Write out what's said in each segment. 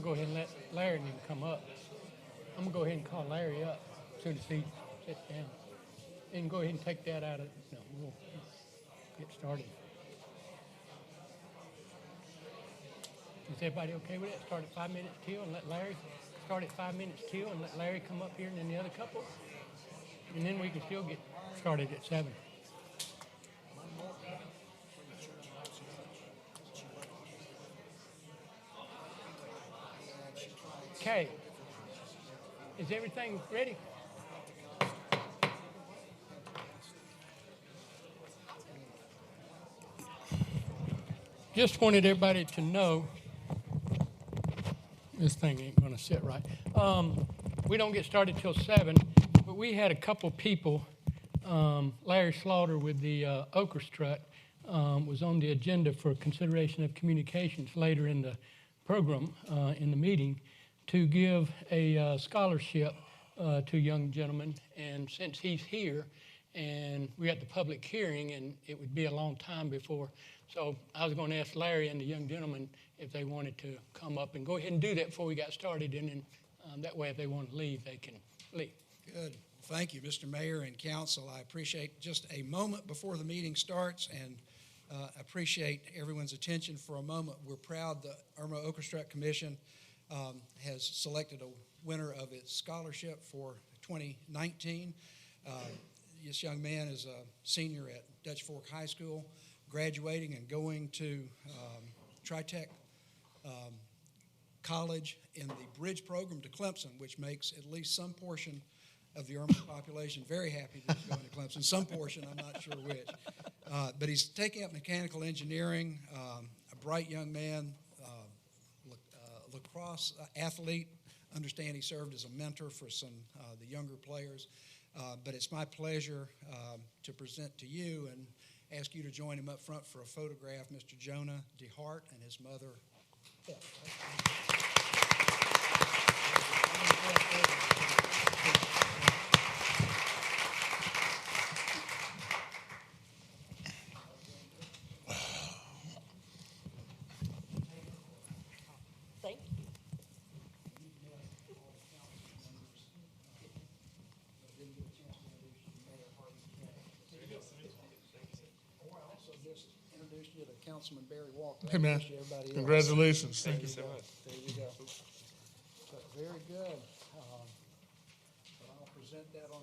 go ahead and let Larry and him come up. I'm gonna go ahead and call Larry up as soon as he sits down. And go ahead and take that out of, no, we'll get started. Is everybody okay with it? Start at 5 minutes till and let Larry, start at 5 minutes till and let Larry come up here and then the other couple. And then we can still get started at 7. Okay. Is everything ready? Just wanted everybody to know, this thing ain't going to sit right. We don't get started till 7, but we had a couple people, Larry Slaughter with the Ochre Strut was on the agenda for consideration of communications later in the program, in the meeting, to give a scholarship to a young gentleman. And since he's here, and we're at the public hearing, and it would be a long time before. So I was going to ask Larry and the young gentleman if they wanted to come up and go ahead and do that before we got started, and then that way if they want to leave, they can leave. Good. Thank you, Mr. Mayor and Council. I appreciate just a moment before the meeting starts, and appreciate everyone's attention for a moment. We're proud the Irmo Ochre Strut Commission has selected a winner of its scholarship for 2019. This young man is a senior at Dutch Fork High School, graduating and going to Tritech College in the bridge program to Clemson, which makes at least some portion of the Irmo population very happy that he's going to Clemson. Some portion, I'm not sure which. But he's taking up mechanical engineering, a bright young man, lacrosse athlete. Understand he served as a mentor for some the younger players. But it's my pleasure to present to you and ask you to join him up front for a photograph, Mr. Jonah DeHart and his mother, Beth. Councilman Barry Walker. Hey, man. Congratulations. Thank you so much. There you go. But very good. But I'll present that on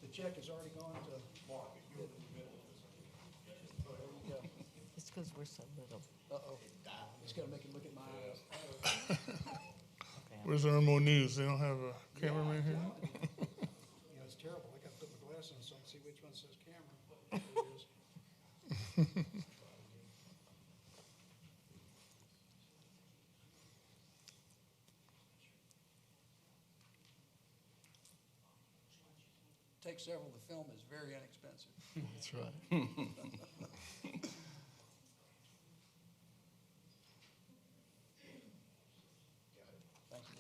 the check has already gone to Mark. There you go. It's because we're so little. Uh-oh. It's going to make him look at my eyes. Where's the Irmo News? They don't have a cameraman here? Yeah, it's terrible. I got to put my glasses on so I can see which one says camera. There it is. Take several to film is very inexpensive. That's right.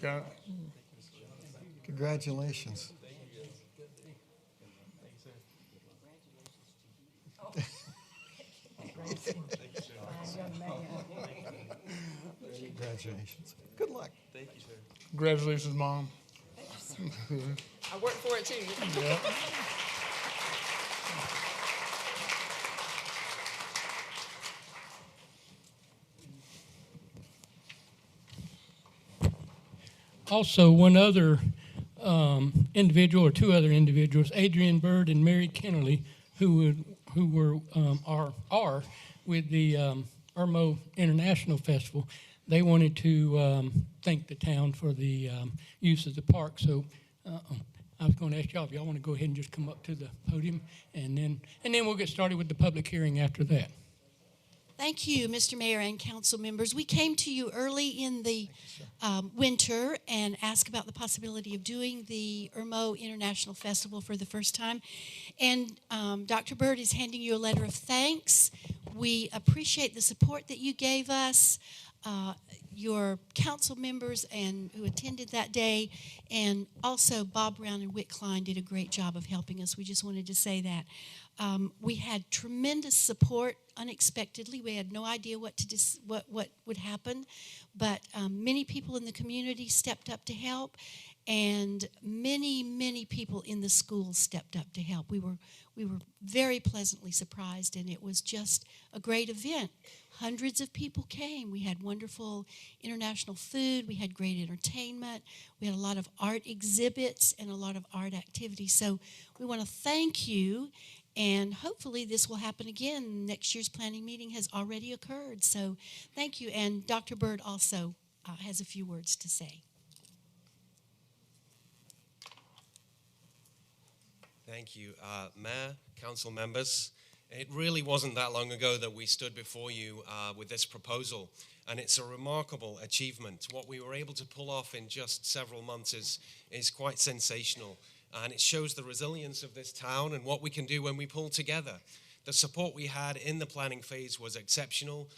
Got it. Congratulations. Congratulations. Good luck. Thank you, sir. Congratulations, Mom. I worked for it too. Yeah. Also, one other individual, or two other individuals, Adrian Bird and Mary Kennerly, who are with the Irmo International Festival. They wanted to thank the town for the use of the park. So I was going to ask y'all if y'all want to go ahead and just come up to the podium, and then we'll get started with the public hearing after that. Thank you, Mr. Mayor and council members. We came to you early in the winter and asked about the possibility of doing the Irmo International Festival for the first time. And Dr. Bird is handing you a letter of thanks. We appreciate the support that you gave us. your council members and who attended that day, and also Bob Brown and Whit Klein did a great job of helping us. We just wanted to say that. We had tremendous support unexpectedly. We had no idea what would happen, but many people in the community stepped up to help, and many people in the schools stepped up to help. We were very pleasantly surprised, and it was just a great event. Hundreds of people came. We had wonderful international food. We had great entertainment. We had a lot of art exhibits and a lot of art activities. So we want to thank you, and hopefully this will happen again. Next year's planning meeting has already occurred. So thank you. And Dr. Bird also has a few words to say. Thank you, Mayor, council members. It really wasn't that long ago that we stood before you with this proposal, and it's a remarkable achievement. What we were able to pull off in just several months is quite sensational, and it shows the resilience of this town and what we can do when we pull together. The support we had in the planning phase was exceptional,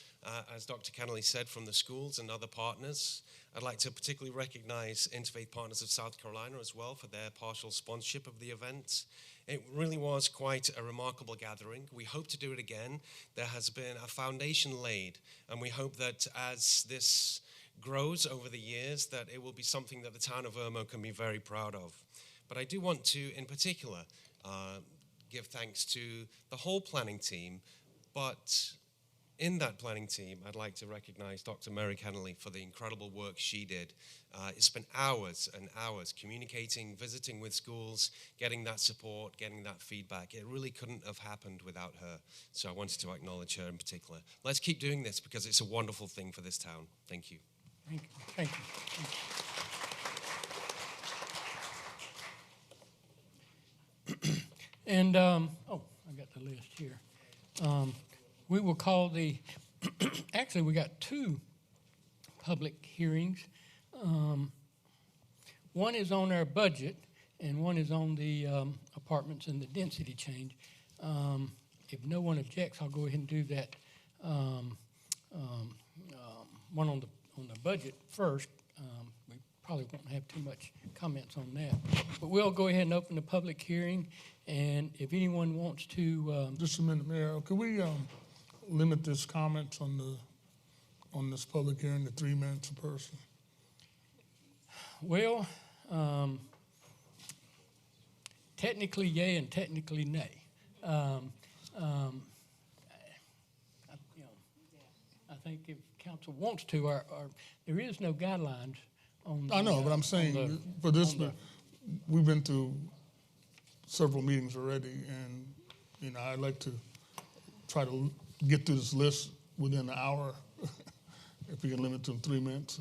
as Dr. Kennelly said, from the schools and other partners. I'd like to particularly recognize Interfaith Partners of South Carolina as well for their partial sponsorship of the event. It really was quite a remarkable gathering. We hope to do it again. There has been a foundation laid, and we hope that as this grows over the years, that it will be something that the town of Irmo can be very proud of. But I do want to, in particular, give thanks to the whole planning team, but in that planning team, I'd like to recognize Dr. Mary Kennelly for the incredible work she did. It's been hours and hours communicating, visiting with schools, getting that support, getting that feedback. It really couldn't have happened without her. So I wanted to acknowledge her in particular. Let's keep doing this because it's a wonderful thing for this town. Thank you. Thank you. Thank you. And, I got the list here. We will call actually we got two public hearings. One is on our budget, and one is on the apartments and the density change. If no one objects, I'll go ahead and do that one on the budget first. We probably won't have too much comments on that, but we'll go ahead and open the public hearing. And if anyone wants to, Just a minute, Mayor, could we limit this comments on this public hearing to 3 minutes a person? well, technically yay and technically nay. I think if council wants to, there is no guidelines on. I know, but I'm saying for this, we've been through several meetings already, and I'd like to try to get through this list within an hour, if we can limit to 3 minutes.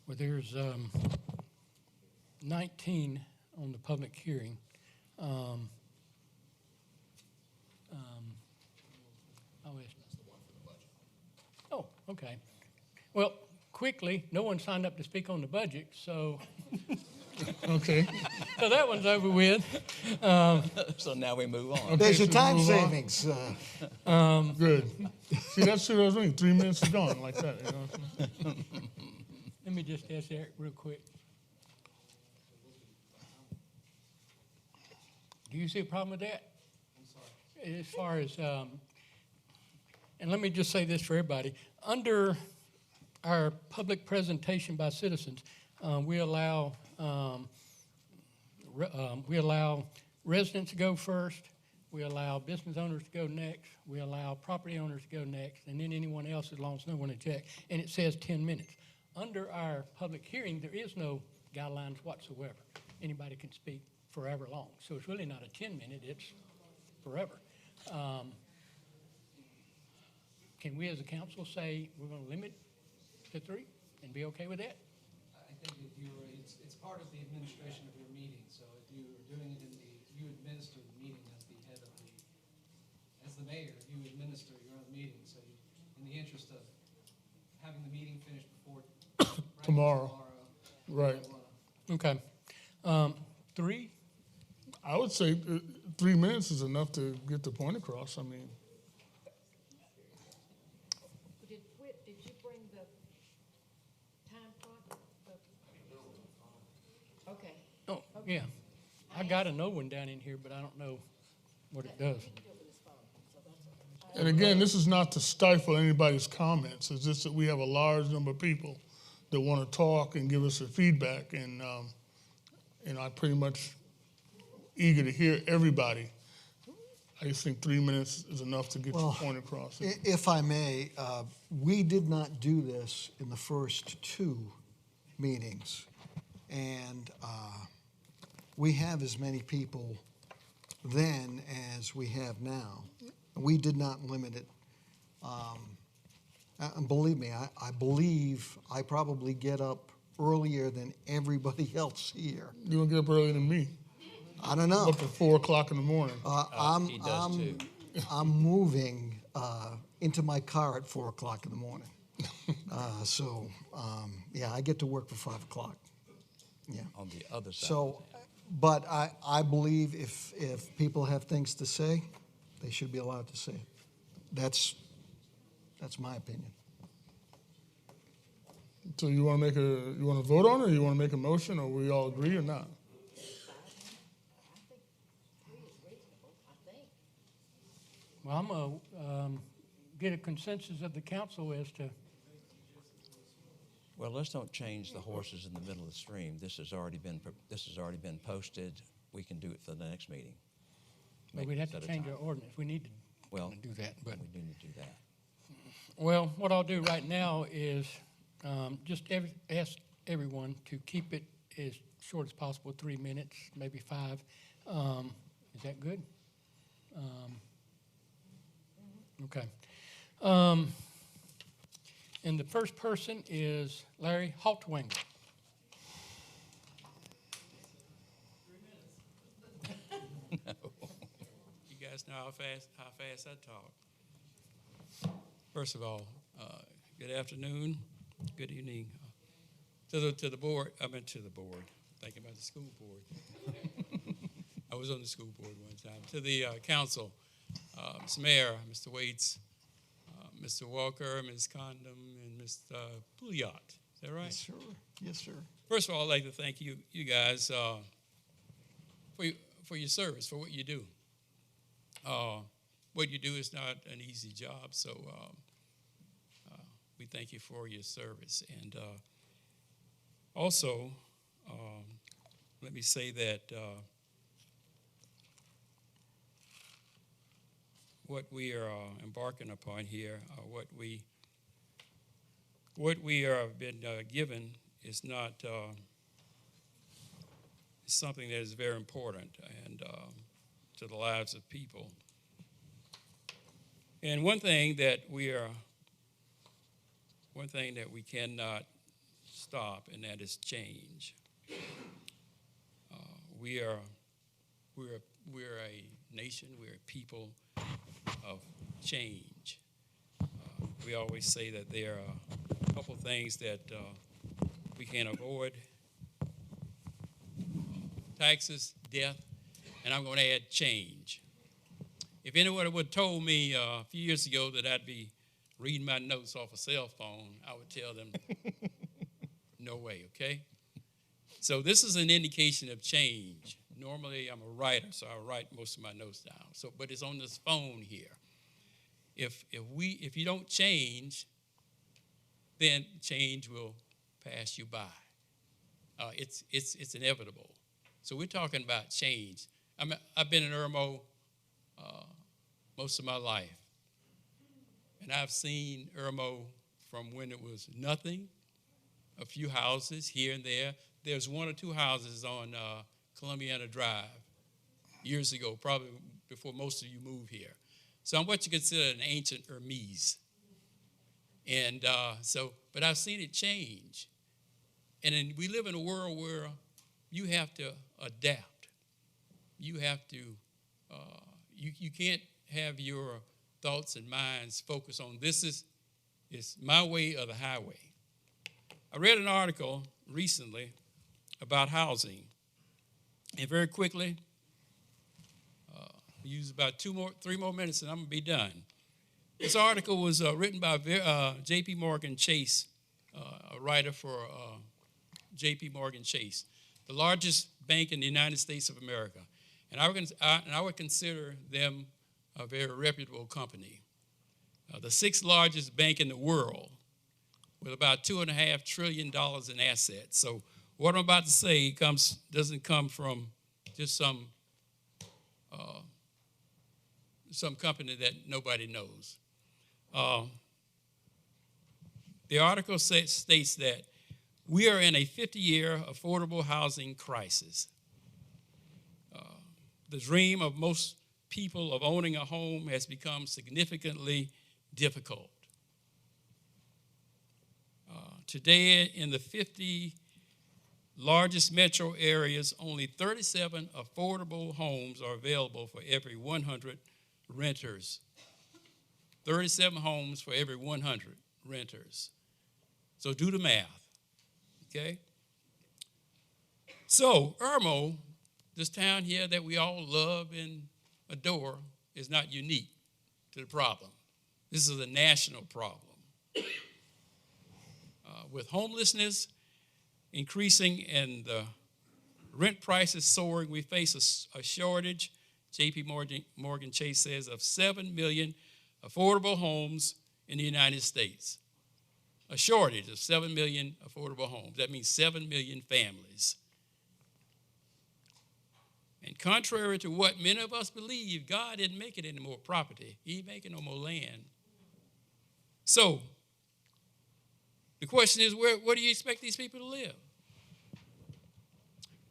Well, there's 19 on the public hearing. Oh, okay. Well, quickly, no one signed up to speak on the budget, so Okay. so that one's over with. So now we move on. Okay, There's so your time move on. savings. Good. See, that's what I was thinking. 3 minutes is gone like that. Let me just ask Eric real quick. Do you see a problem with that? I'm sorry. As far as, and let me just say this for everybody. Under our public presentation by citizens, we allow residents to go first. We allow business owners to go next. We allow property owners to go next, and then anyone else as long as no one objects. And it says 10 minutes. Under our public hearing, there is no guidelines whatsoever. Anybody can speak forever long. So it's really not a 10-minute, it's forever. Can we as a council say we're going to limit to 3 and be okay with that? I think if it's part of the administration of your meeting, so if you're doing it you administer the meeting as the head of as the mayor, you administer your own meeting, so in the interest of having the meeting finished before Tomorrow. Right. Okay. 3? I would say 3 minutes is enough to get the point across. Did you bring Yeah. I got a no one down in here, but I don't know what it does. And again, this is not to stifle anybody's comments. It's just that we have a large number of people that want to talk and give us their feedback. And I'm pretty much eager to hear everybody. I just think 3 minutes is enough to get your point across. If I may, we did not do this in the first two meetings. And we have as many people then as we have now. We did not limit it. And believe me, I believe I probably get up earlier than everybody else here. You don't get up earlier than me. I don't know. Up at 4 o'clock in the morning. He does too. I'm moving into my car at 4 o'clock in the morning. Yeah, I get to work for 5 o'clock. Yeah. On the other side. So, but I believe if people have things to say, they should be allowed to say it. That's my opinion. So you want to vote on it, or you want to make a motion, or we all agree or not? Well, I'm going to get a consensus of the council as to, Well, let's don't change the horses in the middle of the stream. This has already been posted. We can do it for the next meeting. well, we'd have to change our ordinance. We need to Well, do that. But we do need to do that. well, what I'll do right now is just ask everyone to keep it as short as possible, 3 minutes, maybe 5. Is that good? Okay. And the first person is Larry Haltwanger. You guys know how fast I talk. First of all, good afternoon, good evening to the board. To the board. Thinking about the school board. I was on the school board one time. To the council, Mr. Mayor, Mr. Waits, Mr. Walker, Ms. Condom, and Mr. Pouliot. Is that right? Yes, sir. Yes, sir. First of all, I'd like to thank you guys for your service, for what you do. What you do is not an easy job, so we thank you for your service. And also, let me say that what we are embarking upon here, what we are been given is not is something that is very important and to the lives of people. And one thing that we cannot stop, and that is change. We're a nation. We're a people of change. We always say that there are a couple things that we can't avoid: taxes, death, and I'm going to add change. If anyone would have told me a few years ago that I'd be reading my notes off a cell phone, I would tell them, no way, okay? So this is an indication of change. Normally, I'm a writer, so I write most of my notes down. But it's on this phone here. If you don't change, then change will pass you by. It's inevitable. So we're talking about change. I've been in Irmo most of my life, and I've seen Irmo from when it was nothing, a few houses here and there. There's 1 or 2 houses on Columbiana Drive years ago, probably before most of you moved here. So I'm what you consider an ancient Hermes. And but I've seen it change. And then we live in a world where you have to adapt. You have to, you can't have your thoughts and minds focus on this is my way or the highway. I read an article recently about housing. And very quickly, use about 3 more minutes and I'm going to be done. This article was written by J.P. Morgan Chase, a writer for J.P. Morgan Chase. the largest bank in the United States of America. And I would consider them a very reputable company. The sixth largest bank in the world with about $2.5 trillion in assets. So what I'm about to say doesn't come from just some company that nobody knows. The article states that we are in a 50-year affordable housing crisis. The dream of most people of owning a home has become significantly difficult. Today, in the 50 largest metro areas, only 37 affordable homes are available for every 100 renters. 37 homes for every 100 renters. So do the math, okay? So Irmo, this town here that we all love and adore, is not unique to the problem. This is a national problem. With homelessness increasing and the rent prices soaring, we face a shortage, J.P. Morgan Chase says, of 7 million affordable homes in the United States. A shortage of 7 million affordable homes. That means 7 million families. And contrary to what many of us believe, God didn't make it any more property. He ain't making no more land. So, the question is, where do you expect these people to live?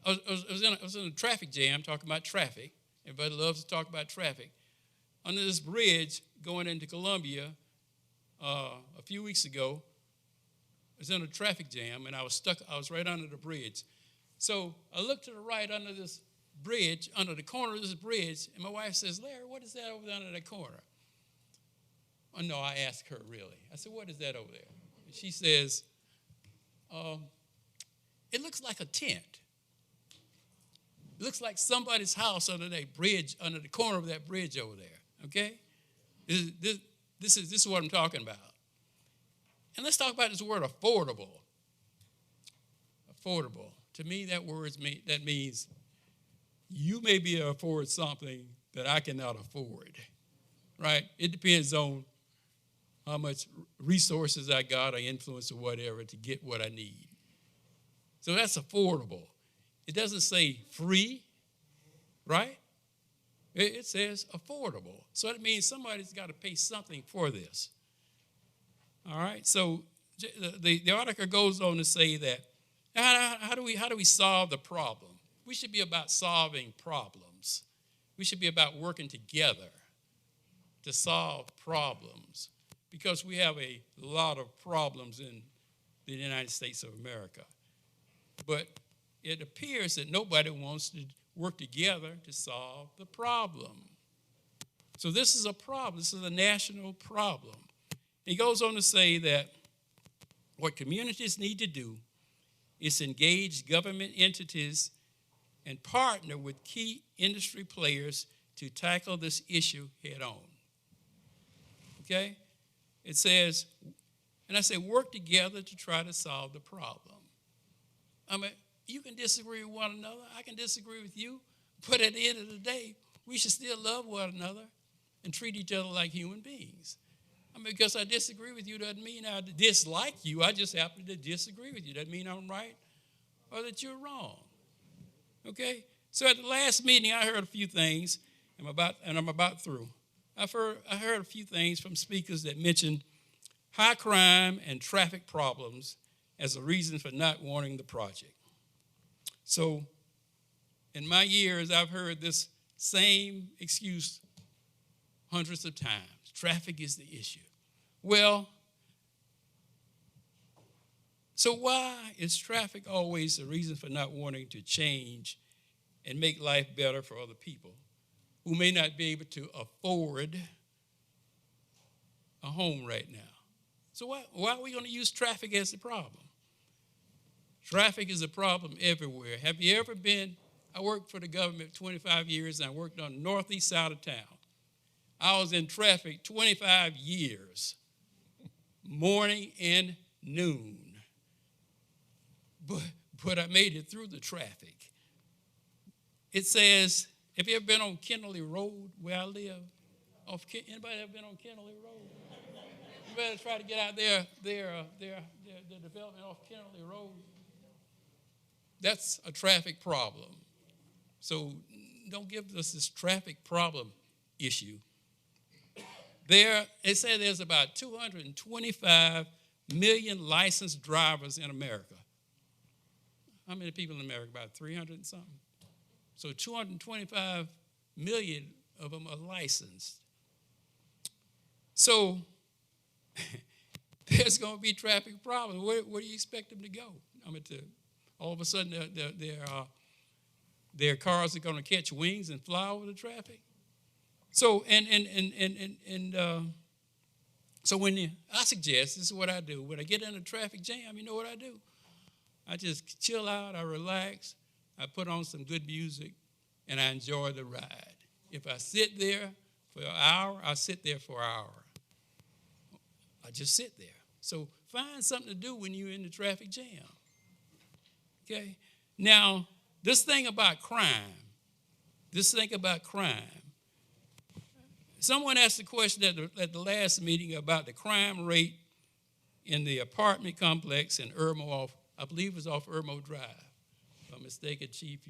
I was in a traffic jam talking about traffic. Everybody loves to talk about traffic. Under this bridge going into Columbia a few weeks ago, I was in a traffic jam, and I was right under the bridge. So I looked to the right under this bridge, under the corner of this bridge, and my wife says, Larry, what is that over there under that corner? Oh, no, I asked her, really. I said, what is that over there? And she says, it looks like a tent. It looks like somebody's house under that bridge, under the corner of that bridge over there, okay? This is what I'm talking about. And let's talk about this word affordable. Affordable. To me, that means you may be able to afford something that I cannot afford, right? It depends on how much resources I got or influence or whatever to get what I need. So that's affordable. It doesn't say free, right? It says affordable. So that means somebody's got to pay something for this. All right? So the article goes on to say that how do we solve the problem? We should be about solving problems. We should be about working together to solve problems because we have a lot of problems in the United States of America. But it appears that nobody wants to work together to solve the problem. So this is a problem. This is a national problem. He goes on to say that what communities need to do is engage government entities and partner with key industry players to tackle this issue head on. Okay? It says, and I say work together to try to solve the problem. I mean, you can disagree with one another. I can disagree with you. But at the end of the day, we should still love one another and treat each other like human beings. I mean, because I disagree with you doesn't mean I dislike you. I just happen to disagree with you. Doesn't mean I'm right or that you're wrong. Okay? So at the last meeting, I heard a few things, and I'm about through. I heard a few things from speakers that mentioned high crime and traffic problems as a reason for not wanting the project. So in my years, I've heard this same excuse hundreds of times. Traffic is the issue. Well, so why is traffic always the reason for not wanting to change and make life better for other people who may not be able to afford a home right now? So why are we going to use traffic as the problem? Traffic is a problem everywhere. Have you ever been, I worked for the government 25 years, and I worked on the northeast side of town. I was in traffic 25 years, morning and noon. but I made it through the traffic. It says, have you ever been on Kennelly Road where I live? Anybody ever been on Kennelly Road? You better try to get out their development off Kennelly Road. That's a traffic problem. So don't give us this traffic problem issue. They say there's about 225 million licensed drivers in America. How many people in America? About 300 and something. So 225 million of them are licensed. So there's going to be traffic problems. Where do you expect them to go? I mean, all of a sudden their cars are going to catch wings and fly over the traffic. So so I suggest, this is what I do. When I get in a traffic jam, you know what I do? I just chill out, I relax, I put on some good music, and I enjoy the ride. If I sit there for an hour, I sit there for an hour. I just sit there. So find something to do when you're in the traffic jam. Okay? Now, this thing about crime. Someone asked a question at the last meeting about the crime rate in the apartment complex in Irmo I believe it was off Irmo Drive. If I'm mistaken, Chief,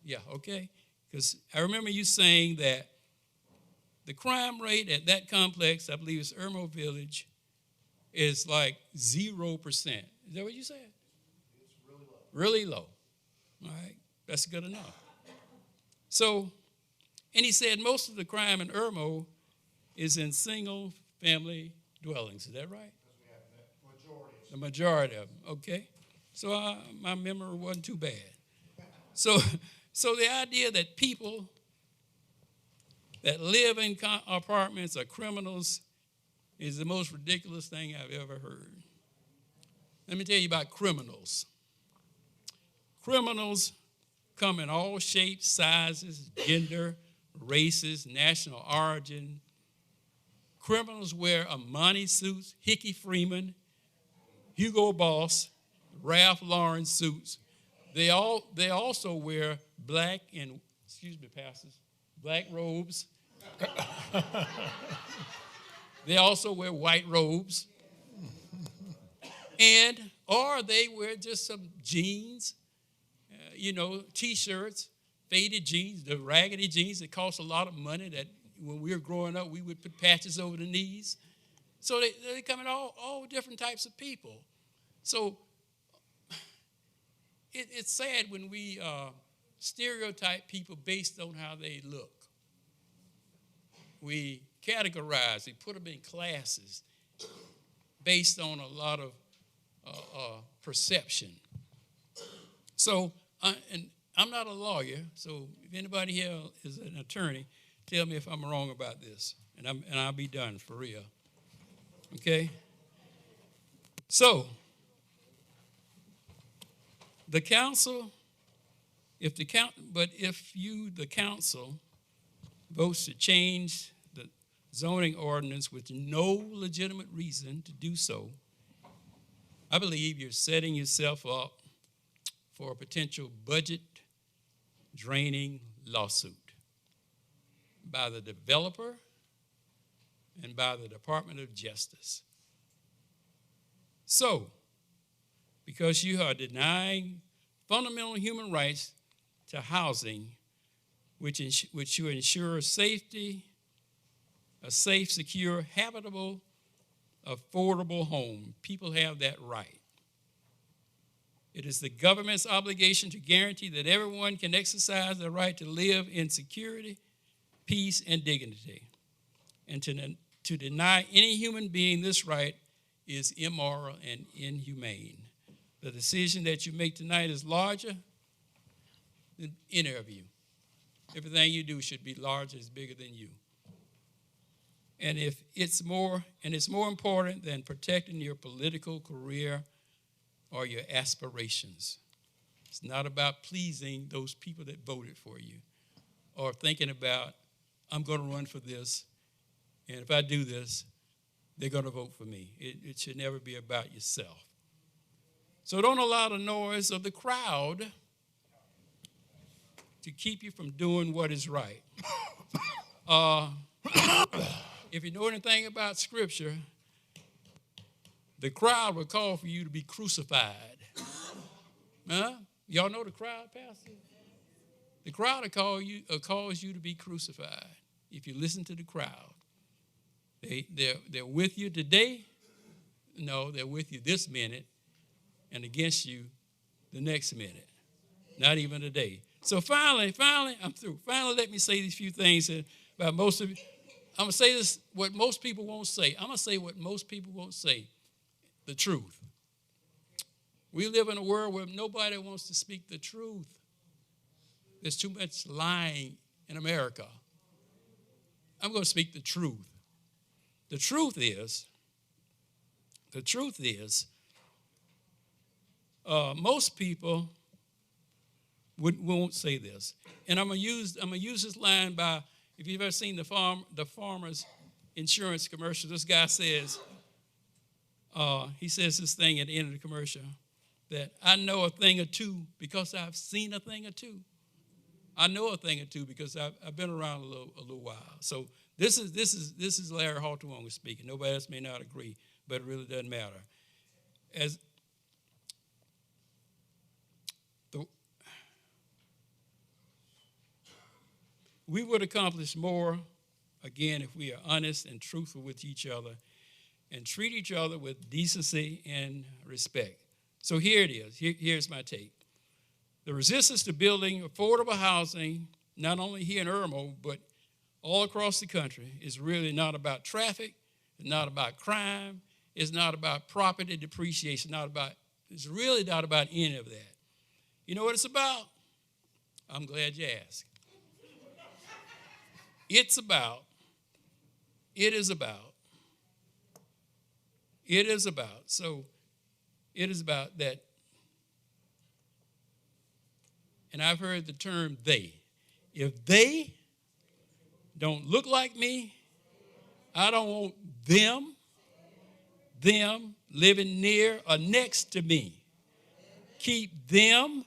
yeah, okay. Because I remember you saying that the crime rate at that complex, I believe it's Irmo Village, is like 0%. Is that what you said? It's really low. Really low. All right, that's good enough. So, and he said most of the crime in Irmo is in single-family dwellings. Is that right? The majority of them, okay. So my memory wasn't too bad. So the idea that people that live in apartments are criminals is the most ridiculous thing I've ever heard. Let me tell you about criminals. Criminals come in all shapes, sizes, gender, races, national origin. Criminals wear Armani suits, Hickey Freeman, Hugo Boss, Ralph Lauren suits. They also wear black and, excuse me, pastors, black robes. They also wear white robes. Or they wear just some jeans, T-shirts, faded jeans, the raggedy jeans that cost a lot of money that when we were growing up, we would put patches over the knees. So they come in all different types of people. So it's sad when we stereotype people based on how they look. We categorize, we put them in classes based on a lot of perception. So, and I'm not a lawyer, so if anybody here is an attorney, tell me if I'm wrong about this, and I'll be done for real. Okay? So, the council, if the council votes to change the zoning ordinance with no legitimate reason to do so, I believe you're setting yourself up for a potential budget draining lawsuit by the developer and by the Department of Justice. So, because you are denying fundamental human rights to housing, which you ensure safety, a safe, secure, habitable, affordable home. People have that right. It is the government's obligation to guarantee that everyone can exercise the right to live in security, peace, and dignity. And to deny any human being this right is immoral and inhumane. The decision that you make tonight is larger than any of you. Everything you do should be larger, it's bigger than you. And if it's more important than protecting your political career or your aspirations. It's not about pleasing those people that voted for you or thinking about, I'm going to run for this, and if I do this, they're going to vote for me. It should never be about yourself. So don't allow the noise of the crowd to keep you from doing what is right. If you know anything about Scripture, the crowd will call for you to be crucified. Huh? Y'all know the crowd, Pastor? The crowd will cause you to be crucified if you listen to the crowd. They're with you today. No, they're with you this minute and against you the next minute. Not even today. So finally, I'm through. Finally, let me say these few things about most of you. I'm going to say this, what most people won't say. I'm going to say what most people won't say, the truth. We live in a world where nobody wants to speak the truth. There's too much lying in America. I'm going to speak the truth. The truth is, most people won't say this. And I'm gonna use this line by, if you've ever seen the farmer's insurance commercial, this guy says, he says this thing at the end of the commercial, that I know a thing or two because I've seen a thing or two. I know a thing or two because I've been around a little while. So this is Larry Hawthorne speaking. Nobody else may not agree, but it really doesn't matter. We would accomplish more, again, if we are honest and truthful with each other and treat each other with decency and respect. So here it is. Here's my take. The resistance to building affordable housing, not only here in Irmo, but all across the country, is really not about traffic, it's not about crime, it's not about property depreciation, it's really not about any of that. You know what it's about? I'm glad you asked. It is about that, and I've heard the term they. If they don't look like me, I don't want them living near or next to me. Keep them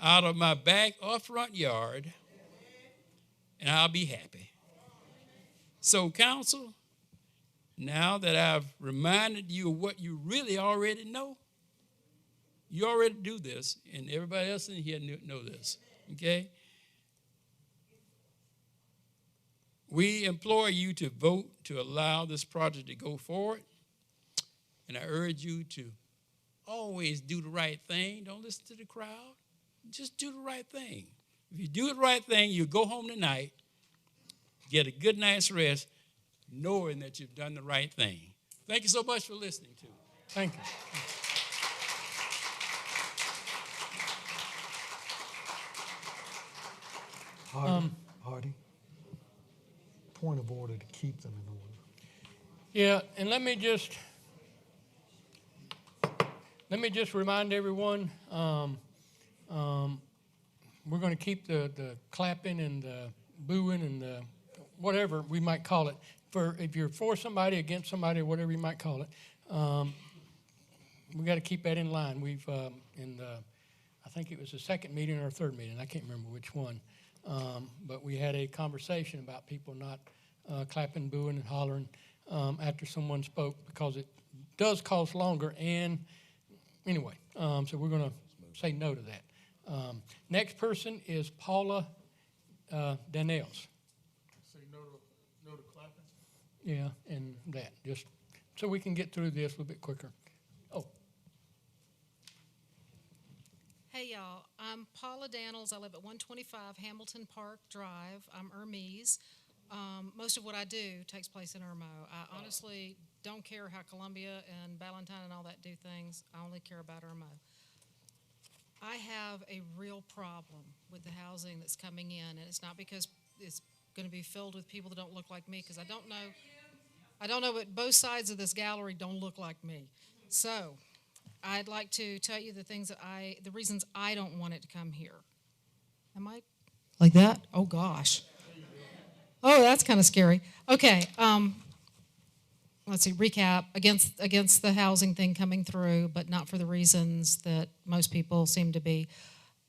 out of my back or front yard, and I'll be happy. So, council, now that I've reminded you of what you really already know, you already do this, and everybody else in here know this, okay? We implore you to vote to allow this project to go forward, and I urge you to always do the right thing. Don't listen to the crowd. Just do the right thing. If you do the right thing, you go home tonight, get a good night's rest, knowing that you've done the right thing. Thank you so much for listening to me. Thank you. Hardy, point of order to keep them in order. Yeah, and let me just remind everyone, we're going to keep the clapping and the booing and the whatever we might call it. If you're for somebody, against somebody, or whatever you might call it, we got to keep that in line. We've I think it was the second meeting or third meeting, I can't remember which one, but we had a conversation about people not clapping, booing, and hollering after someone spoke, because it does cost longer. And anyway, so we're going to say no to that. Next person is Paula Daniels. Say no to clapping. Yeah, and that, just so we can get through this a little bit quicker. Oh. Hey, y'all. I'm Paula Daniels. I live at 125 Hamilton Park Drive. I'm Irmese. Most of what I do takes place in Irmo. I honestly don't care how Columbia and Ballantyne and all that do things. I only care about Irmo. I have a real problem with the housing that's coming in, and it's not because it's going to be filled with people that don't look like me, because I don't know, but both sides of this gallery don't look like me. So I'd like to tell you the reasons I don't want it to come here. Am I like that? Oh, gosh. Oh, that's kind of scary. Okay. let's see, recap, against the housing thing coming through, but not for the reasons that most people seem to be.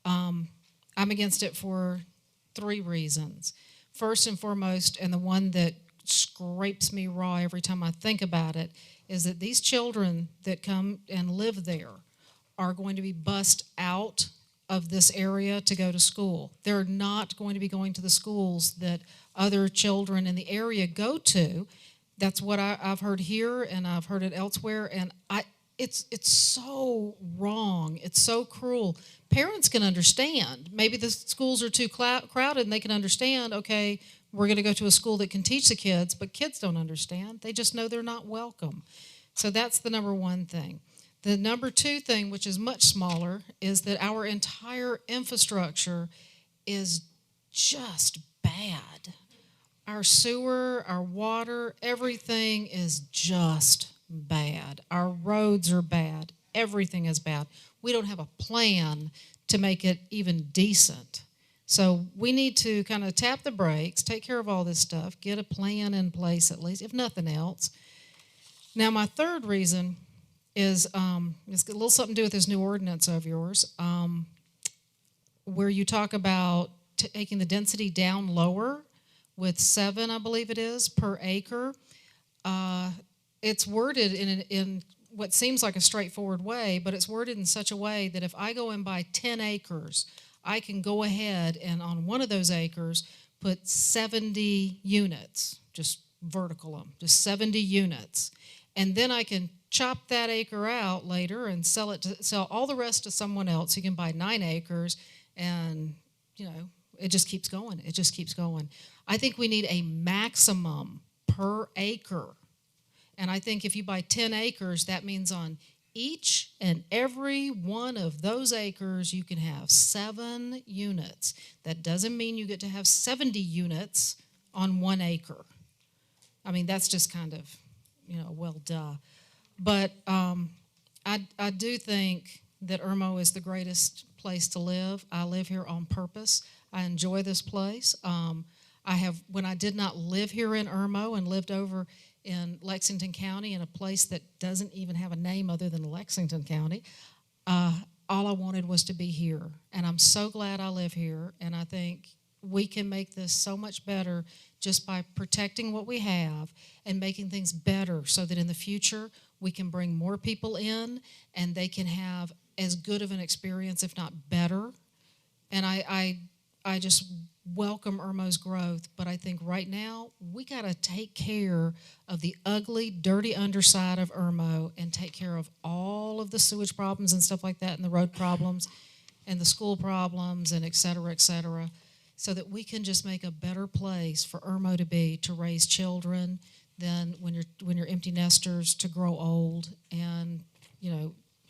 I'm against it for 3 reasons. First and foremost, and the one that scrapes me raw every time I think about it, is that these children that come and live there are going to be bussed out of this area to go to school. They're not going to be going to the schools that other children in the area go to. That's what I've heard here, and I've heard it elsewhere, and it's so wrong. It's so cruel. Parents can understand. Maybe the schools are too crowded, and they can understand, okay, we're going to go to a school that can teach the kids, but kids don't understand. They just know they're not welcome. So that's the number one thing. The number 2 thing, which is much smaller, is that our entire infrastructure is just bad. Our sewer, our water, everything is just bad. Our roads are bad. Everything is bad. We don't have a plan to make it even decent. So we need to kind of tap the brakes, take care of all this stuff, get a plan in place at least, if nothing else. Now, my third reason is it's got a little something to do with this new ordinance of yours, where you talk about taking the density down lower with 7, I believe it is, per acre. It's worded in what seems like a straightforward way, but it's worded in such a way that if I go and buy 10 acres, I can go ahead and on one of those acres put 70 units, just vertical them, just 70 units. And then I can chop that acre out later and sell all the rest to someone else. You can buy 9 acres and, it just keeps going. It just keeps going. I think we need a maximum per acre. And I think if you buy 10 acres, that means on each and every one of those acres, you can have 7 units. That doesn't mean you get to have 70 units on 1 acre. I mean, that's just kind of, well, duh. But I do think that Irmo is the greatest place to live. I live here on purpose. I enjoy this place. When I did not live here in Irmo and lived over in Lexington County in a place that doesn't even have a name other than Lexington County, all I wanted was to be here. And I'm so glad I live here, and I think we can make this so much better just by protecting what we have and making things better so that in the future we can bring more people in and they can have as good of an experience, if not better. And I just welcome Irmo's growth, but I think right now we got to take care of the ugly, dirty underside of Irmo and take care of all of the sewage problems and stuff like that and the road problems and the school problems and et cetera, so that we can just make a better place for Irmo to be, to raise children, than when you're empty nesters to grow old and,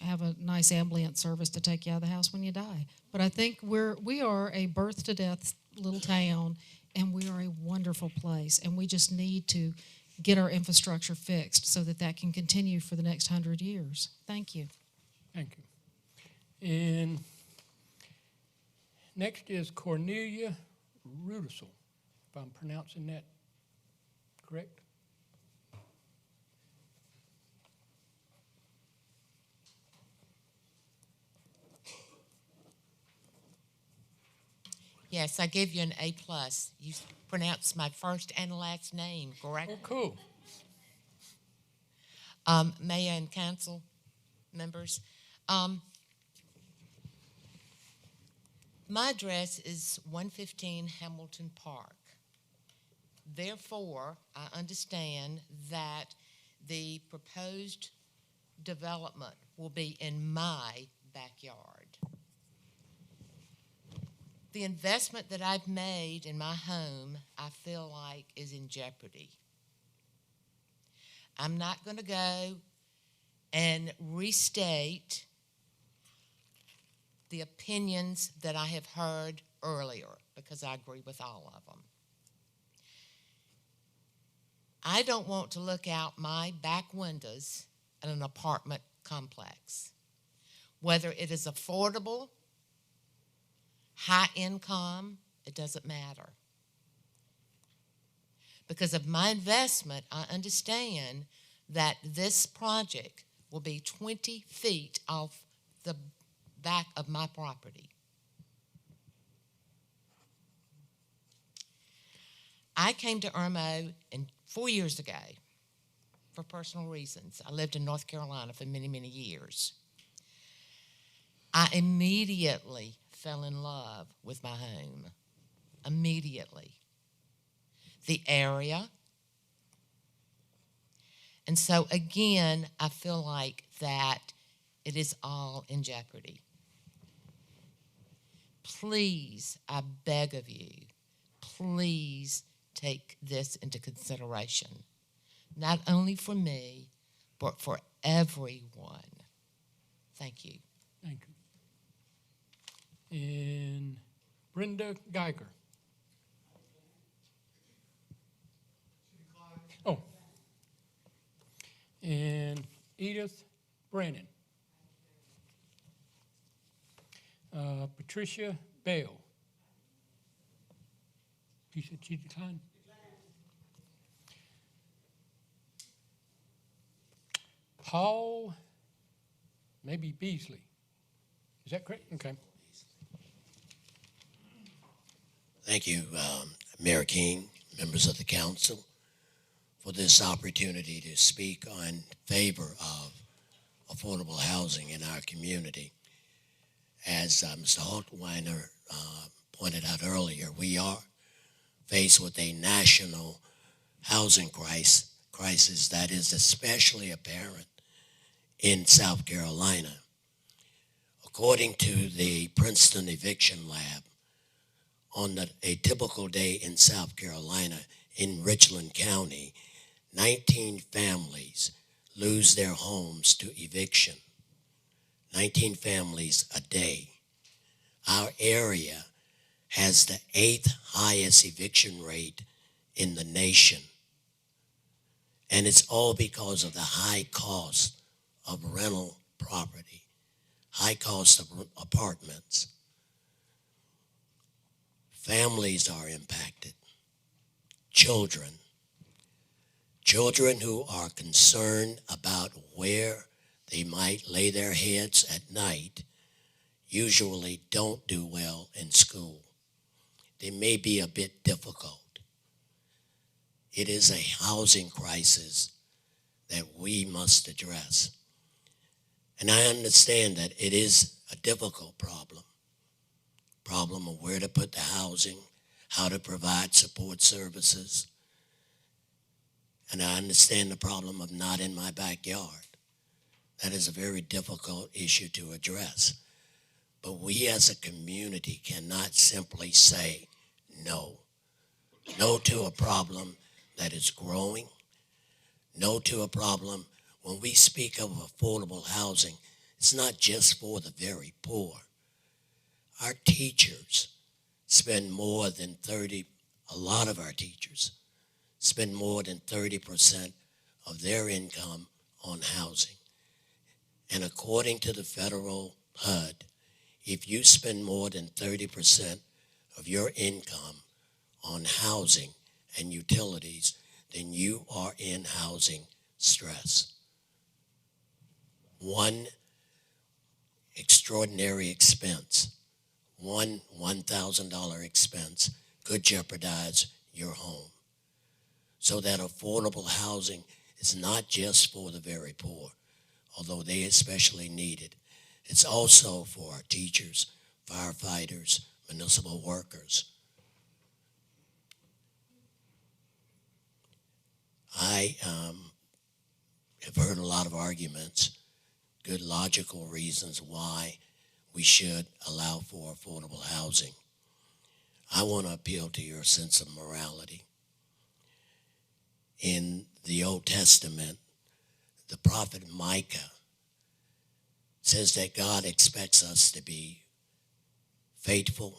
have a nice ambulance service to take you out of the house when you die. But I think we are a birth to death little town, and we are a wonderful place, and we just need to get our infrastructure fixed so that can continue for the next 100 years. Thank you. Thank you. And next is Cornelia Rudisell, if I'm pronouncing that correct. Yes, I give you an A+. You pronounced my first and last name, correct? Oh, cool. Mayor and council members, my address is 115 Hamilton Park. Therefore, I understand that the proposed development will be in my backyard. The investment that I've made in my home, I feel like, is in jeopardy. I'm not going to go and restate the opinions that I have heard earlier because I agree with all of them. I don't want to look out my back windows at an apartment complex, whether it is affordable, high income, it doesn't matter. Because of my investment, I understand that this project will be 20 feet off the back of my property. I came to Irmo 4 years ago for personal reasons. I lived in North Carolina for many, many years. I immediately fell in love with my home. Immediately. The area. And so, again, I feel like that it is all in jeopardy. Please, I beg of you, please take this into consideration. Not only for me, but for everyone. Thank you. Thank you. And Brenda Geiger. Oh. And Edith Brennan. Patricia Bale. You said she declined? Paul, maybe Beasley. Is that correct? Okay. Thank you, Mayor King, members of the council, for this opportunity to speak in favor of affordable housing in our community. As Mr. Haltweiner pointed out earlier, we are faced with a national housing crisis that is especially apparent in South Carolina. According to the Princeton Eviction Lab, on a typical day in South Carolina, in Richland County, 19 families lose their homes to eviction. 19 families a day. Our area has the 8th highest eviction rate in the nation. And it's all because of the high cost of rental property, high cost of apartments. Families are impacted. Children who are concerned about where they might lay their heads at night usually don't do well in school. They may be a bit difficult. It is a housing crisis that we must address. And I understand that it is a difficult problem of where to put the housing, how to provide support services. And I understand the problem of not in my backyard. That is a very difficult issue to address. But we as a community cannot simply say no. No to a problem that is growing. No to a problem. When we speak of affordable housing, it's not just for the very poor. Our teachers spend more than a lot of our teachers spend more than 30% of their income on housing. And according to the federal HUD, if you spend more than 30% of your income on housing and utilities, then you are in housing stress. One extraordinary expense, one $1,000 expense could jeopardize your home. So that affordable housing is not just for the very poor, although they especially need it. It's also for our teachers, firefighters, municipal workers. I have heard a lot of arguments, good logical reasons why we should allow for affordable housing. I want to appeal to your sense of morality. In the Old Testament, the prophet Micah says that God expects us to be faithful,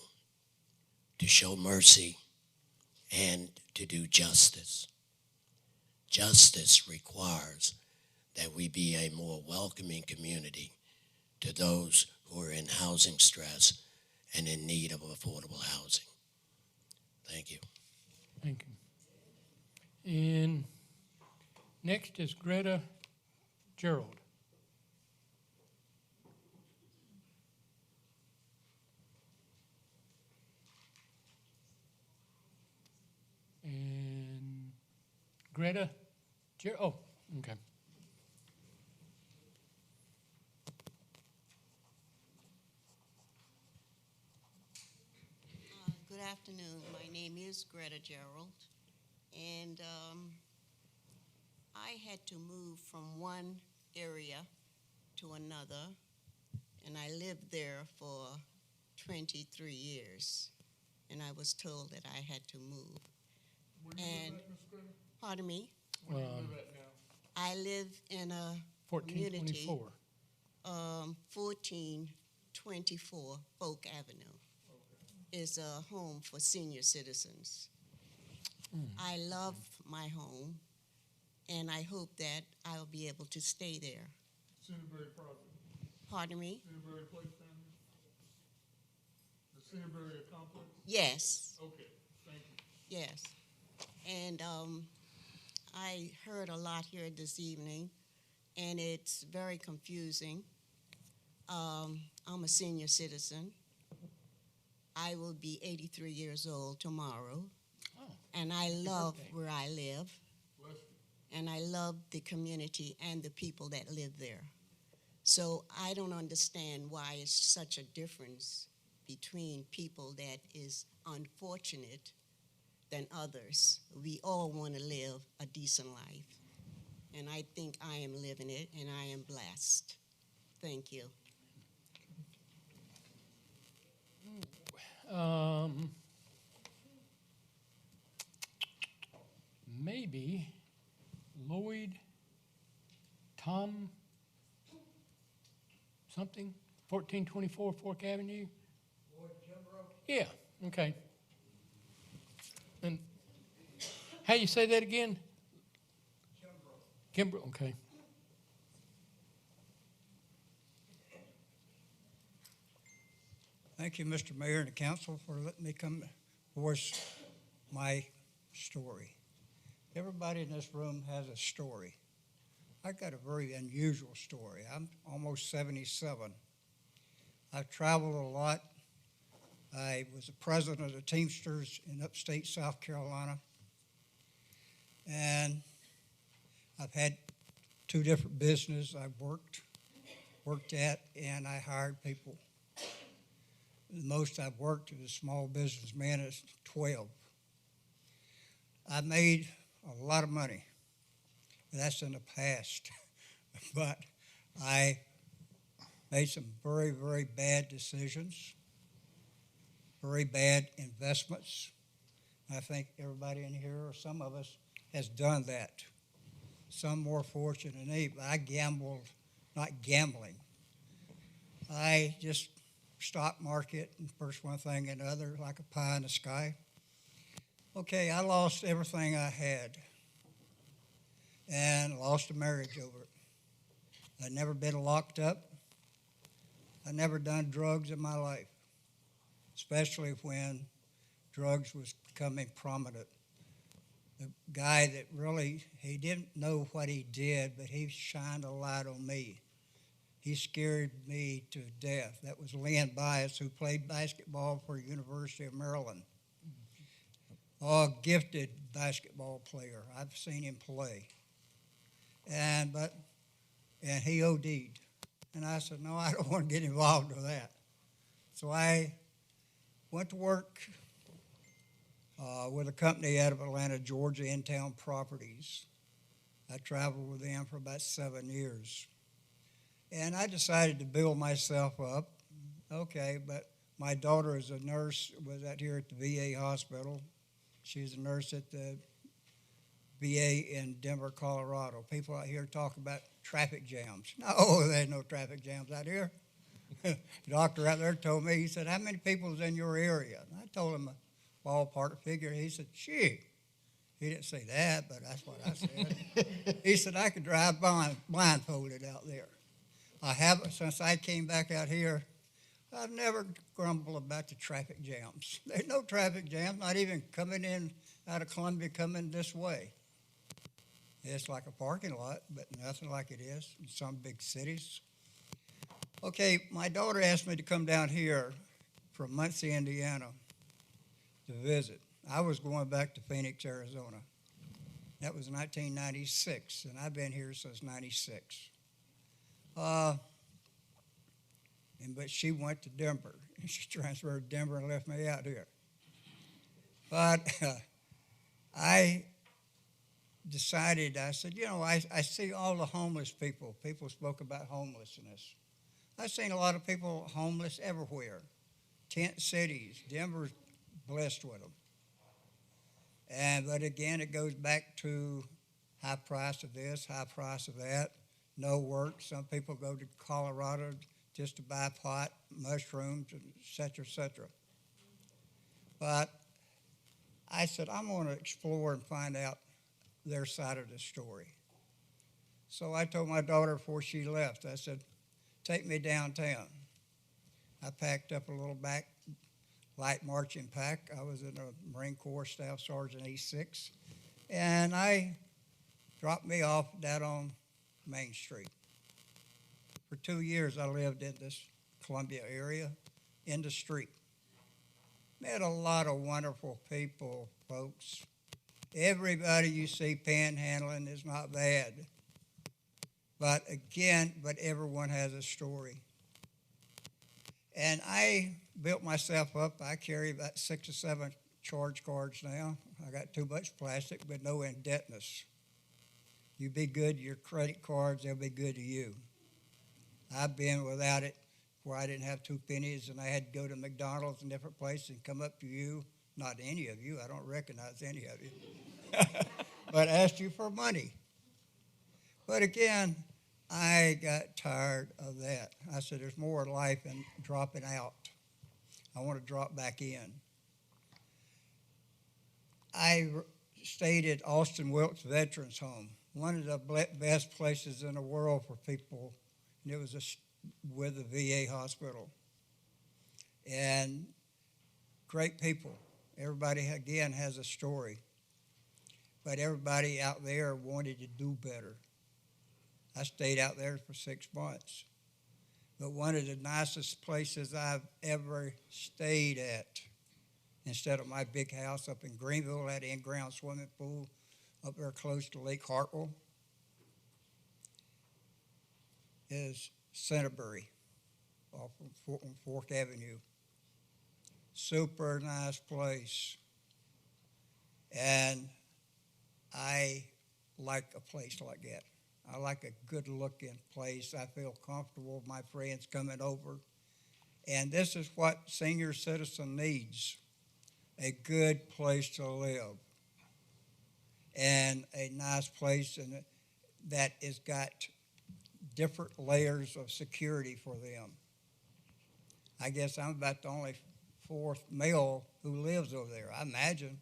to show mercy, and to do justice. Justice requires that we be a more welcoming community to those who are in housing stress and in need of affordable housing. Thank you. Thank you. And Next is Greta Gerald. And Greta oh, okay. Good afternoon. My name is Greta Gerald, and I had to move from one area to another, and I lived there for 23 years, and I was told that I had to move. Where do you And, live at, Ms. Greta? pardon me? Where do you live at now? I live in a community, 1424. 1424 Folk Avenue. Is a home for senior citizens. I love my home, and I hope that I'll be able to stay there. Cedarberry property. Pardon me? Cedarberry Place family? The Cedarberry complex? Yes, Okay, thank you. yes. And I heard a lot here this evening, and it's very confusing. I'm a senior citizen. I will be 83 years old tomorrow, and I love where I live, and I love the community and the people that live there. So I don't understand why it's such a difference between people that is unfortunate than others. We all want to live a decent life, and I think I am living it, and I am blessed. Thank you. Maybe Lloyd, Tom, something, 1424 Fork Avenue? Lloyd Kimbrough? Yeah, okay. And how you say that again? Kimbrough. Kimbrough, okay. Thank you, Mr. Mayor and the council, for letting me come voice my story. Everybody in this room has a story. I got a very unusual story. I'm almost 77. I've traveled a lot. I was the president of the Teamsters in upstate South Carolina. And I've had 2 different businesses I've worked at, and I hired people. The most I've worked as a small businessman is 12. I made a lot of money. That's in the past. But I made some very, very bad decisions, very bad investments. I think everybody in here, or some of us, has done that. Some more fortunate than me, but I gambled, not gambling. I just stock market, and first one thing and another, like a pie in the sky. Okay, I lost everything I had and lost a marriage over it. I'd never been locked up. I'd never done drugs in my life, especially when drugs was becoming prominent. The guy that really, he didn't know what he did, but he shined a light on me. He scared me to death. That was Lynn Bias, who played basketball for the University of Maryland. A gifted basketball player. I've seen him play. And he OD'd. And I said, no, I don't want to get involved with that. So I went to work with a company out of Atlanta, Georgia, In-Town Properties. I traveled with them for about 7 years. And I decided to build myself up. Okay, but my daughter is a nurse, was out here at the VA hospital. She's a nurse at the VA in Denver, Colorado. People out here talk about traffic jams. No, there's no traffic jams out here. The doctor out there told me, he said, how many people is in your area? And I told him a ballpark figure. He said, gee. He didn't say that, but that's what I said. He said, I could drive blindfolded out there. I haven't, since I came back out here, I've never grumbled about the traffic jams. There's no traffic jams, not even coming in out of Columbia, coming this way. It's like a parking lot, but nothing like it is in some big cities. Okay, my daughter asked me to come down here from Muncie, Indiana to visit. I was going back to Phoenix, Arizona. That was 1996, and I've been here since 96. But she went to Denver. She transferred to Denver and left me out here. But I decided, I said, you know, I see all the homeless people. People spoke about homelessness. I've seen a lot of people homeless everywhere. Tent cities. Denver's blessed with them. But again, it goes back to high price of this, high price of that, no work. Some people go to Colorado just to buy pot, mushrooms, et cetera, But I said, I'm going to explore and find out their side of the story. So I told my daughter before she left, I said, take me downtown. I packed up a little back light marching pack. I was in a Marine Corps Staff Sergeant E6. And I dropped me off down on Main Street. For 2 years, I lived in this Columbia area, in the street. Met a lot of wonderful people, folks. Everybody you see panhandling is not bad. But again, everyone has a story. And I built myself up. I carry about 6 or 7 charge cards now. I got too much plastic, but no indebtedness. You be good to your credit cards, they'll be good to you. I've been without it where I didn't have 2 pennies and I had to go to McDonald's and different places and come up to you, not any of you, I don't recognize any of you, but asked you for money. But again, I got tired of that. I said, there's more to life than dropping out. I want to drop back in. I stayed at Austin Wilkes Veterans Home, one of the best places in the world for people. And it was with the VA hospital. And great people. Everybody, again, has a story. But everybody out there wanted to do better. I stayed out there for 6 months. But one of the nicest places I've ever stayed at, instead of my big house up in Greenville, that in-ground swimming pool up there close to Lake Hartwell, is Centerbury off of Fork Avenue. Super nice place. And I like a place like that. I like a good-looking place. I feel comfortable with my friends coming over. And this is what senior citizen needs, a good place to live and a nice place that has got different layers of security for them. I guess I'm about the only 4th male who lives over there, I imagine.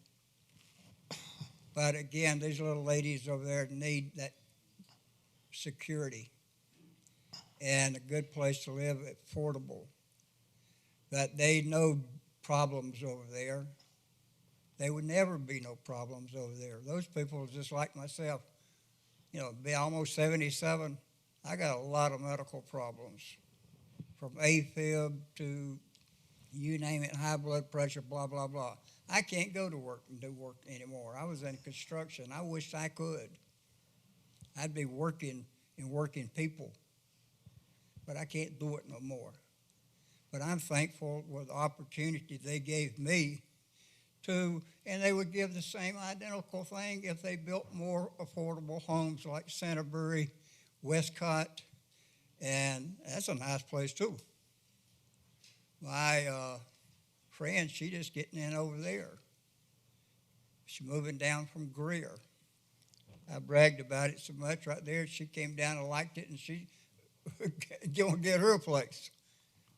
But again, these little ladies over there need that security and a good place to live, affordable. But they know problems over there. There would never be no problems over there. Those people are just like myself. You know, be almost 77. I got a lot of medical problems, from AFib to you name it, high blood pressure, blah, blah, blah. I can't go to work and do work anymore. I was in construction. I wish I could. I'd be working and working people, but I can't do it no more. But I'm thankful for the opportunity they gave me to, and they would give the same identical thing if they built more affordable homes like Centerbury, Westcott, and that's a nice place too. My friend, she just getting in over there. She's moving down from Greer. I bragged about it so much right there. She came down and liked it, and she going to get her a place.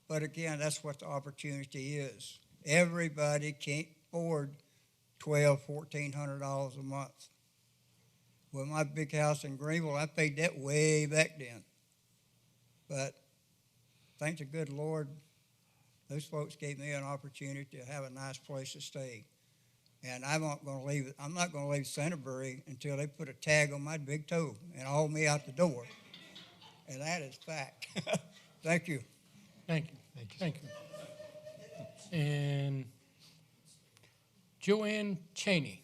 But again, that's what the opportunity is. Everybody can't afford $1,200, $1,400 a month. With my big house in Greenville, I paid that way back then. But thank the good Lord, those folks gave me an opportunity to have a nice place to stay. And I'm not going to leave Centerbury until they put a tag on my big toe and haul me out the door. And that is fact. Thank you. Thank you. Thank you. And Joanne Cheney.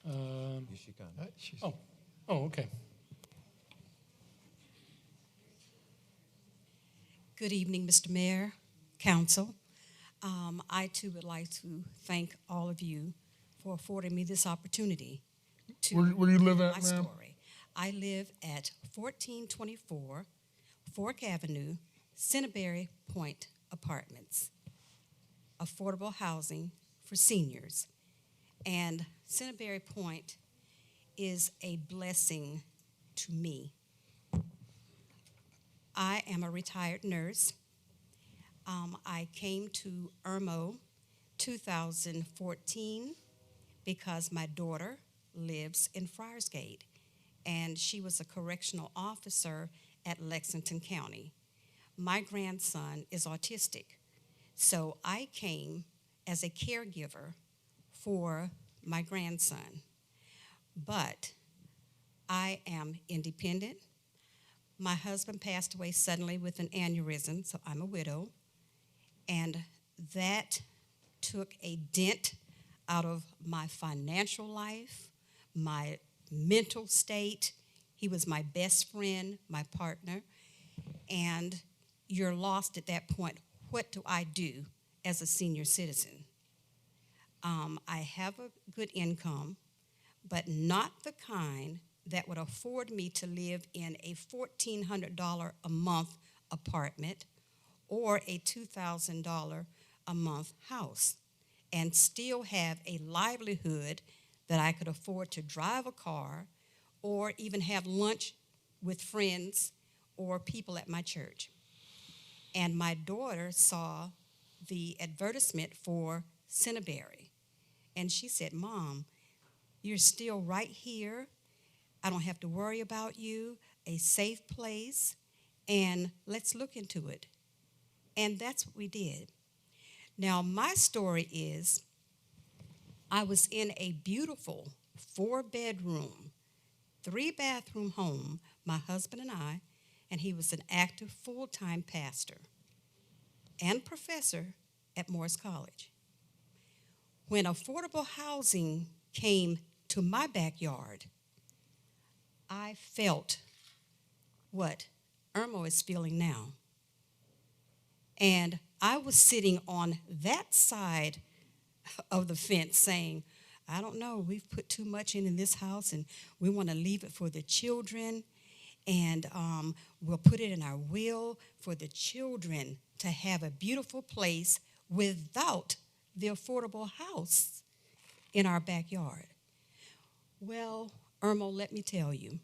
Yes, you can. Okay. Good evening, Mr. Mayor, Council. I too would like to thank all of you for affording me this opportunity to Where do you live at, my ma'am? story. I live at 1424 Fork Avenue, Centerbury Point Apartments, affordable housing for seniors. And Centerbury Point is a blessing to me. I am a retired nurse. I came to Irmo 2014 because my daughter lives in Friarsgate, and she was a correctional officer at Lexington County. My grandson is autistic, so I came as a caregiver for my grandson. But I am independent. My husband passed away suddenly with an aneurysm, so I'm a widow. And that took a dent out of my financial life, my mental state. He was my best friend, my partner. And you're lost at that point. What do I do as a senior citizen? I have a good income, but not the kind that would afford me to live in a $1,400 a month apartment or a $2,000 a month house and still have a livelihood that I could afford to drive a car or even have lunch with friends or people at my church. And my daughter saw the advertisement for Centerbury, and she said, "Mom, you're still right here. I don't have to worry about you, a safe place, and let's look into it." And that's what we did. Now, my story is I was in a beautiful 4-bedroom, 3-bathroom home, my husband and I, and he was an active full-time pastor and professor at Morris College. When affordable housing came to my backyard, I felt what Irmo is feeling now. And I was sitting on that side of the fence saying, I don't know, we've put too much in this house and we want to leave it for the children, and we'll put it in our will for the children to have a beautiful place without the affordable house in our backyard. Well, Irmo, let me tell you,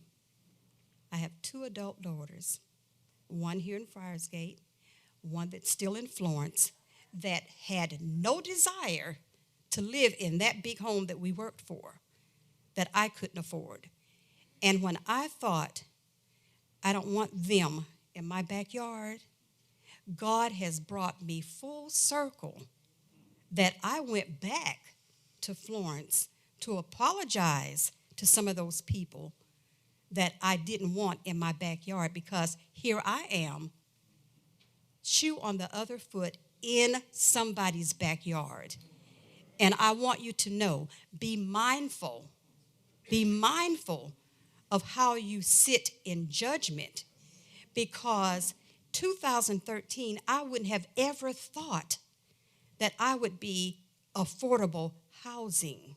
I have 2 adult daughters, one here in Friarsgate, one that's still in Florence, that had no desire to live in that big home that we worked for, that I couldn't afford. And when I thought, I don't want them in my backyard, God has brought me full circle that I went back to Florence to apologize to some of those people that I didn't want in my backyard, because here I am, shoe on the other foot in somebody's backyard. And I want you to know, be mindful of how you sit in judgment, because 2013, I wouldn't have ever thought that I would be affordable housing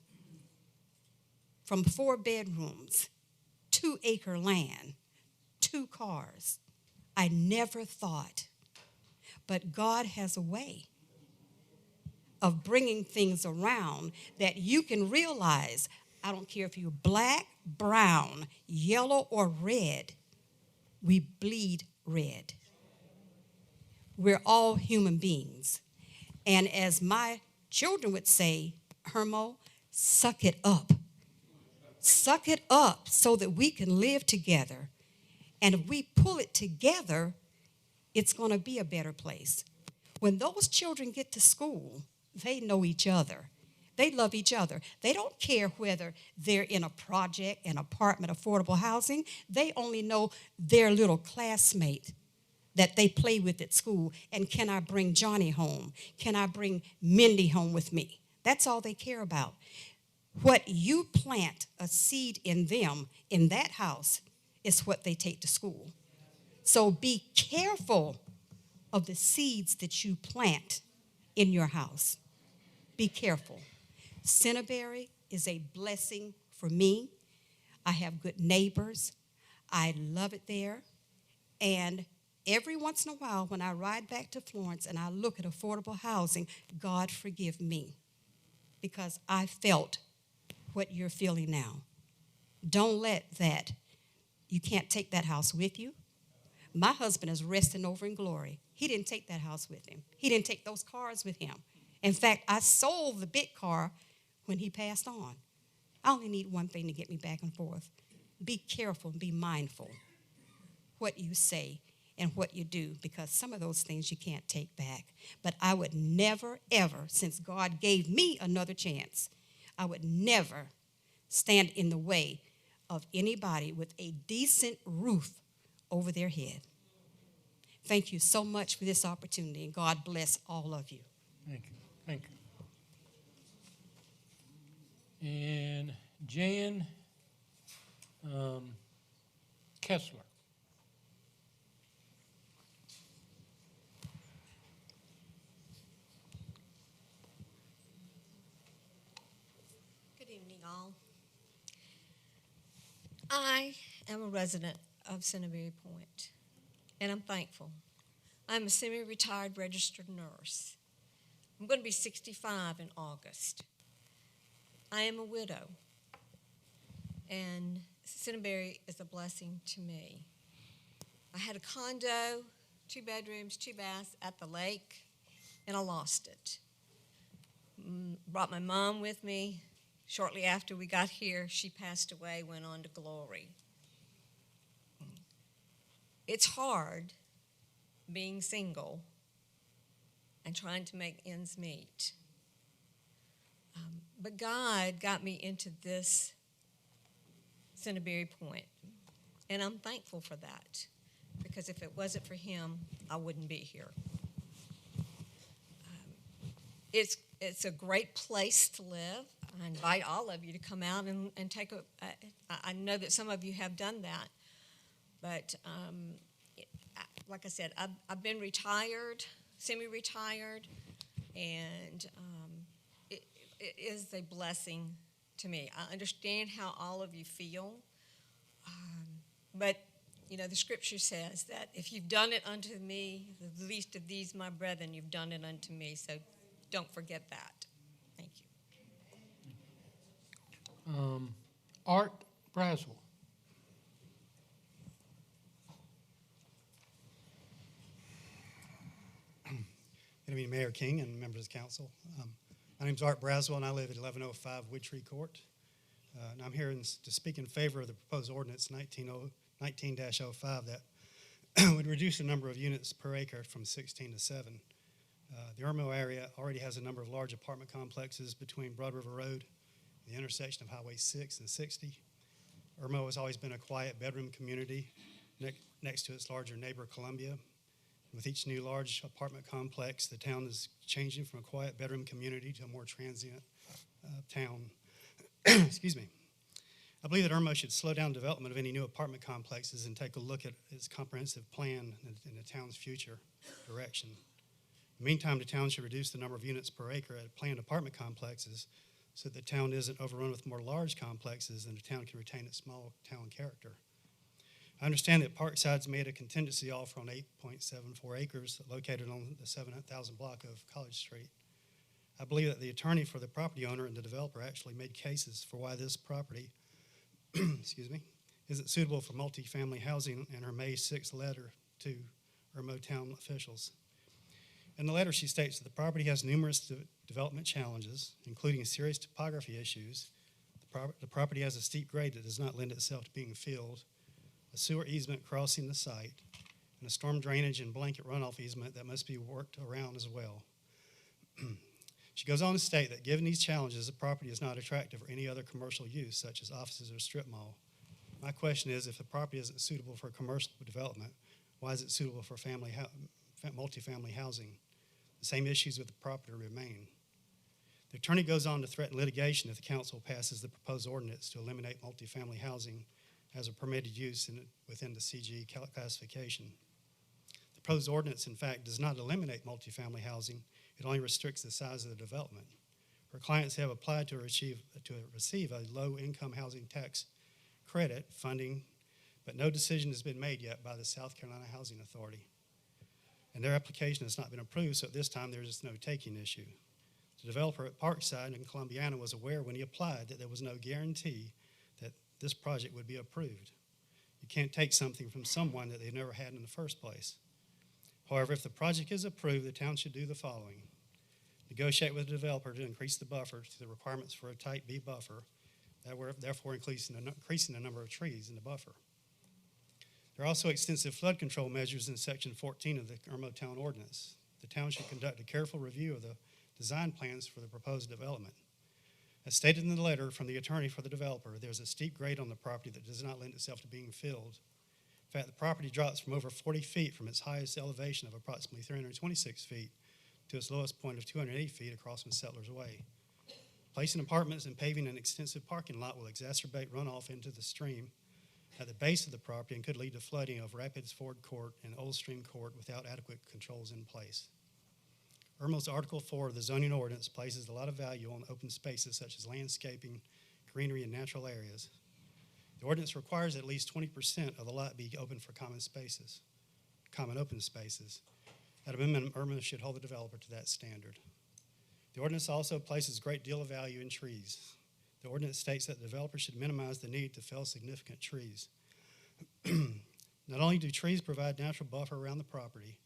from 4 bedrooms, 2-acre land, 2 cars. I never thought. But God has a way of bringing things around that you can realize, I don't care if you're black, brown, yellow, or red, we bleed red. We're all human beings. And as my children would say, Irmo, suck it up. Suck it up so that we can live together. And if we pull it together, it's going to be a better place. When those children get to school, they know each other. They love each other. They don't care whether they're in a project, an apartment, affordable housing. They only know their little classmate that they play with at school. And can I bring Johnny home? Can I bring Mindy home with me? That's all they care about. What you plant a seed in them in that house is what they take to school. So be careful of the seeds that you plant in your house. Be careful. Centerbury is a blessing for me. I have good neighbors. I love it there. And every once in a while, when I ride back to Florence and I look at affordable housing, God forgive me, because I felt what you're feeling now. Don't let that, you can't take that house with you. My husband is resting over in glory. He didn't take that house with him. He didn't take those cars with him. In fact, I sold the big car when he passed on. I only need one thing to get me back and forth. Be careful and be mindful what you say and what you do, because some of those things you can't take back. But I would never, ever, since God gave me another chance, I would never stand in the way of anybody with a decent roof over their head. Thank you so much for this opportunity, and God bless all of you. Thank you. Thank you. And Jan Kessler. Good evening, all. I am a resident of Centerbury Point, and I'm thankful. I'm a semi-retired registered nurse. I'm going to be 65 in August. I am a widow, and Centerbury is a blessing to me. I had a condo, 2 bedrooms, 2 baths at the lake, and I lost it. Brought my mom with me. Shortly after we got here, she passed away, went on to glory. It's hard being single and trying to make ends meet. But God got me into this Centerbury Point, and I'm thankful for that, because if it wasn't for Him, I wouldn't be here. It's a great place to live. I invite all of you to come out and take I know that some of you have done that, but like I said, I've been retired, semi-retired, and it is a blessing to me. I understand how all of you feel, but you know, the scripture says that if you've done it unto me, the least of these my brethren, you've done it unto me, so don't forget that. Thank you. Art Braswell. Good evening, Mayor King and members of the council. My name is Art Braswell, and I live at 1105 Woodtree Court. And I'm here to speak in favor of the proposed ordinance 19-05 that would reduce the number of units per acre from 16 to 7. The Irmo area already has a number of large apartment complexes between Broad River Road and the intersection of Highway 6 and 60. Irmo has always been a quiet bedroom community next to its larger neighbor, Columbia. With each new large apartment complex, the town is changing from a quiet bedroom community to a more transient town. Excuse me. I believe that Irmo should slow down development of any new apartment complexes and take a look at its comprehensive plan in the town's future direction. In the meantime, the town should reduce the number of units per acre at planned apartment complexes so that the town isn't overrun with more large complexes and the town can retain its small town character. I understand that Parkside's made a contingency offer on 8.74 acres located on the 7,000 block of College Street. I believe that the attorney for the property owner and the developer actually made cases for why this property excuse me, isn't suitable for multifamily housing in her May 6th letter to Irmo town officials. In the letter, she states that the property has numerous development challenges, including serious topography issues. The property has a steep grade that does not lend itself to being filled, a sewer easement crossing the site, and a storm drainage and blanket runoff easement that must be worked around as well. She goes on to state that given these challenges, the property is not attractive for any other commercial use, such as offices or strip mall. My question is, if the property isn't suitable for commercial development, why is it suitable for multifamily housing? The same issues with the property remain. The attorney goes on to threaten litigation if the council passes the proposed ordinance to eliminate multifamily housing as a permitted use within the CG classification. The proposed ordinance, in fact, does not eliminate multifamily housing. It only restricts the size of the development. Her clients have applied to receive a low-income housing tax credit funding, but no decision has been made yet by the South Carolina Housing Authority. And their application has not been approved, so at this time there is no taking issue. The developer at Parkside in Columbiana was aware when he applied that there was no guarantee that this project would be approved. You can't take something from someone that they've never had in the first place. However, if the project is approved, the town should do the following: negotiate with the developer to increase the buffer to the requirements for a type B buffer, therefore increasing the number of trees in the buffer. There are also extensive flood control measures in Section 14 of the Irmo Town Ordinance. The town should conduct a careful review of the design plans for the proposed development. As stated in the letter from the attorney for the developer, there's a steep grade on the property that does not lend itself to being filled. In fact, the property drops from over 40 feet from its highest elevation of approximately 326 feet to its lowest point of 208 feet across from Cellars Way. Placing apartments and paving an extensive parking lot will exacerbate runoff into the stream at the base of the property and could lead to flooding of Rapids Ford Court and Old Stream Court without adequate controls in place. Irmo's Article 4 of the zoning ordinance places a lot of value on open spaces such as landscaping, greenery, and natural areas. The ordinance requires at least 20% of the lot be open for common open spaces. At a minimum, Irmo should hold the developer to that standard. The ordinance also places a great deal of value in trees. The ordinance states that the developer should minimize the need to fell significant trees. Not only do trees provide natural buffer around the property,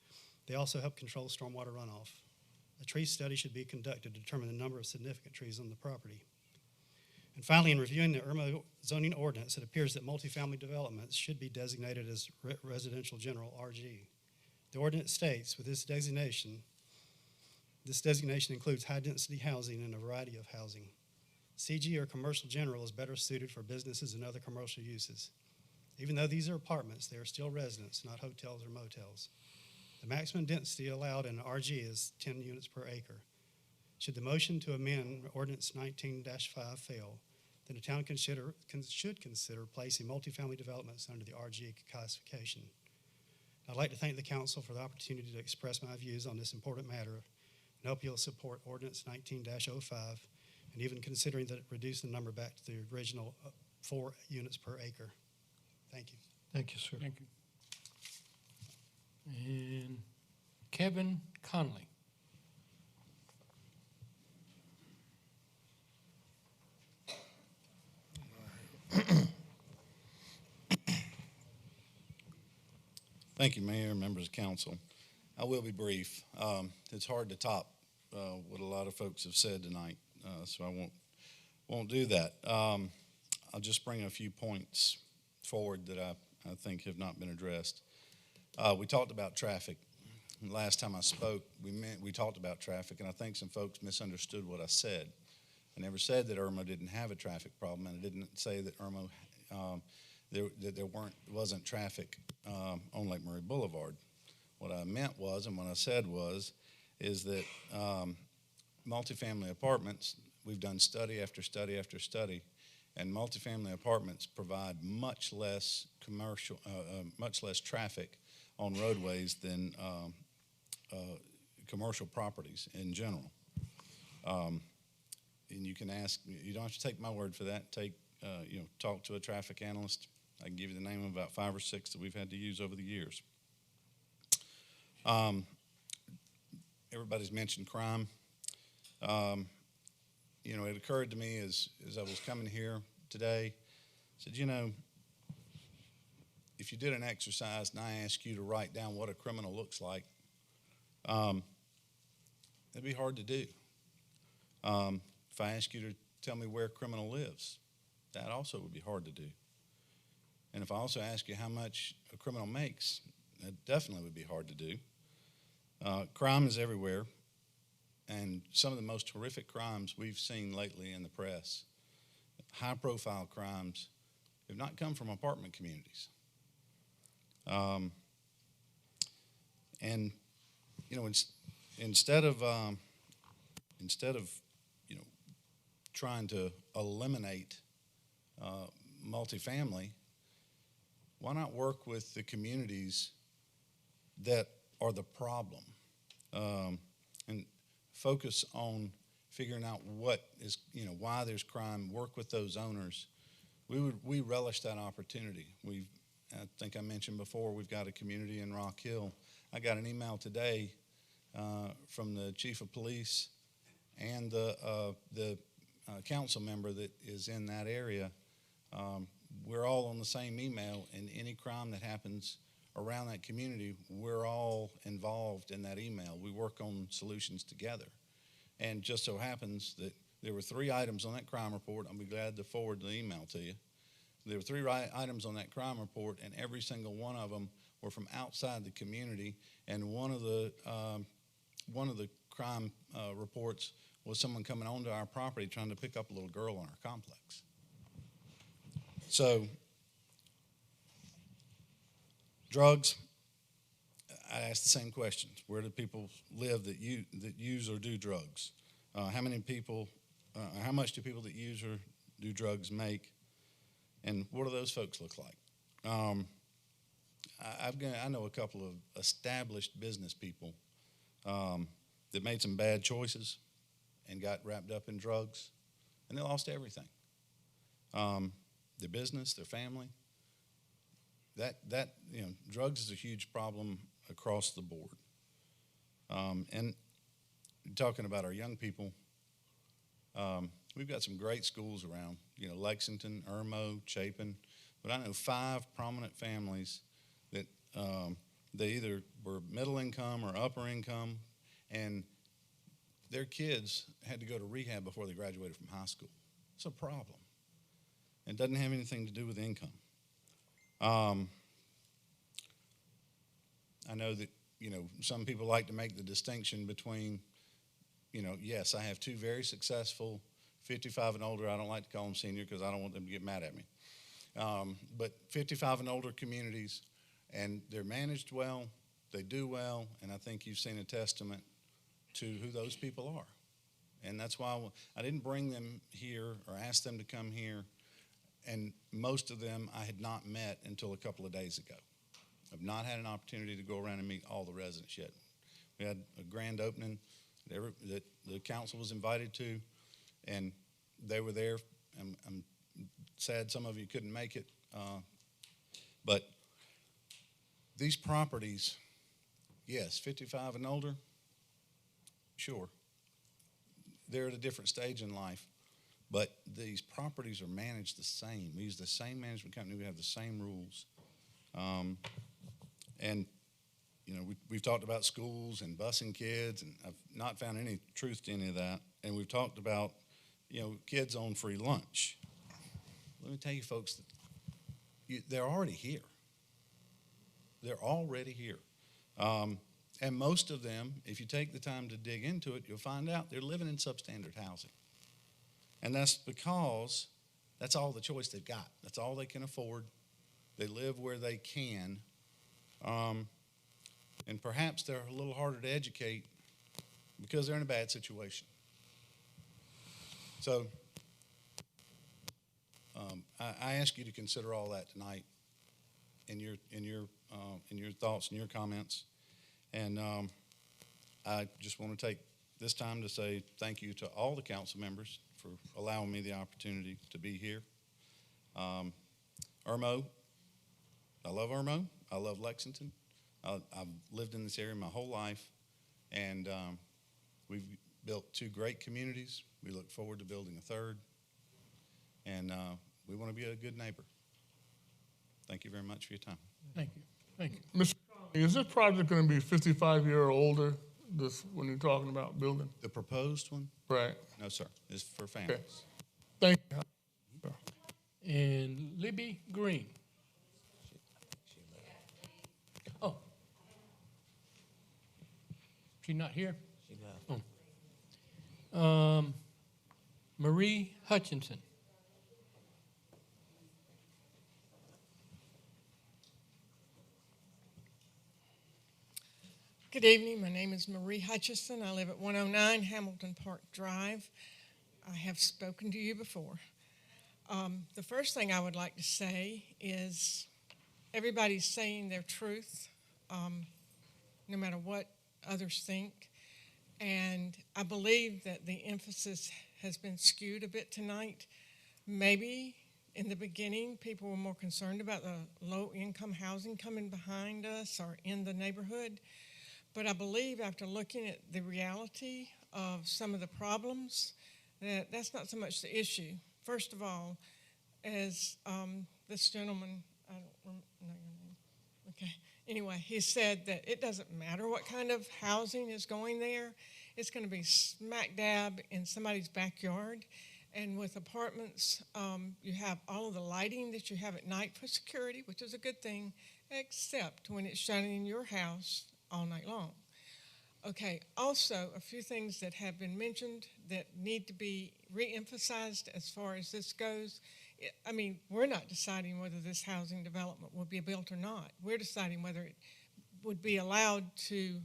they also help control stormwater runoff. A tree study should be conducted to determine the number of significant trees on the property. And finally, in reviewing the Irmo zoning ordinance, it appears that multifamily developments should be designated as residential general, RG. The ordinance states with this designation includes high-density housing and a variety of housing. CG or commercial general is better suited for businesses and other commercial uses. Even though these are apartments, they are still residences, not hotels or motels. The maximum density allowed in RG is 10 units per acre. Should the motion to amend Ordinance 19-5 fail, then the town should consider placing multifamily developments under the RG classification. I'd like to thank the council for the opportunity to express my views on this important matter and hope you'll support Ordinance 19-05 and even considering that it reduced the number back to the original 4 units per acre. Thank you. Thank you, sir. Thank you. And Kevin Conley. Thank you, Mayor and members of council. I will be brief. It's hard to top what a lot of folks have said tonight, so I won't do that. I'll just bring a few points forward that I think have not been addressed. We talked about traffic. Last time I spoke, we talked about traffic, and I think some folks misunderstood what I said. I never said that Irmo didn't have a traffic problem, and I didn't say that Irmo that there wasn't traffic on Lake Murray Boulevard. What I meant was, and what I said was, is that multifamily apartments, we've done study after study after study, and multifamily apartments provide much less traffic on roadways than commercial properties in general. And you can ask, you don't have to take my word for that. Talk to a traffic analyst. I can give you the name of about 5 or 6 that we've had to use over the years. Everybody's mentioned crime. It occurred to me as I was coming here today, I said, if you did an exercise and I asked you to write down what a criminal looks like, it'd be hard to do. If I ask you to tell me where a criminal lives, that also would be hard to do. And if I also ask you how much a criminal makes, It definitely would be hard to do. Crime is everywhere, and some of the most horrific crimes we've seen lately in the press, high-profile crimes, have not come from apartment communities. And you know, instead of trying to eliminate multifamily, why not work with the communities that are the problem, and focus on figuring out what is, why there's crime, work with those owners. We relish that opportunity. I think I mentioned before, we've got a community in Rock Hill. I got an email today from the chief of police and the council member that is in that area. We're all on the same email, and any crime that happens around that community, we're all involved in that email. We work on solutions together. And just so happens that there were 3 items on that crime report. I'll be glad to forward the email to you. There were 3 items on that crime report, and every single one of them were from outside the community. And one of the crime reports was someone coming onto our property trying to pick up a little girl on our complex. So, drugs, I asked the same questions. Where do people live that use or do drugs? How much do people that use or do drugs make? And what do those folks look like? I know a couple of established business people that made some bad choices and got wrapped up in drugs, and they lost everything. Their business, their family. Drugs is a huge problem across the board. And talking about our young people, we've got some great schools around, Lexington, Irmo, Chapin, but I know 5 prominent families that they either were middle income or upper income, and their kids had to go to rehab before they graduated from high school. It's a problem. It doesn't have anything to do with income. I know that, some people like to make the distinction between, yes, I have 2 very successful 55 and older. I don't like to call them senior because I don't want them to get mad at me. But 55 and older communities, and they're managed well, they do well, and I think you've seen a testament to who those people are. And that's why I didn't bring them here or ask them to come here, and most of them I had not met until a couple of days ago. I've not had an opportunity to go around and meet all the residents yet. We had a grand opening that the council was invited to, and they were there. I'm sad some of you couldn't make it, but these properties, yes, 55 and older, sure, they're at a different stage in life, but these properties are managed the same. We use the same management company. We have the same rules. And, we've talked about schools and busing kids, and I've not found any truth to any of that. And we've talked about, kids on free lunch. Let me tell you, folks, that they're already here. They're already here. And most of them, if you take the time to dig into it, you'll find out they're living in substandard housing. And that's because that's all the choice they've got. That's all they can afford. They live where they can. And perhaps they're a little harder to educate because they're in a bad situation. So I ask you to consider all that tonight in your thoughts and your comments. And I just want to take this time to say thank you to all the council members for allowing me the opportunity to be here. Irmo, I love Irmo. I love Lexington. I've lived in this area my whole life, and we've built 2 great communities. We look forward to building a 3rd, and we want to be a good neighbor. Thank you very much for your time. Thank you. Thank you. Mr. Conley, is this project going to be 55-year or older, when you're talking about building? The proposed one? Right. No, sir. It's for families. Okay. Thank you. And Libby Green. Oh, She not here? She left. Marie Hutchinson. Good evening. My name is Marie Hutchison. I live at 109 Hamilton Park Drive. I have spoken to you before. The first thing I would like to say is everybody's saying their truth, no matter what others think. And I believe that the emphasis has been skewed a bit tonight. Maybe in the beginning, people were more concerned about the low-income housing coming behind us or in the neighborhood. But I believe after looking at the reality of some of the problems, that's not so much the issue. First of all, as this gentleman, I don't know your name, okay. Anyway, he said that it doesn't matter what kind of housing is going there. It's going to be smack dab in somebody's backyard. And with apartments, you have all of the lighting that you have at night for security, which is a good thing, except when it's shining in your house all night long. Okay, also a few things that have been mentioned that need to be re-emphasized as far as this goes. I mean, we're not deciding whether this housing development will be built or not. We're deciding whether it would be allowed to,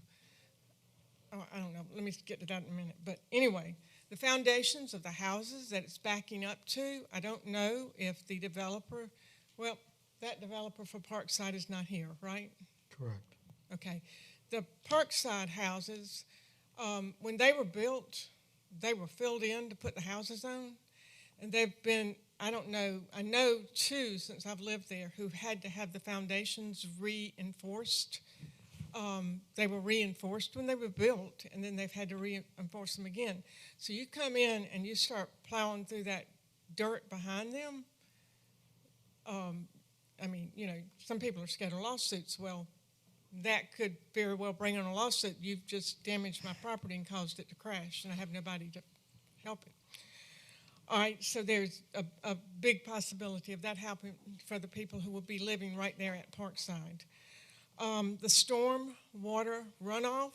I don't know, let me get to that in a minute. But anyway, the foundations of the houses that it's backing up to, I don't know if the developer, well, that developer for Parkside is not here, right? Correct. Okay. The Parkside houses, when they were built, they were filled in to put the houses on. And they've been, I don't know, I know two since I've lived there who've had to have the foundations reinforced. They were reinforced when they were built, and then they've had to reinforce them again. So you come in and you start plowing through that dirt behind them. I mean, you know, some people are scared of lawsuits. Well, that could very well bring on a lawsuit. You've just damaged my property and caused it to crash, and I have nobody to help it. All right, so there's a big possibility of that happening for the people who will be living right there at Parkside. The storm water runoff,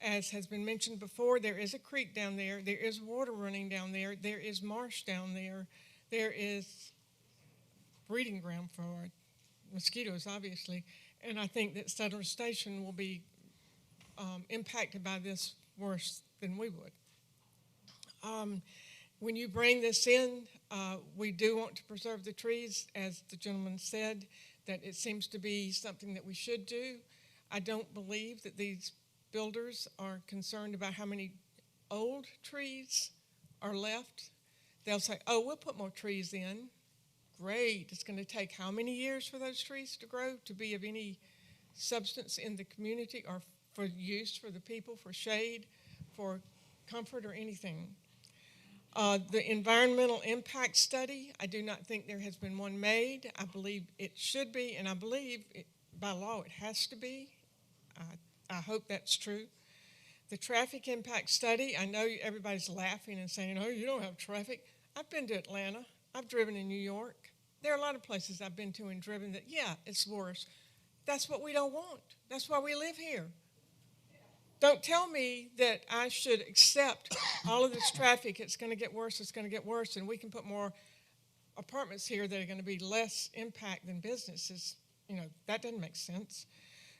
as has been mentioned before, there is a creek down there. There is water running down there. There is marsh down there. There is breeding ground for mosquitoes, obviously. And I think that Cellars Station will be impacted by this worse than we would. When you bring this in, we do want to preserve the trees, as the gentleman said, that it seems to be something that we should do. I don't believe that these builders are concerned about how many old trees are left. They'll say, oh, we'll put more trees in. Great. It's going to take how many years for those trees to grow to be of any substance in the community or for use for the people, for shade, for comfort or anything. The environmental impact study, I do not think there has been one made. I believe it should be, and I believe by law it has to be. I hope that's true. The traffic impact study, I know everybody's laughing and saying, oh, you don't have traffic. I've been to Atlanta. I've driven in New York. There are a lot of places I've been to and driven that, yeah, it's worse. That's what we don't want. That's why we live here. Don't tell me that I should accept all of this traffic. It's going to get worse. It's going to get worse. And we can put more apartments here that are going to be less impact than businesses. You know, that doesn't make sense.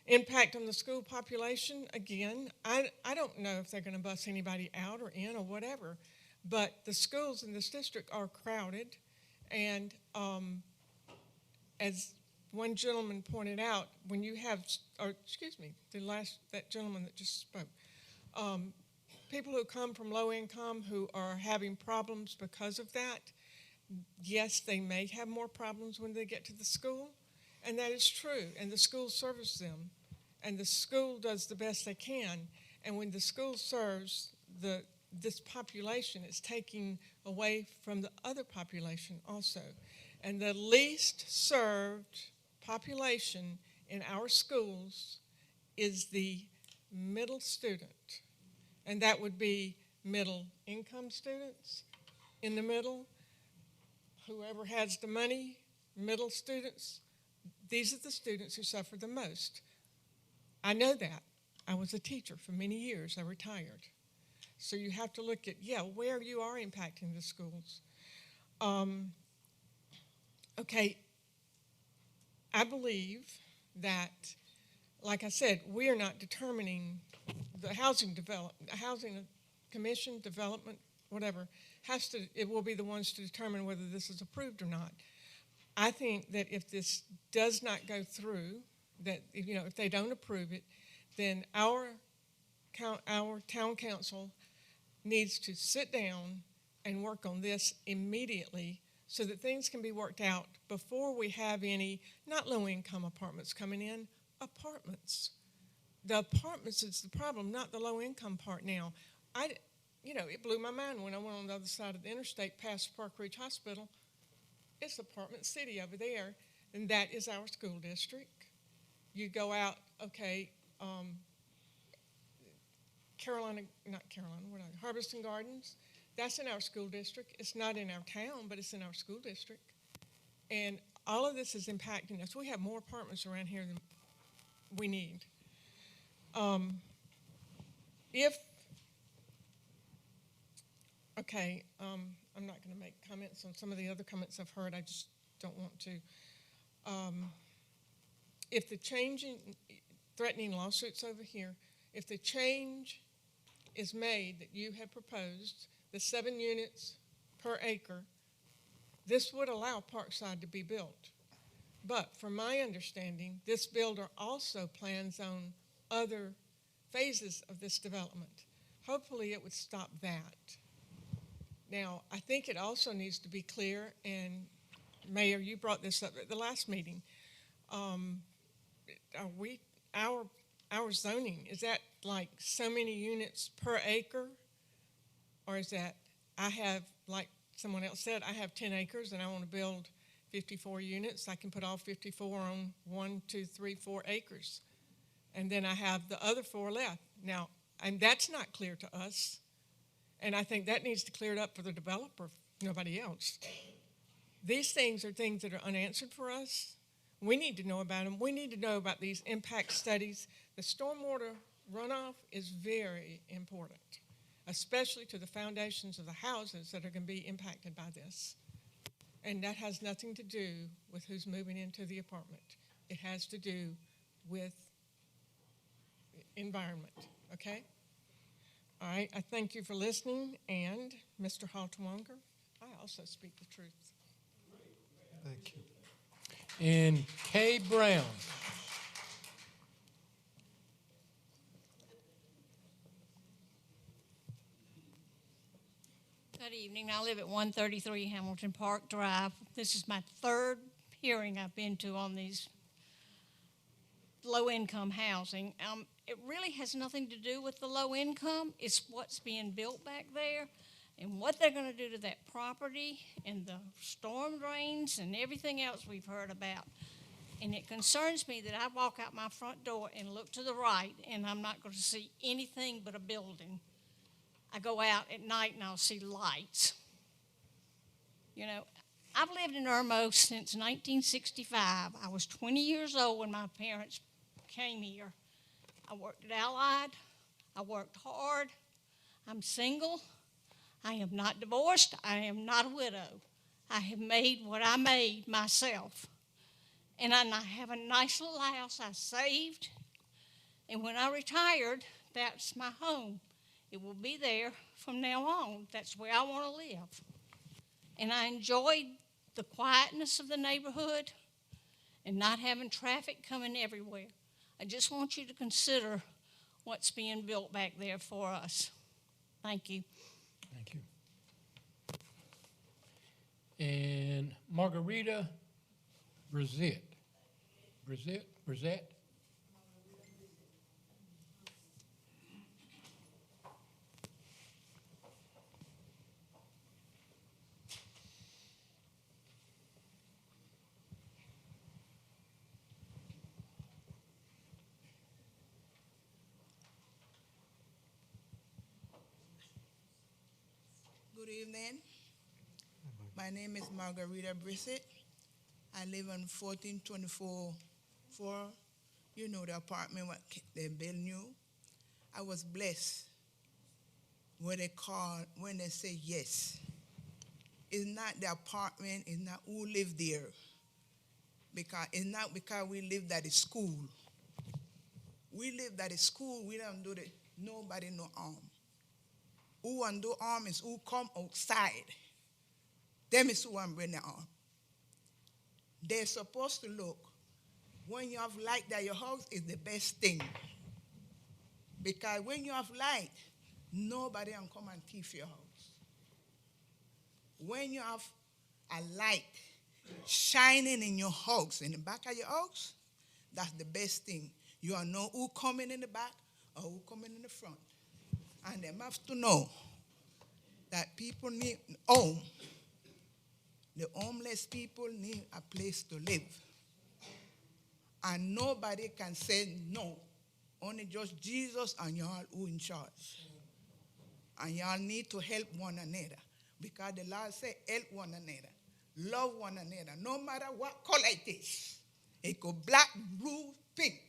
Impact on the school population, again, I don't know if they're going to bus anybody out or in or whatever. But the schools in this district are crowded. And as one gentleman pointed out, when you have, or excuse me, that gentleman that just spoke, people who come from low income who are having problems because of that, yes, they may have more problems when they get to the school, and that is true, and the school serves them, and the school does the best they can, and when the school serves this population, it's taking away from the other population also. And the least served population in our schools is the middle student. And that would be middle income students in the middle, whoever has the money, middle students. These are the students who suffer the most. I know that. I was a teacher for many years. I retired. So you have to look at, where you are impacting the schools. Okay, I believe that, like I said, we are not determining the housing commission, development, whatever, it will be the ones to determine whether this is approved or not. I think that if this does not go through, that, if they don't approve it, then our town council needs to sit down and work on this immediately so that things can be worked out before we have any, not low-income apartments coming in, apartments. The apartments is the problem, not the low-income part now. It blew my mind when I went on the other side of the interstate past Park Ridge Hospital. It's apartment city over there, and that is our school district. You go out, Harvesting Gardens, that's in our school district. It's not in our town, but it's in our school district. And all of this is impacting us. We have more apartments around here than we need. I'm not going to make comments on some of the other comments I've heard. I just don't want to. If the change in threatening lawsuits over here, if the change is made that you have proposed, the 7 units per acre, this would allow Parkside to be built. But from my understanding, this builder also plans on other phases of this development. Hopefully it would stop that. Now, I think it also needs to be clear, and Mayor, you brought this up at the last meeting. Our zoning, is that like so many units per acre? Or is that, I have, like someone else said, I have 10 acres and I want to build 54 units. I can put all 54 on 1, 2, 3, 4 acres. And then I have the other 4 left. Now, and that's not clear to us. And I think that needs to clear it up for the developer, nobody else. These things are things that are unanswered for us. We need to know about them. We need to know about these impact studies. The stormwater runoff is very important, especially to the foundations of the houses that are going to be impacted by this. And that has nothing to do with who's moving into the apartment. It has to do with environment, okay? All right, I thank you for listening, and Mr. Haltwanger, I also speak the truth. Thank you. And Kay Brown. Good evening. I live at 133 Hamilton Park Drive. This is my 3rd hearing I've been to on these low-income housing. It really has nothing to do with the low income. It's what's being built back there and what they're going to do to that property and the storm drains and everything else we've heard about. And it concerns me that I walk out my front door and look to the right and I'm not going to see anything but a building. I go out at night and I'll see lights. I've lived in Irmo since 1965. I was 20 years old when my parents came here. I worked at Allied. I worked hard. I'm single. I am not divorced. I am not a widow. I have made what I made myself. And I have a nice little house I saved. And when I retired, that's my home. It will be there from now on. That's where I want to live. And I enjoyed the quietness of the neighborhood and not having traffic coming everywhere. I just want you to consider what's being built back there for us. Thank you. Thank you. And Margarita Brissett. Brissett? Good evening. My name is Margarita Brissett. I live on 1424 the apartment what they built new. I was blessed when they say yes. It's not the apartment, it's not who live there. Because it's not because we lived at the school. We lived at the school, we don't do nobody no harm. Who want do harm is who come outside. Them is who want bring the harm. They're supposed to look. When you have light at your house is the best thing. Because when you have light, nobody can come and thief your house. When you have a light shining in your house, in the back of your house, that's the best thing. You all know who coming in the back or who coming in the front. And they have to know that people need home. The homeless people need a place to live. And nobody can say no. Only just Jesus and y'all who in charge. And y'all need to help one another. Because the Lord said, help one another. Love one another. No matter what color it is. It could be black, blue, pink.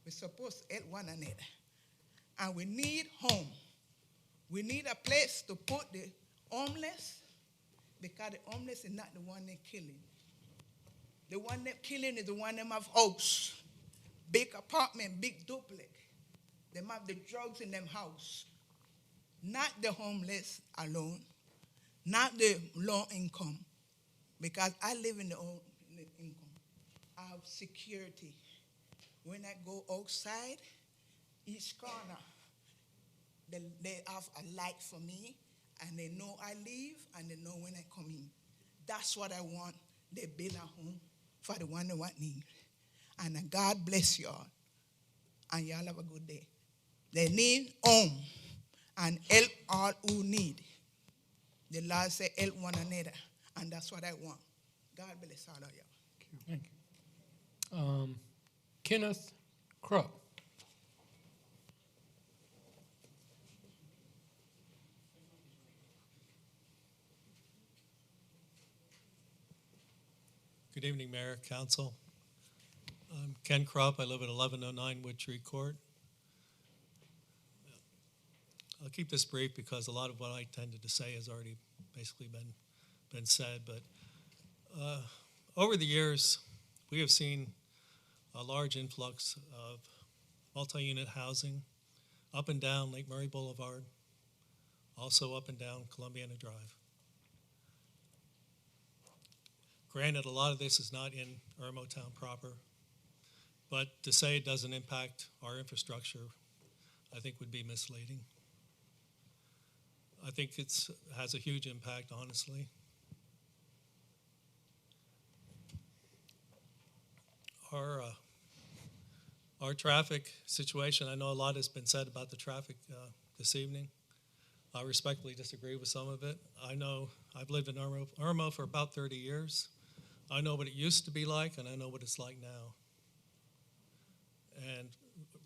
We're supposed to help one another. And we need home. We need a place to put the homeless. Because the homeless is not the one they're killing. The one they're killing is the one that have house. Big apartment, big duplex. They have the drugs in them house. Not the homeless alone. Not the low income. Because I live in the low income. I have security. When I go outside, each corner, they have a light for me, and they know I leave, and they know when I come in. That's what I want. They build a home for the one that need. And God bless y'all, and y'all have a good day. They need home and help all who need. The Lord said help one another, and that's what I want. God bless all of y'all. Thank you. Kenneth Krupp. Good evening, Mayor, Council. I'm Ken Krupp. I live at 1109 Woodtree Court. I'll keep this brief because a lot of what I intended to say has already basically been said. But over the years, we have seen a large influx of multi-unit housing up and down Lake Murray Boulevard, also up and down Columbiana Drive. Granted, a lot of this is not in Irmo Town proper, but to say it doesn't impact our infrastructure, I think would be misleading. I think it has a huge impact, honestly. Our traffic situation, I know a lot has been said about the traffic this evening. I respectfully disagree with some of it. I know I've lived in Irmo for about 30 years. I know what it used to be like, and I know what it's like now. And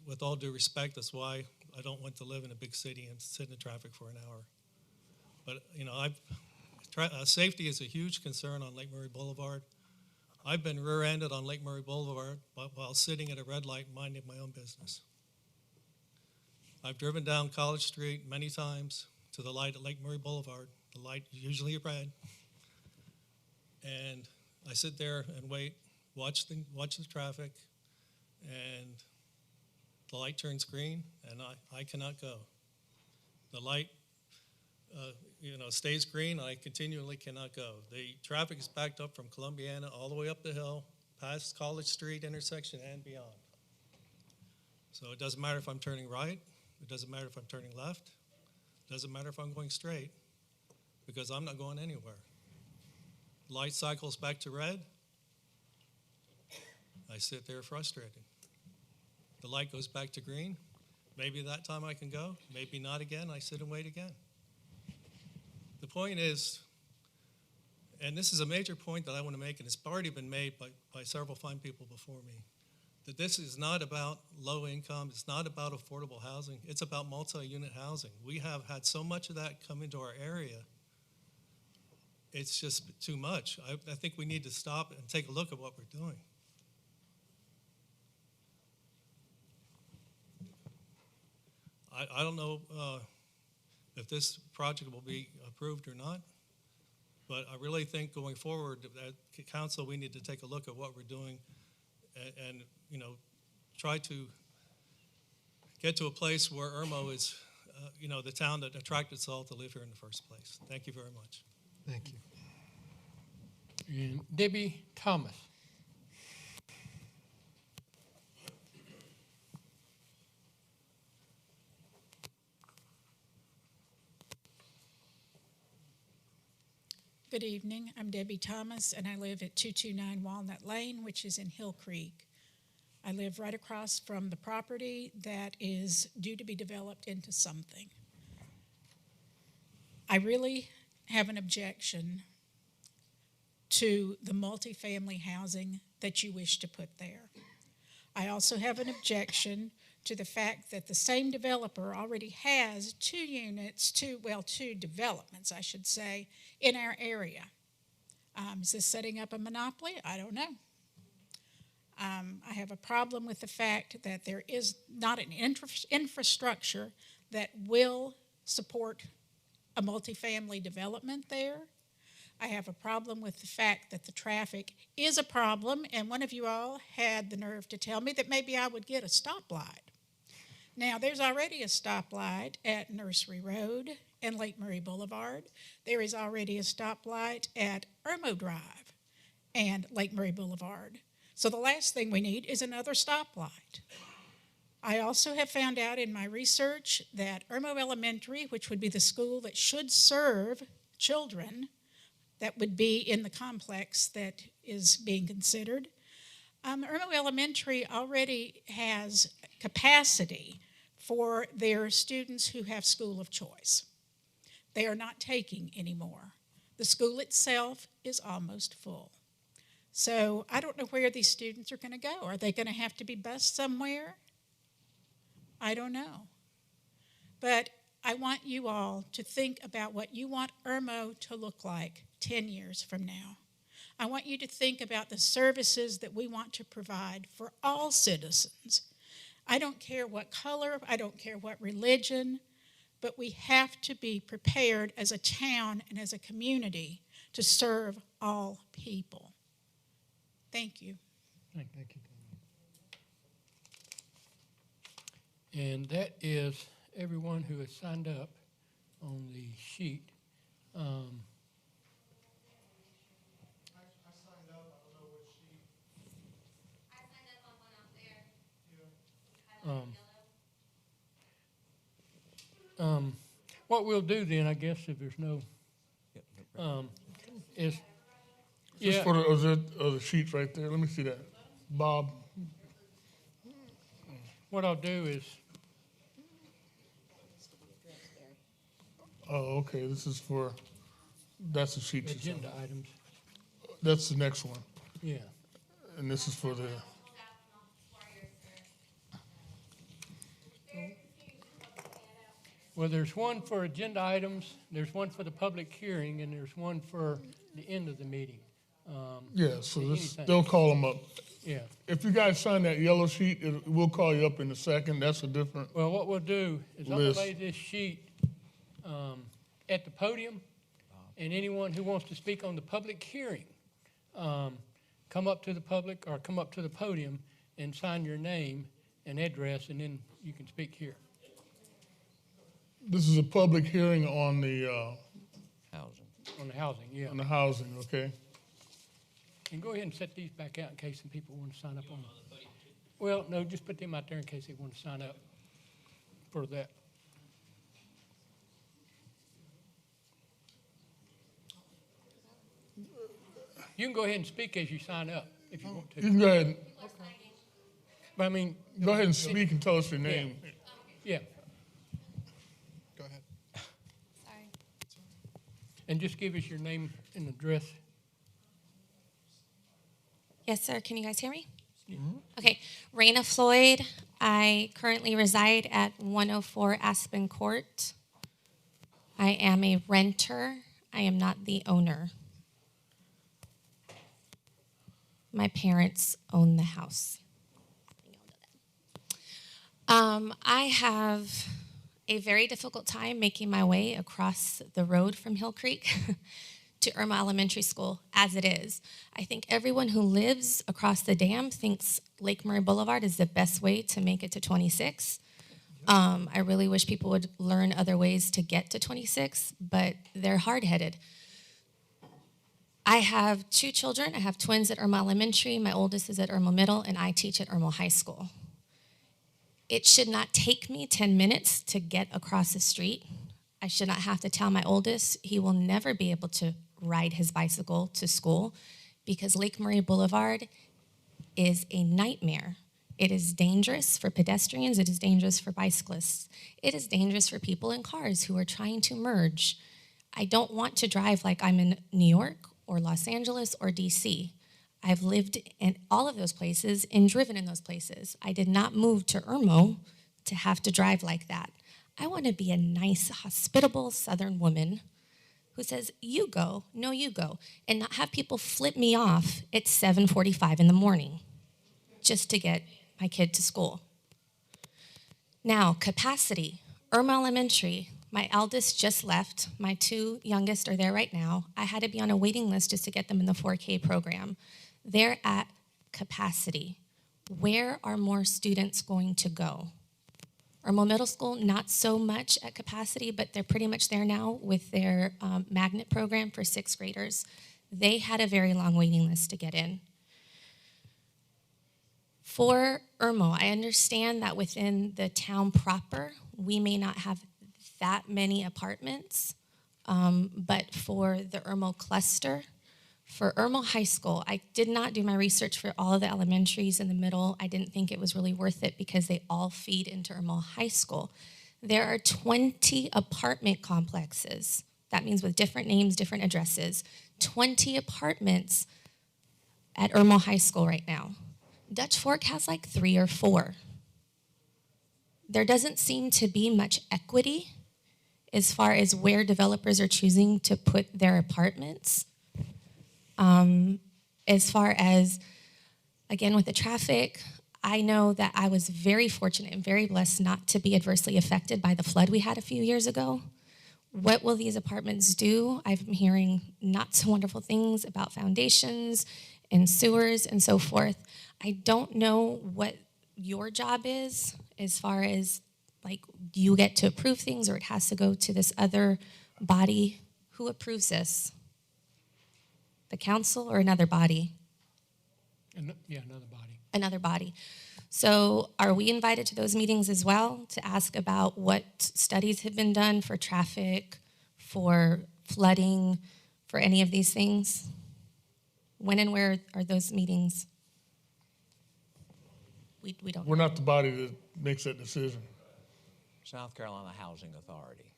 with all due respect, that's why I don't want to live in a big city and sit in the traffic for an hour. But, you know, safety is a huge concern on Lake Murray Boulevard. I've been rear-ended on Lake Murray Boulevard while sitting at a red light minding my own business. I've driven down College Street many times to the light at Lake Murray Boulevard, the light usually red, and I sit there and wait, watch the traffic, and the light turns green, and I cannot go. The light stays green, I continually cannot go. The traffic is backed up from Columbiana all the way up the hill, past College Street intersection and beyond. So it doesn't matter if I'm turning right, it doesn't matter if I'm turning left, it doesn't matter if I'm going straight, because I'm not going anywhere. Light cycles back to red, I sit there frustrated. The light goes back to green, maybe that time I can go, maybe not again, I sit and wait again. The point is, and this is a major point that I want to make, and it's already been made by several fine people before me, that this is not about low income, it's not about affordable housing, it's about multi-unit housing. We have had so much of that come into our area, it's just too much. I think we need to stop and take a look at what we're doing. I don't know if this project will be approved or not, but I really think going forward, at council, we need to take a look at what we're doing and you know, try to get to a place where Irmo is, you know, the town that attracted us all to live here in the first place. Thank you very much. Thank you. And Debbie Thomas. Good evening. I'm Debbie Thomas, and I live at 229 Walnut Lane, which is in Hill Creek. I live right across from the property that is due to be developed into something. I really have an objection to the multifamily housing that you wish to put there. I also have an objection to the fact that the same developer already has two developments, I should say, in our area. Is this setting up a monopoly? I don't know. I have a problem with the fact that there is not an infrastructure that will support a multifamily development there. I have a problem with the fact that the traffic is a problem, and one of you all had the nerve to tell me that maybe I would get a stoplight. Now, there's already a stoplight at Nursery Road and Lake Murray Boulevard. There is already a stoplight at Irmo Drive and Lake Murray Boulevard. So the last thing we need is another stoplight. I also have found out in my research that Irmo Elementary, which would be the school that should serve children that would be in the complex that is being considered, Irmo Elementary already has capacity for their students who have school of choice. They are not taking anymore. The school itself is almost full. So I don't know where these students are going to go. Are they going to have to be bused somewhere? I don't know. But I want you all to think about what you want Irmo to look like 10 years from now. I want you to think about the services that we want to provide for all citizens. I don't care what color, I don't care what religion, but we have to be prepared as a town and as a community to serve all people. Thank you. Thank you. And that is everyone who has signed up on the sheet. I signed up. I don't know what sheet. I signed up on one out there. What we'll do then, I guess, if there's no, is, Just for the sheets right there. Let me see that. Bob. what I'll do is, Oh, okay. This is for, that's the sheet. agenda items. That's the next one. Yeah. And this is for the, Well, there's one for agenda items, there's one for the public hearing, and there's one for the end of the meeting. yeah, so anything. they'll call them up. Yeah. If you guys sign that yellow sheet, we'll call you up in a second. That's a different. Well, what we'll do is I'll List. lay this sheet at the podium, and anyone who wants to speak on the public hearing, come up to the public or come up to the podium and sign your name and address, and then you can speak here. This is a public hearing on the Housing. On the housing, yeah. on the housing. Okay. And go ahead and set these back out in case some people want to sign up on them. Well, no, just put them out there in case they want to sign up for that. You can go ahead and speak as you sign up if you want to. You can go ahead. But I mean, Go ahead and speak and tell us your name. Yeah. Go ahead. Sorry. And just give us your name and address. Yes, sir. Can you guys hear me? Okay. Raina Floyd. I currently reside at 104 Aspen Court. I am a renter. I am not the owner. My parents own the house. I have a very difficult time making my way across the road from Hill Creek to Irmo Elementary School as it is. I think everyone who lives across the dam thinks Lake Murray Boulevard is the best way to make it to 26. I really wish people would learn other ways to get to 26, but they're hard-headed. I have 2 children. I have twins at Irmo Elementary. My oldest is at Irmo Middle, and I teach at Irmo High School. It should not take me 10 minutes to get across the street. I should not have to tell my oldest he will never be able to ride his bicycle to school because Lake Murray Boulevard is a nightmare. It is dangerous for pedestrians. It is dangerous for bicyclists. It is dangerous for people in cars who are trying to merge. I don't want to drive like I'm in New York or Los Angeles or DC. I've lived in all of those places and driven in those places. I did not move to Irmo to have to drive like that. I want to be a nice, hospitable Southern woman who says, you go, no, you go, and not have people flip me off at 7:45 in the morning just to get my kid to school. Now, capacity. Irmo Elementary, my eldest just left. My 2 youngest are there right now. I had to be on a waiting list just to get them in the 4K program. They're at capacity. Where are more students going to go? Irmo Middle School, not so much at capacity, but they're pretty much there now with their magnet program for 6th graders. They had a very long waiting list to get in. For Irmo, I understand that within the town proper, we may not have that many apartments, but for the Irmo cluster, for Irmo High School, I did not do my research for all of the elementaries in the middle. I didn't think it was really worth it because they all feed into Irmo High School. There are 20 apartment complexes. That means with different names, different addresses. 20 apartments at Irmo High School right now. Dutch Fork has like 3 or 4. There doesn't seem to be much equity as far as where developers are choosing to put their apartments. As far as, again, with the traffic, I know that I was very fortunate and very blessed not to be adversely affected by the flood we had a few years ago. What will these apartments do? I've been hearing not so wonderful things about foundations and sewers and so forth. I don't know what your job is as far as, like, do you get to approve things or it has to go to this other body? Who approves this? The council or another body? Yeah, another body. Another body. So are we invited to those meetings as well to ask about what studies have been done for traffic, for flooding, for any of these things? When and where are those meetings? We don't. We're not the body that makes that decision. South Carolina Housing Authority.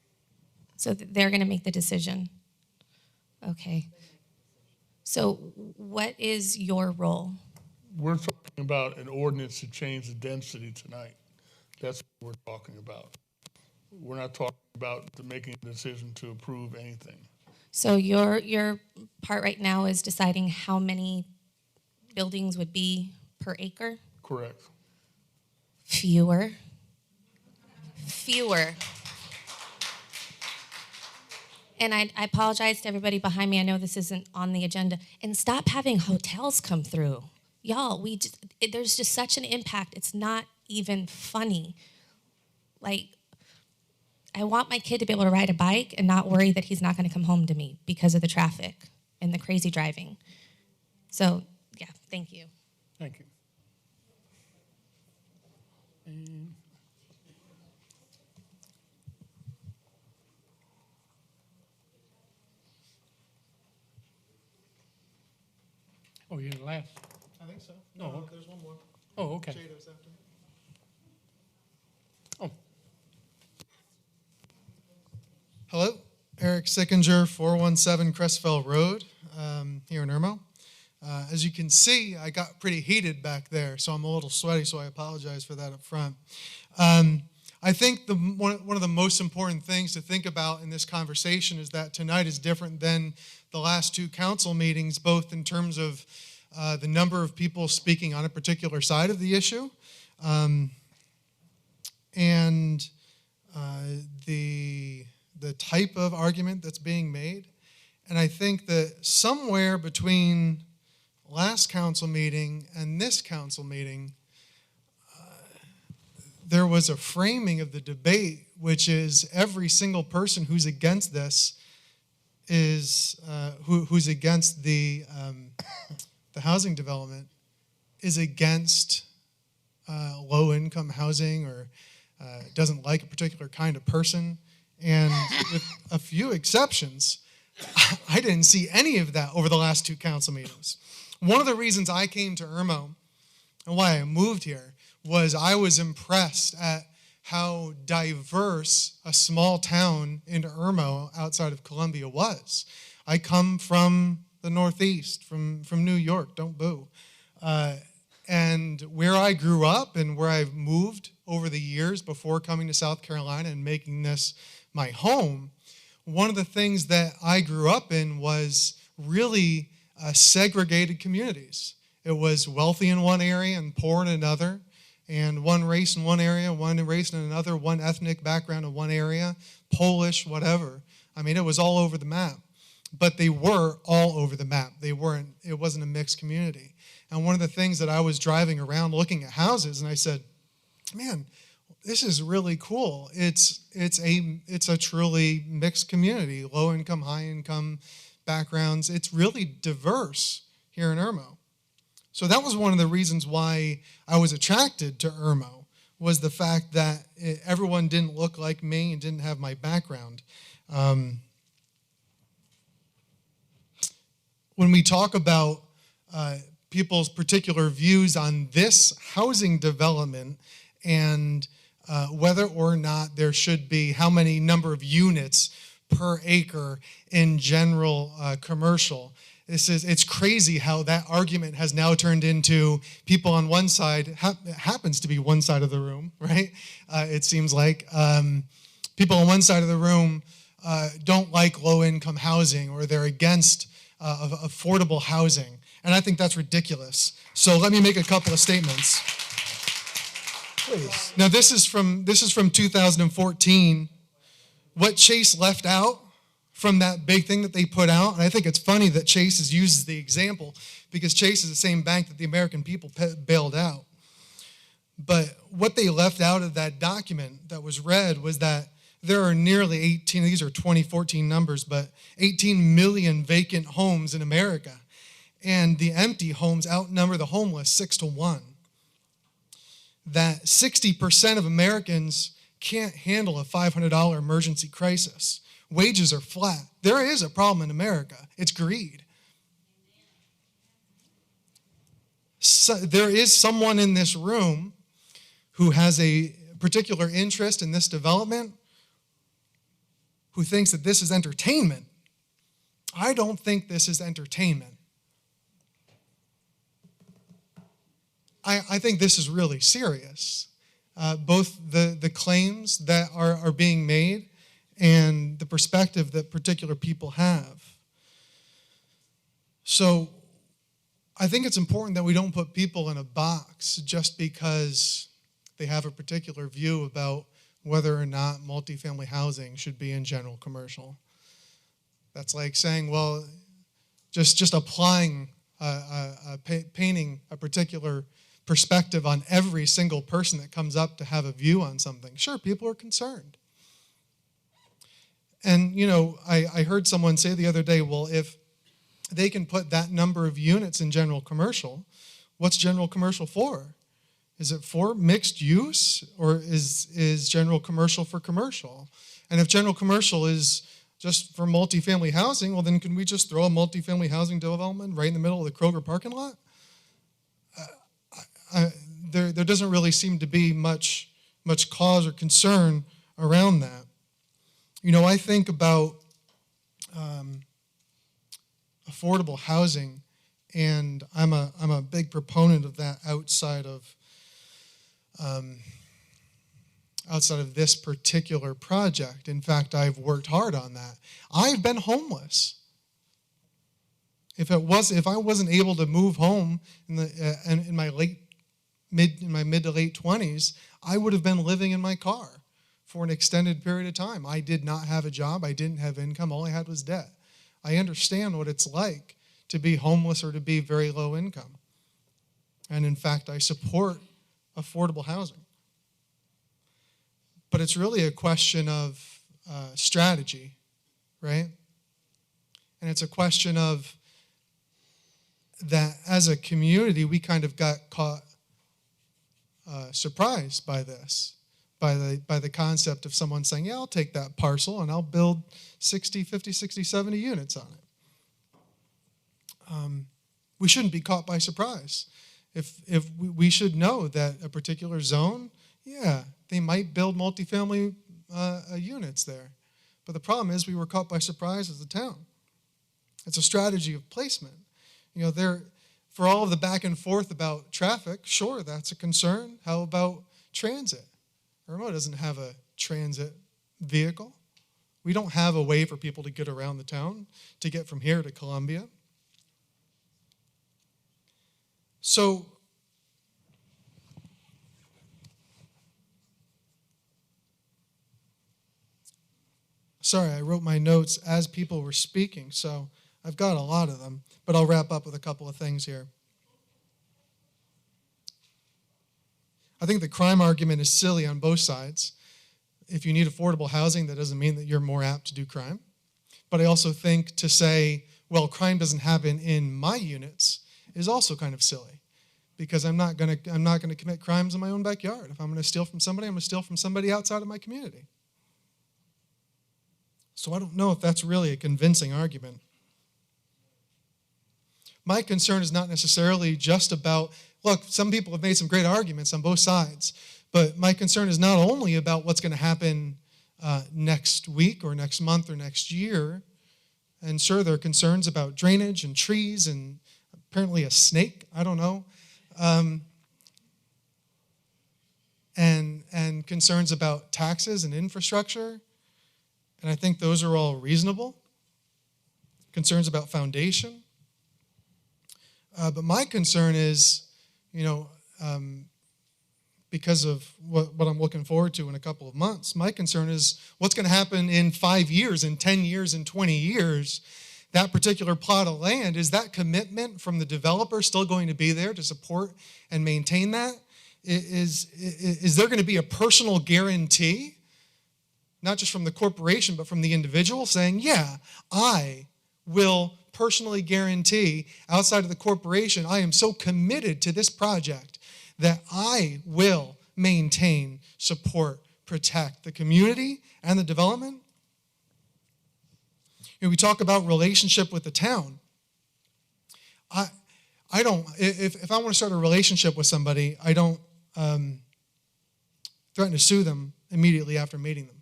So they're going to make the decision. Okay. So what is your role? We're talking about an ordinance to change the density tonight. That's what we're talking about. We're not talking about making a decision to approve anything. So your part right now is deciding how many buildings would be per acre? Correct. Fewer. And I apologize to everybody behind me. I know this isn't on the agenda. And stop having hotels come through. Y'all, there's just such an impact. It's not even funny. Like, I want my kid to be able to ride a bike and not worry that he's not going to come home to me because of the traffic and the crazy driving. So, yeah, thank you. Thank you. And oh, you're the last. I think so. No, No, okay. there's one more. Oh, okay. Shadows after. Oh. Hello, Eric Sickinger, 417 Crestfell Road, here in Irmo. As you can see, I got pretty heated back there, so I'm a little sweaty, so I apologize for that up front. I think one of the most important things to think about in this conversation is that tonight is different than the last 2 council meetings, both in terms of the number of people speaking on a particular side of the issue, and the type of argument that's being made. And I think that somewhere between last council meeting and this council meeting, there was a framing of the debate, which is every single person who's against this is who's against the housing development is against low-income housing or doesn't like a particular kind of person. And with a few exceptions, I didn't see any of that over the last two council meetings. One of the reasons I came to Irmo and why I moved here was I was impressed at how diverse a small town in Irmo outside of Columbia was. I come from the Northeast, from New York, don't boo. And where I grew up and where I've moved over the years before coming to South Carolina and making this my home, one of the things that I grew up in was really segregated communities. It was wealthy in one area and poor in another, and one race in one area, one race in another, one ethnic background in one area, Polish, whatever. I mean, it was all over the map. But they were all over the map. It wasn't a mixed community. And one of the things that I was driving around looking at houses, and I said, man, this is really cool. It's a truly mixed community, low income, high income backgrounds. It's really diverse here in Irmo. So that was one of the reasons why I was attracted to Irmo, was the fact that everyone didn't look like me and didn't have my background. When we talk about people's particular views on this housing development and whether or not there should be how many number of units per acre in general commercial, it's crazy how that argument has now turned into people on one side, happens to be one side of the room, right? It seems like people on one side of the room don't like low-income housing, or they're against affordable housing. And I think that's ridiculous. So let me make a couple of statements. Please. Now this is from 2014. What Chase left out from that big thing that they put out, and I think it's funny that Chase uses the example because Chase is the same bank that the American people bailed out. But what they left out of that document that was read was that there are nearly 18, these are 2014 numbers, but 18 million vacant homes in America. And the empty homes outnumber the homeless 6-1. That 60% of Americans can't handle a $500 emergency crisis. Wages are flat. There is a problem in America. It's greed. So there is someone in this room who has a particular interest in this development who thinks that this is entertainment. I don't think this is entertainment. I think this is really serious. Both the claims that are being made and the perspective that particular people have. So I think it's important that we don't put people in a box just because they have a particular view about whether or not multifamily housing should be in general commercial. That's like saying, well, just applying, painting a particular perspective on every single person that comes up to have a view on something. Sure, people are concerned. And, you know, I heard someone say the other day, well, if they can put that number of units in general commercial, what's general commercial for? Is it for mixed use, or is general commercial for commercial? And if general commercial is just for multifamily housing, well, then can we just throw a multifamily housing development right in the middle of the Kroger parking lot? There doesn't really seem to be much cause or concern around that. You know, I think about affordable housing, and I'm a big proponent of that outside of this particular project. In fact, I've worked hard on that. I've been homeless. If I wasn't able to move home in my mid to late 20s, I would have been living in my car for an extended period of time. I did not have a job. I didn't have income. All I had was debt. I understand what it's like to be homeless or to be very low income. And in fact, I support affordable housing. But it's really a question of strategy, right? And it's a question of that as a community, we kind of got caught surprised by this, by the concept of someone saying, yeah, I'll take that parcel and I'll build 60, 50, 60, 70 units on it. We shouldn't be caught by surprise. If we should know that a particular zone, yeah, they might build multifamily units there. But the problem is we were caught by surprise as a town. It's a strategy of placement. You know, for all of the back and forth about traffic, sure, that's a concern. How about transit? Irmo doesn't have a transit vehicle. We don't have a way for people to get around the town, to get from here to Columbia. So, sorry, I wrote my notes as people were speaking, so I've got a lot of them, but I'll wrap up with a couple of things here. I think the crime argument is silly on both sides. If you need affordable housing, that doesn't mean that you're more apt to do crime. But I also think to say, well, crime doesn't happen in my units is also kind of silly. Because I'm not going to commit crimes in my own backyard. If I'm going to steal from somebody, I'm going to steal from somebody outside of my community. So I don't know if that's really a convincing argument. My concern is not necessarily just about, look, some people have made some great arguments on both sides, but my concern is not only about what's going to happen next week or next month or next year, and sure, there are concerns about drainage and trees and apparently a snake, I don't know, and concerns about taxes and infrastructure, and I think those are all reasonable. Concerns about foundation. But my concern is, because of what I'm looking forward to in a couple of months, my concern is what's going to happen in 5 years, in 10 years, in 20 years. That particular plot of land, is that commitment from the developer still going to be there to support and maintain that? Is there going to be a personal guarantee, not just from the corporation, but from the individual saying, yeah, I will personally guarantee outside of the corporation, I am so committed to this project that I will maintain, support, protect the community and the development? We talk about relationship with the town. I don't, if I want to start a relationship with somebody, I don't threaten to sue them immediately after meeting them.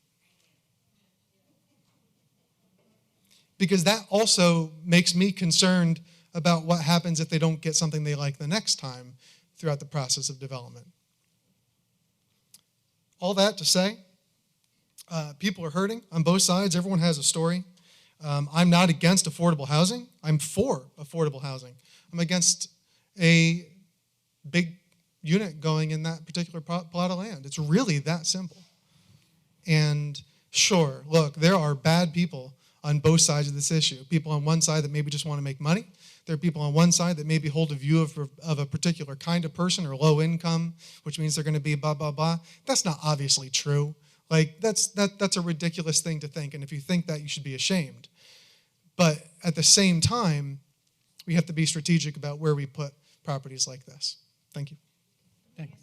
Because that also makes me concerned about what happens if they don't get something they like the next time throughout the process of development. All that to say, people are hurting on both sides. Everyone has a story. I'm not against affordable housing. I'm for affordable housing. I'm against a big unit going in that particular plot of land. It's really that simple. And sure, look, there are bad people on both sides of this issue. People on one side that maybe just want to make money. There are people on one side that maybe hold a view of a particular kind of person or low income, which means they're going to be blah, blah, blah. That's not obviously true. Like, that's a ridiculous thing to think, and if you think that, you should be ashamed. But at the same time, we have to be strategic about where we put properties like this. Thank you. Thank you.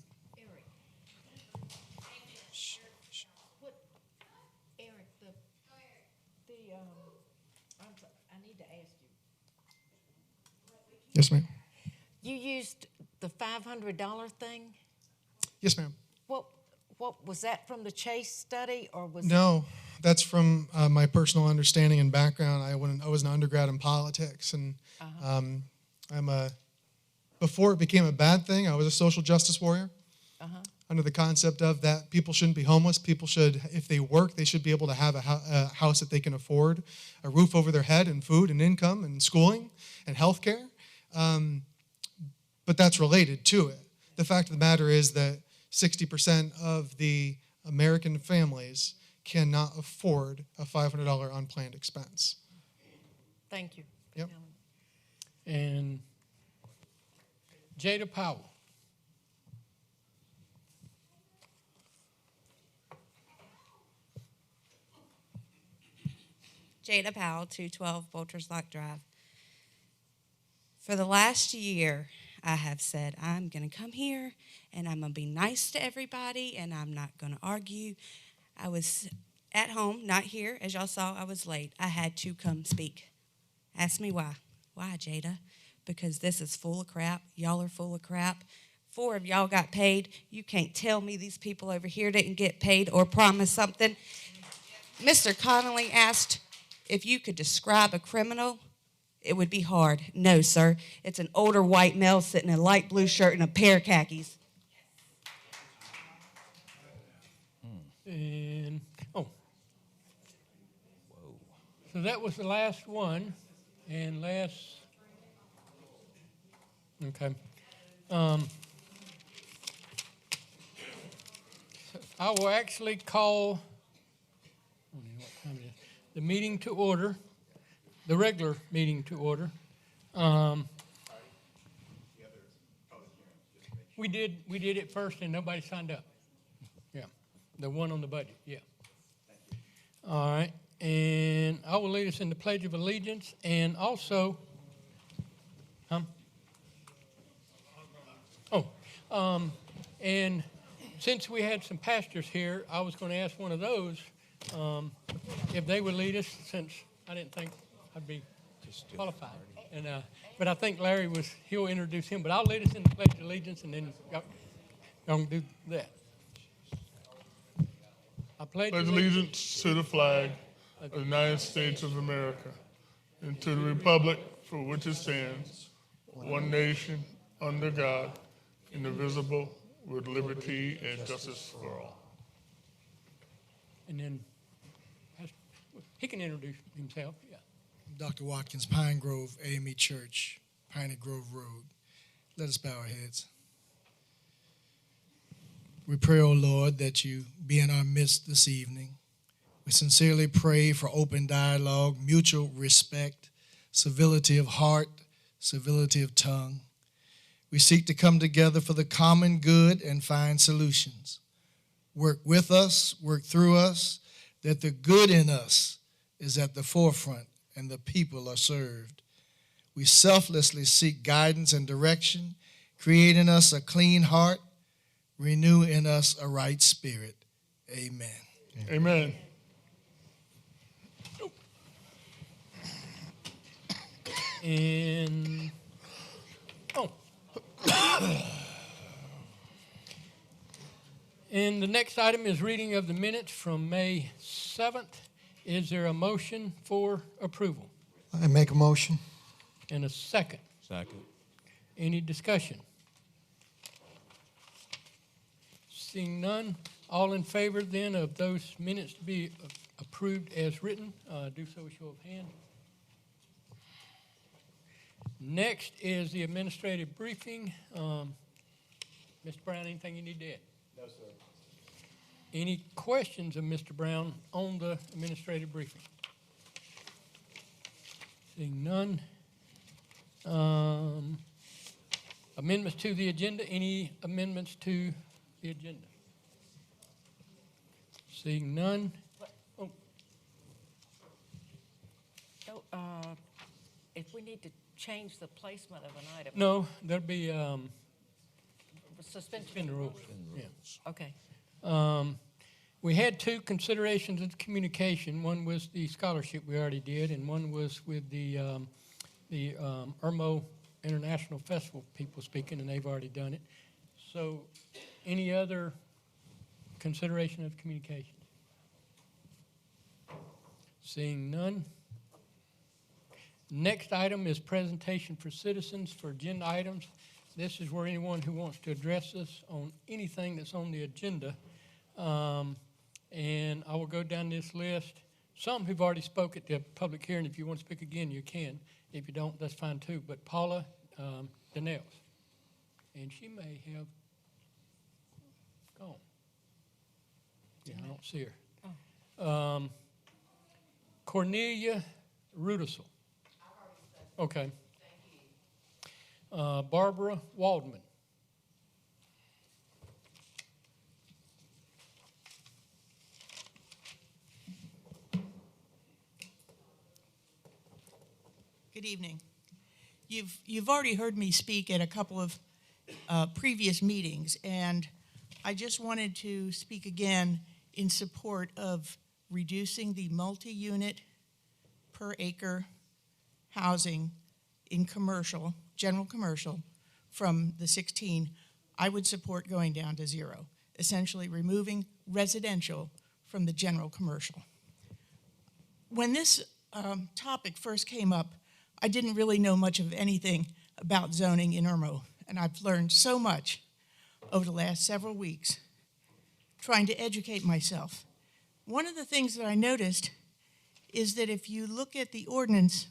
I need to ask you. Yes, ma'am. You used the $500 thing? Yes, ma'am. What was that from the Chase study, or was No, that's from my personal understanding and background. I was an undergrad in politics, and before it became a bad thing, I was a social justice warrior. Under the concept of that people shouldn't be homeless. People should, if they work, they should be able to have a house that they can afford, a roof over their head, and food and income and schooling and health care. But that's related to it. The fact of the matter is that 60% of the American families cannot afford a $500 unplanned expense. Thank you. Yep. And Jada Powell. Jada Powell, 212 Bolters Lock Drive. For the last year, I have said, I'm going to come here and I'm going to be nice to everybody and I'm not going to argue. I was at home, not here. As y'all saw, I was late. I had to come speak. Ask me why. Why, Jada? Because this is full of crap. Y'all are full of crap. 4 of y'all got paid. You can't tell me these people over here didn't get paid or promise something. Mr. Connolly asked if you could describe a criminal. It would be hard. No, sir. It's an older white male sitting in a light blue shirt and a pair of khakis. And, so that was the last one. And okay. I will actually call the meeting to order, the regular meeting to order. We did it first and nobody signed up. Yeah, the one on the budget, yeah. All right, and I will lead us in the Pledge of Allegiance and also, and since we had some pastors here, I was going to ask one of those if they would lead us, since I didn't think I'd be qualified. And but I think Larry he'll introduce him. But I'll lead us in the Pledge of Allegiance, and then y'all can do that. I pledge allegiance to the flag of the United States of America and to the republic for which it stands, one nation, under God, indivisible, with liberty and justice for all. And then he can introduce himself. Yeah. Dr. Watkins, Pine Grove AME Church, Piney Grove Road. Let us bow our heads. We pray, O Lord, that you be in our midst this evening. We sincerely pray for open dialogue, mutual respect, civility of heart, civility of tongue. We seek to come together for the common good and find solutions. Work with us, work through us, that the good in us is at the forefront and the people are served. We selflessly seek guidance and direction, create in us a clean heart, renew in us a right spirit. Amen. Amen. And and the next item is reading of the minutes from May 7th. Is there a motion for approval? I make a motion. And a second. Second. Any discussion? Seeing none, all in favor then of those minutes to be approved as written, do so with show of hand. Next is the administrative briefing. Mr. Brown, anything you need to add? No, sir. Any questions of Mr. Brown on the administrative briefing? Seeing none. Amendments to the agenda. Any amendments to the agenda? Seeing none. If we need to change the placement of an item. No, there'll be Suspension the rules. Yeah. Okay. We had 2 considerations of communication. One was the scholarship we already did, and one was with the Irmo International Festival people speaking, and they've already done it. So any other consideration of communication? Seeing none. Next item is presentation for citizens for agenda items. This is where anyone who wants to address us on anything that's on the agenda. And I will go down this list. Some who've already spoke at the public hearing. If you want to speak again, you can. If you don't, that's fine too. But Paula Donnells, and she may have gone. Yeah, I don't see her. Cornelia Rudisell. Okay. Barbara Waldman. Good evening. You've already heard me speak at a couple of previous meetings, and I just wanted to speak again in support of reducing the multi-unit per acre housing in commercial, general commercial, from the 16. I would support going down to 0, essentially removing residential from the general commercial. When this topic first came up, I didn't really know much of anything about zoning in Irmo, and I've learned so much over the last several weeks trying to educate myself. One of the things that I noticed is that if you look at the ordinance,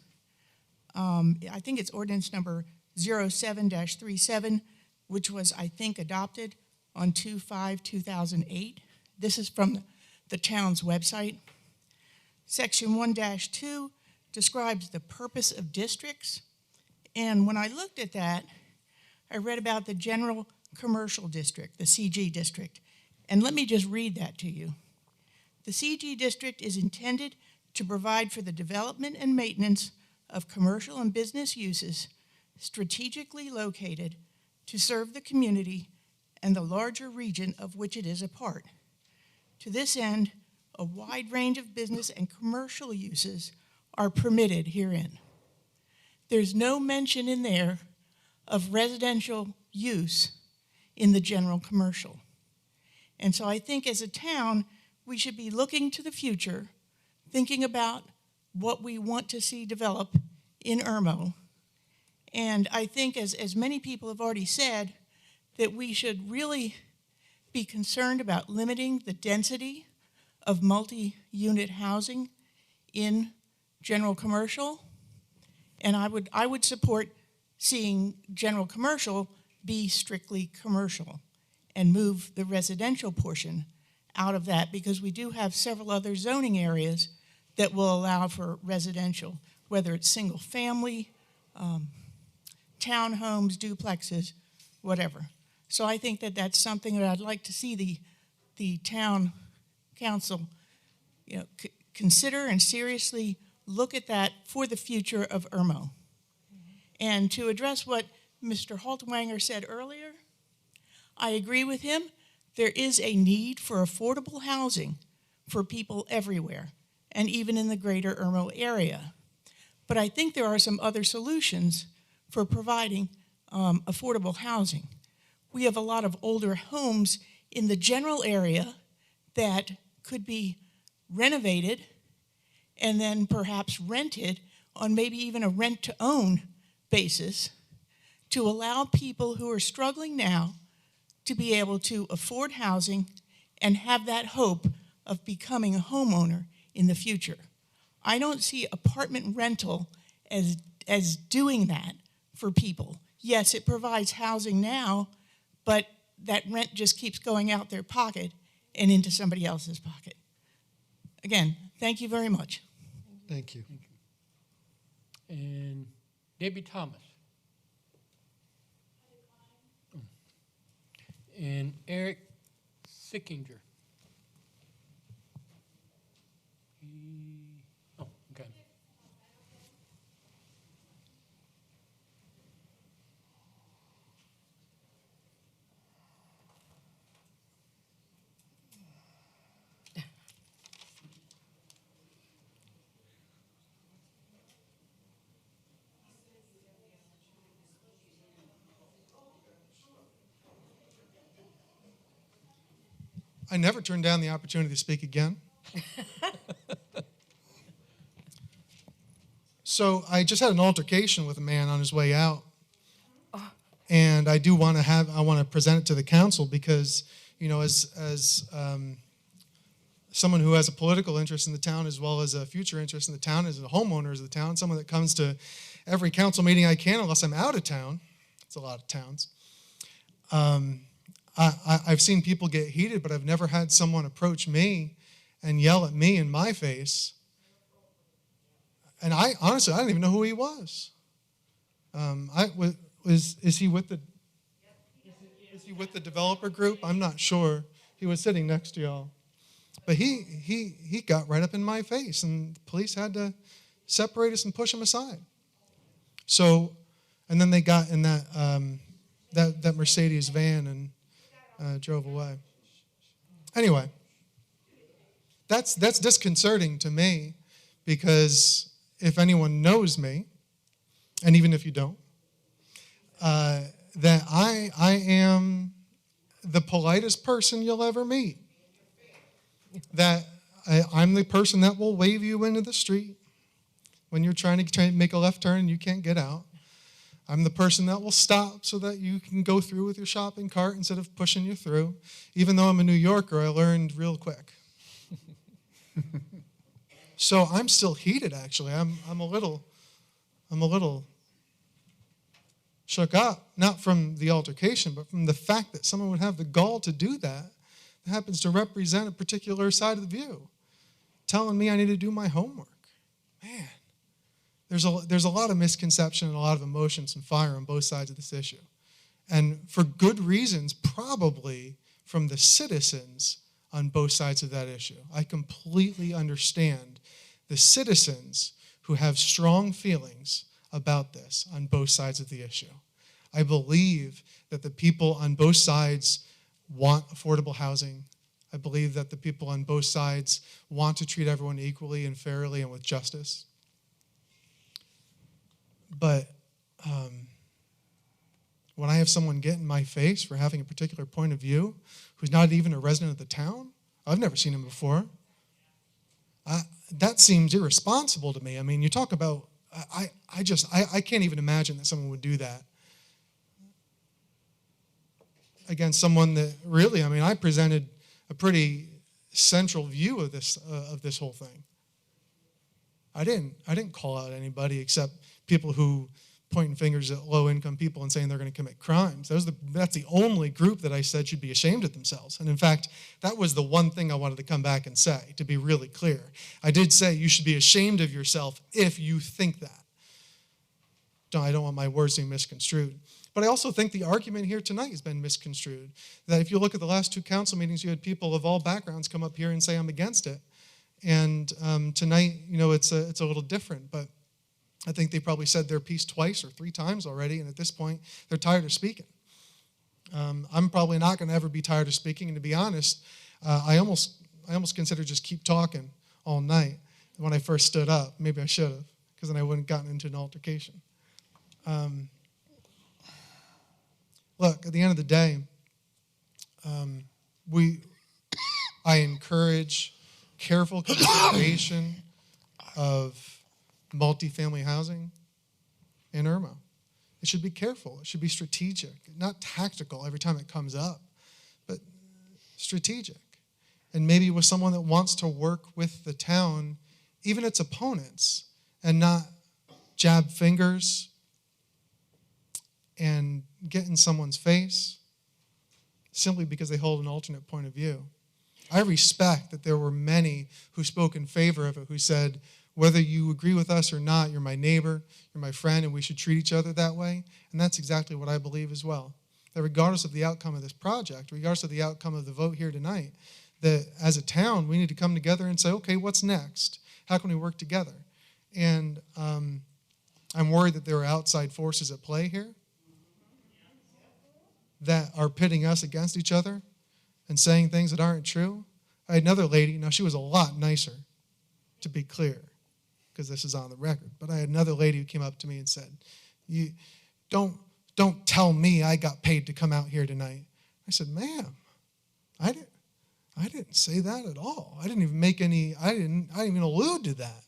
I think it's ordinance number 07-37, which was, I think, adopted on 2/5/2008. This is from the town's website. Section 1-2 describes the purpose of districts. And when I looked at that, I read about the general commercial district, the CG district. And let me just read that to you. The CG district is intended to provide for the development and maintenance of commercial and business uses strategically located to serve the community and the larger region of which it is a part. To this end, a wide range of business and commercial uses are permitted herein. There's no mention in there of residential use in the general commercial. And so I think as a town, we should be looking to the future, thinking about what we want to see develop in Irmo. And I think, as many people have already said, that we should really be concerned about limiting the density of multi-unit housing in general commercial. And I would support seeing general commercial be strictly commercial and move the residential portion out of that, because we do have several other zoning areas that will allow for residential, whether it's single family, townhomes, duplexes, whatever. So I think that that's something that I'd like to see the town council, consider and seriously look at that for the future of Irmo. And to address what Mr. Haltwanger said earlier, I agree with him. There is a need for affordable housing for people everywhere, and even in the greater Irmo area. But I think there are some other solutions for providing affordable housing. We have a lot of older homes in the general area that could be renovated and then perhaps rented on maybe even a rent-to-own basis to allow people who are struggling now to be able to afford housing and have that hope of becoming a homeowner in the future. I don't see apartment rental as doing that for people. Yes, it provides housing now, but that rent just keeps going out their pocket and into somebody else's pocket. Again, thank you very much. Thank you. And Debbie Thomas. And Eric Sickinger. Oh, okay. I never turned down the opportunity to speak again. So I just had an altercation with a man on his way out. And I do want to present it to the council because, as someone who has a political interest in the town as well as a future interest in the town, as a homeowner of the town, someone that comes to every council meeting I can unless I'm out of town. It's a lot of towns. I've seen people get heated, but I've never had someone approach me and yell at me in my face. And honestly, I didn't even know who he was. Is he with the developer group? I'm not sure. He was sitting next to y'all. But he got right up in my face, and the police had to separate us and push him aside. So, and then they got in that Mercedes van and drove away. Anyway, that's disconcerting to me, because if anyone knows me, and even if you don't, that I am the politest person you'll ever meet. That I'm the person that will wave you into the street when you're trying to make a left turn and you can't get out. I'm the person that will stop so that you can go through with your shopping cart instead of pushing you through. Even though I'm a New Yorker, I learned real quick. So I'm still heated, actually. I'm a little shook up, not from the altercation, but from the fact that someone would have the gall to do that happens to represent a particular side of the view, telling me I need to do my homework. Man, there's a lot of misconception and a lot of emotions and fire on both sides of this issue. And for good reasons, probably from the citizens on both sides of that issue. I completely understand the citizens who have strong feelings about this on both sides of the issue. I believe that the people on both sides want affordable housing. I believe that the people on both sides want to treat everyone equally and fairly and with justice. But when I have someone get in my face for having a particular point of view who's not even a resident of the town, I've never seen him before, that seems irresponsible to me. I mean, you talk about, I can't even imagine that someone would do that against someone that really, I mean, I presented a pretty central view of this whole thing. I didn't call out anybody except people who pointing fingers at low-income people and saying they're going to commit crimes. That's the only group that I said should be ashamed of themselves. And in fact, that was the one thing I wanted to come back and say, to be really clear. I did say you should be ashamed of yourself if you think that. I don't want my words to be misconstrued. But I also think the argument here tonight has been misconstrued. That if you look at the last two council meetings, you had people of all backgrounds come up here and say, I'm against it. And tonight, it's a little different. But I think they probably said their piece twice or three times already, and at this point, they're tired of speaking. I'm probably not going to ever be tired of speaking, and to be honest, I almost considered just keep talking all night when I first stood up. Maybe I should have, because then I wouldn't have gotten into an altercation. Look, at the end of the day, I encourage careful consideration of multifamily housing in Irmo. It should be careful. It should be strategic, not tactical every time it comes up, but strategic. And maybe with someone that wants to work with the town, even its opponents, and not jab fingers and get in someone's face simply because they hold an alternate point of view. I respect that there were many who spoke in favor of it, who said, whether you agree with us or not, you're my neighbor, you're my friend, and we should treat each other that way. And that's exactly what I believe as well. That regardless of the outcome of this project, regardless of the outcome of the vote here tonight, that as a town, we need to come together and say, okay, what's next? How can we work together? And I'm worried that there are outside forces at play here that are pitting us against each other and saying things that aren't true. I had another lady, now she was a lot nicer, to be clear, because this is on the record, but I had another lady who came up to me and said, "You don't tell me I got paid to come out here tonight." I said, "Ma'am, I didn't say that at all. I didn't even even allude to that.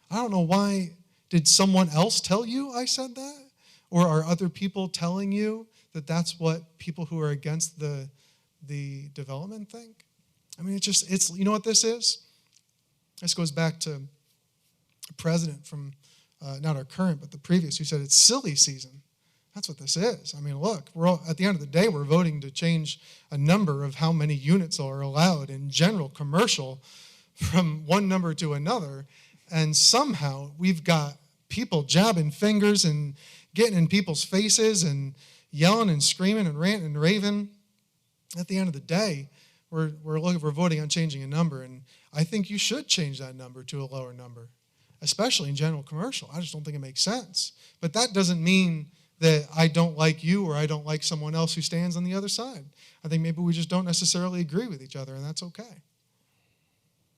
I don't know why. Did someone else tell you I said that? Or are other people telling you that that's what people who are against the development think?" I mean, it's you know what this is? This goes back to a president from, not our current, but the previous, who said it's silly season That's what this is. I mean, look, at the end of the day, we're voting to change a number of how many units are allowed in general commercial from one number to another. And somehow we've got people jabbing fingers and getting in people's faces and yelling and screaming and ranting and raving. At the end of the day, we're voting on changing a number, and I think you should change that number to a lower number, especially in general commercial. I just don't think it makes sense. But that doesn't mean that I don't like you or I don't like someone else who stands on the other side. I think maybe we just don't necessarily agree with each other, and that's okay.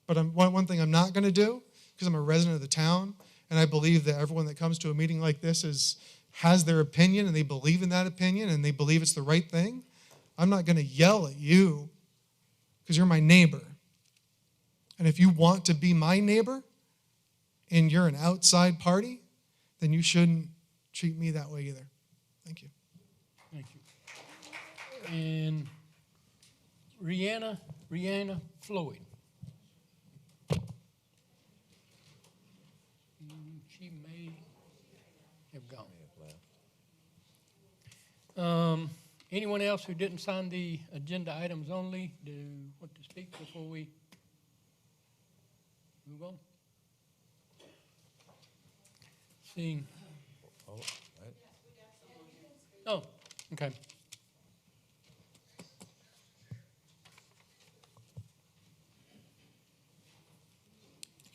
But one thing I'm not going to do, because I'm a resident of the town, and I believe that everyone that comes to a meeting like this has their opinion, and they believe in that opinion, and they believe it's the right thing. I'm not going to yell at you because you're my neighbor. And if you want to be my neighbor and you're an outside party, then you shouldn't treat me that way either. Thank you. Thank you. And Rihanna Floyd. She may have gone. Anyone else who didn't sign the agenda items only do want to speak before we move on? Seeing. Oh, okay.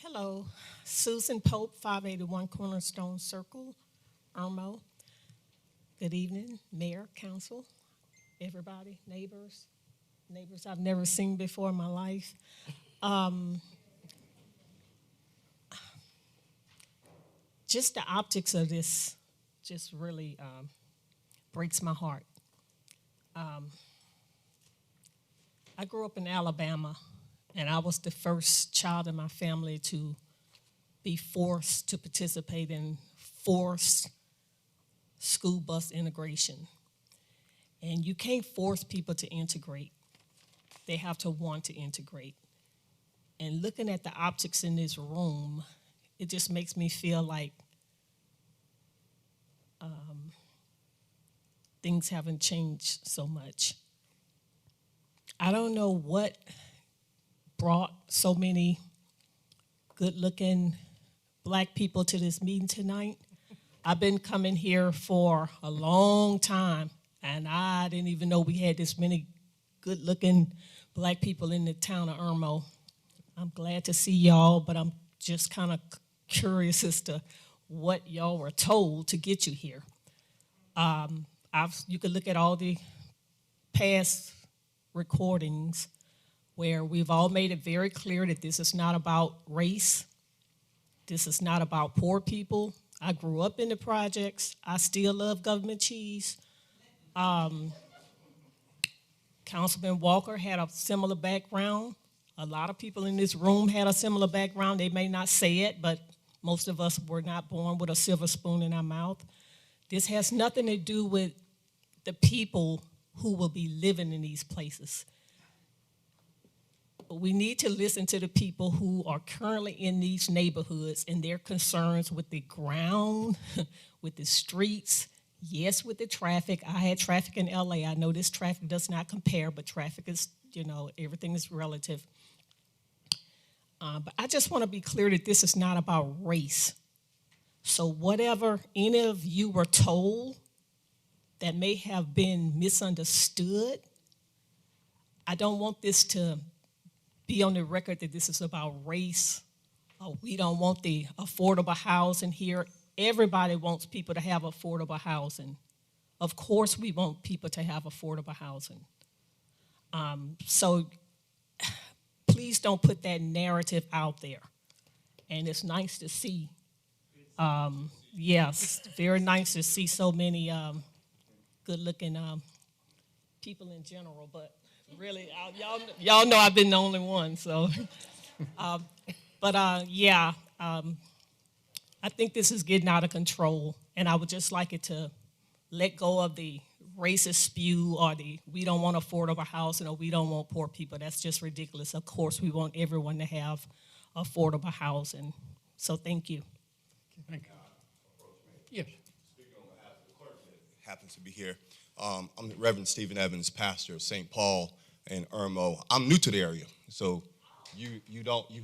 Hello, Susan Pope, 581 Cornerstone Circle, Irmo. Good evening, Mayor, Council, everybody, neighbors I've never seen before in my life. Just the optics of this just really breaks my heart. I grew up in Alabama, and I was the first child in my family to be forced to participate in forced school bus integration. And you can't force people to integrate. They have to want to integrate. And looking at the optics in this room, it just makes me feel like things haven't changed so much. I don't know what brought so many good-looking black people to this meeting tonight. I've been coming here for a long time, and I didn't even know we had this many good-looking black people in the town of Irmo. I'm glad to see y'all, but I'm just kind of curious as to what y'all were told to get you here. You could look at all the past recordings where we've all made it very clear that this is not about race. This is not about poor people. I grew up in the projects. I still love government cheese. Councilman Walker had a similar background. A lot of people in this room had a similar background. They may not say it, but most of us were not born with a silver spoon in our mouth. This has nothing to do with the people who will be living in these places. But we need to listen to the people who are currently in these neighborhoods and their concerns with the ground, with the streets, yes, with the traffic. I had traffic in LA. I know this traffic does not compare, but traffic is, everything is relative. But I just want to be clear that this is not about race. So whatever any of you were told that may have been misunderstood, I don't want this to be on the record that this is about race. We don't want the affordable housing here. Everybody wants people to have affordable housing. Of course we want people to have affordable housing. So please don't put that narrative out there. And it's nice to see, yes, very nice to see so many good-looking people in general, but really, y'all know I've been the only one, so. I think this is getting out of control, and I would just like it to let go of the racist spew or the we don't want affordable housing or we don't want poor people. That's just ridiculous. Of course, we want everyone to have affordable housing. So thank you. Thank you. Yes. happens to be here. I'm Reverend Stephen Evans, pastor of St. Paul and Irmo. I'm new to the area, so you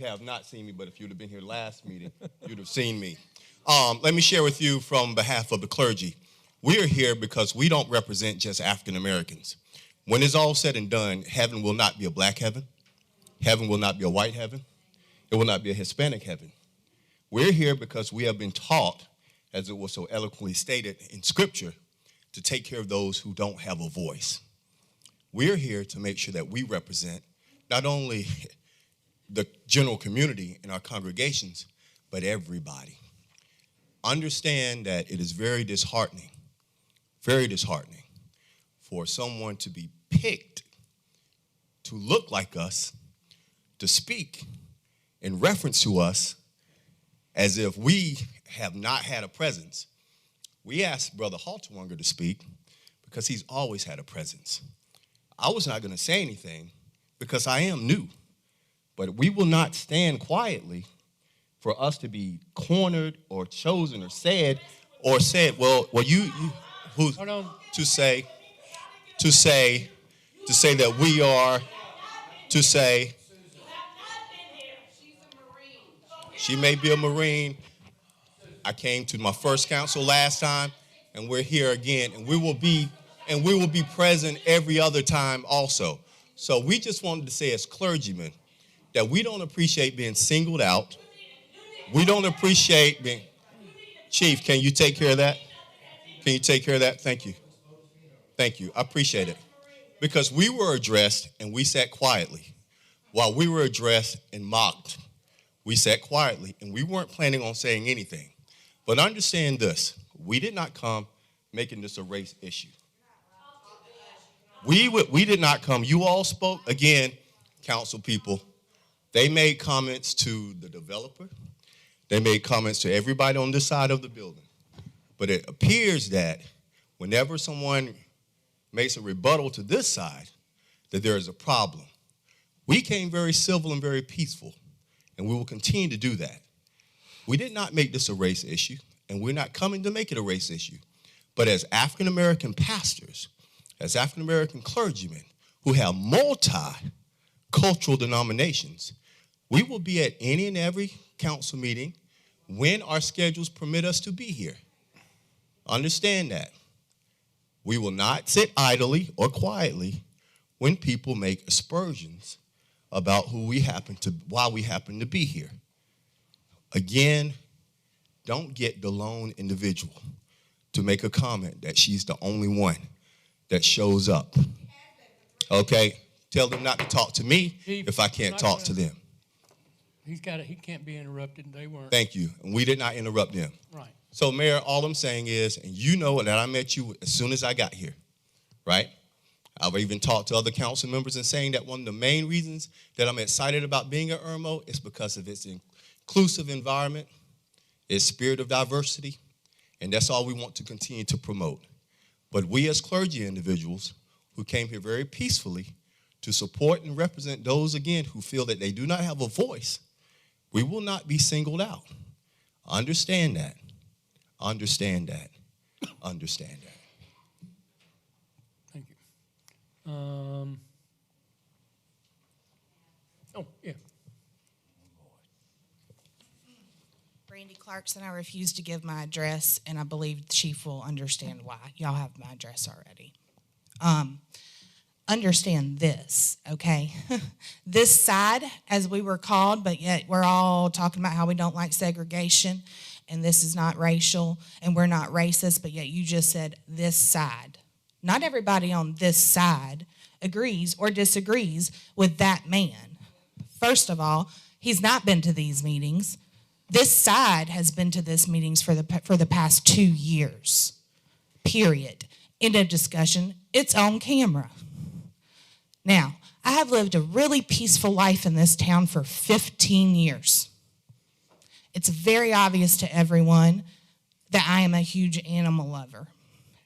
have not seen me, but if you'd have been here last meeting, you'd have seen me. Let me share with you from behalf of the clergy. We are here because we don't represent just African Americans. When it's all said and done, heaven will not be a black heaven. Heaven will not be a white heaven. It will not be a Hispanic heaven. We're here because we have been taught, as it was so eloquently stated in Scripture, to take care of those who don't have a voice. We're here to make sure that we represent not only the general community in our congregations, but everybody. Understand that it is very disheartening for someone to be picked to look like us, to speak in reference to us as if we have not had a presence. We asked Brother Halterwanger to speak because he's always had a presence. I was not going to say anything because I am new, but we will not stand quietly for us to be cornered or chosen or said, well, you who's to say that we are, to say, she may be a Marine. I came to my first council last time, and we're here again, and we will be present every other time also. So we just wanted to say as clergymen that we don't appreciate being singled out. We don't appreciate being, Chief, can you take care of that? Can you take care of that? Thank you. Thank you. I appreciate it. Because we were addressed and we sat quietly. While we were addressed and mocked, we sat quietly and we weren't planning on saying anything. But understand this, we did not come making this a race issue. We did not come, you all spoke, again, council people, they made comments to the developer, they made comments to everybody on this side of the building. But it appears that whenever someone makes a rebuttal to this side, that there is a problem. We came very civil and very peaceful, and we will continue to do that. We did not make this a race issue, and we're not coming to make it a race issue. But as African-American pastors, as African-American clergymen who have multi-cultural denominations, we will be at any and every council meeting when our schedules permit us to be here. Understand that. We will not sit idly or quietly when people make aspersions about why we happen to be here. Again, don't get the lone individual to make a comment that she's the only one that shows up. Okay? Tell them not to talk to me if I can't talk to them. He can't be interrupted. They weren't. Thank you. And we did not interrupt them. Right. So, Mayor, all I'm saying is, and you know that I met you as soon as I got here, right? I've even talked to other council members and saying that one of the main reasons that I'm excited about being at Irmo is because of its inclusive environment, its spirit of diversity, and that's all we want to continue to promote. But we as clergy individuals who came here very peacefully to support and represent those, again, who feel that they do not have a voice, we will not be singled out. Understand that. Understand that. Understand that. Thank you. Oh, yeah. Brandy Clarkson, I refuse to give my address, and I believe the chief will understand why. Y'all have my address already. Understand this, okay? This side, as we were called, but yet we're all talking about how we don't like segregation, and this is not racial, and we're not racist, but yet you just said this side. Not everybody on this side agrees or disagrees with that man. First of all, he's not been to these meetings. This side has been to these meetings for the past 2 years, period. End of discussion. It's on camera. Now, I have lived a really peaceful life in this town for 15 years. It's very obvious to everyone that I am a huge animal lover.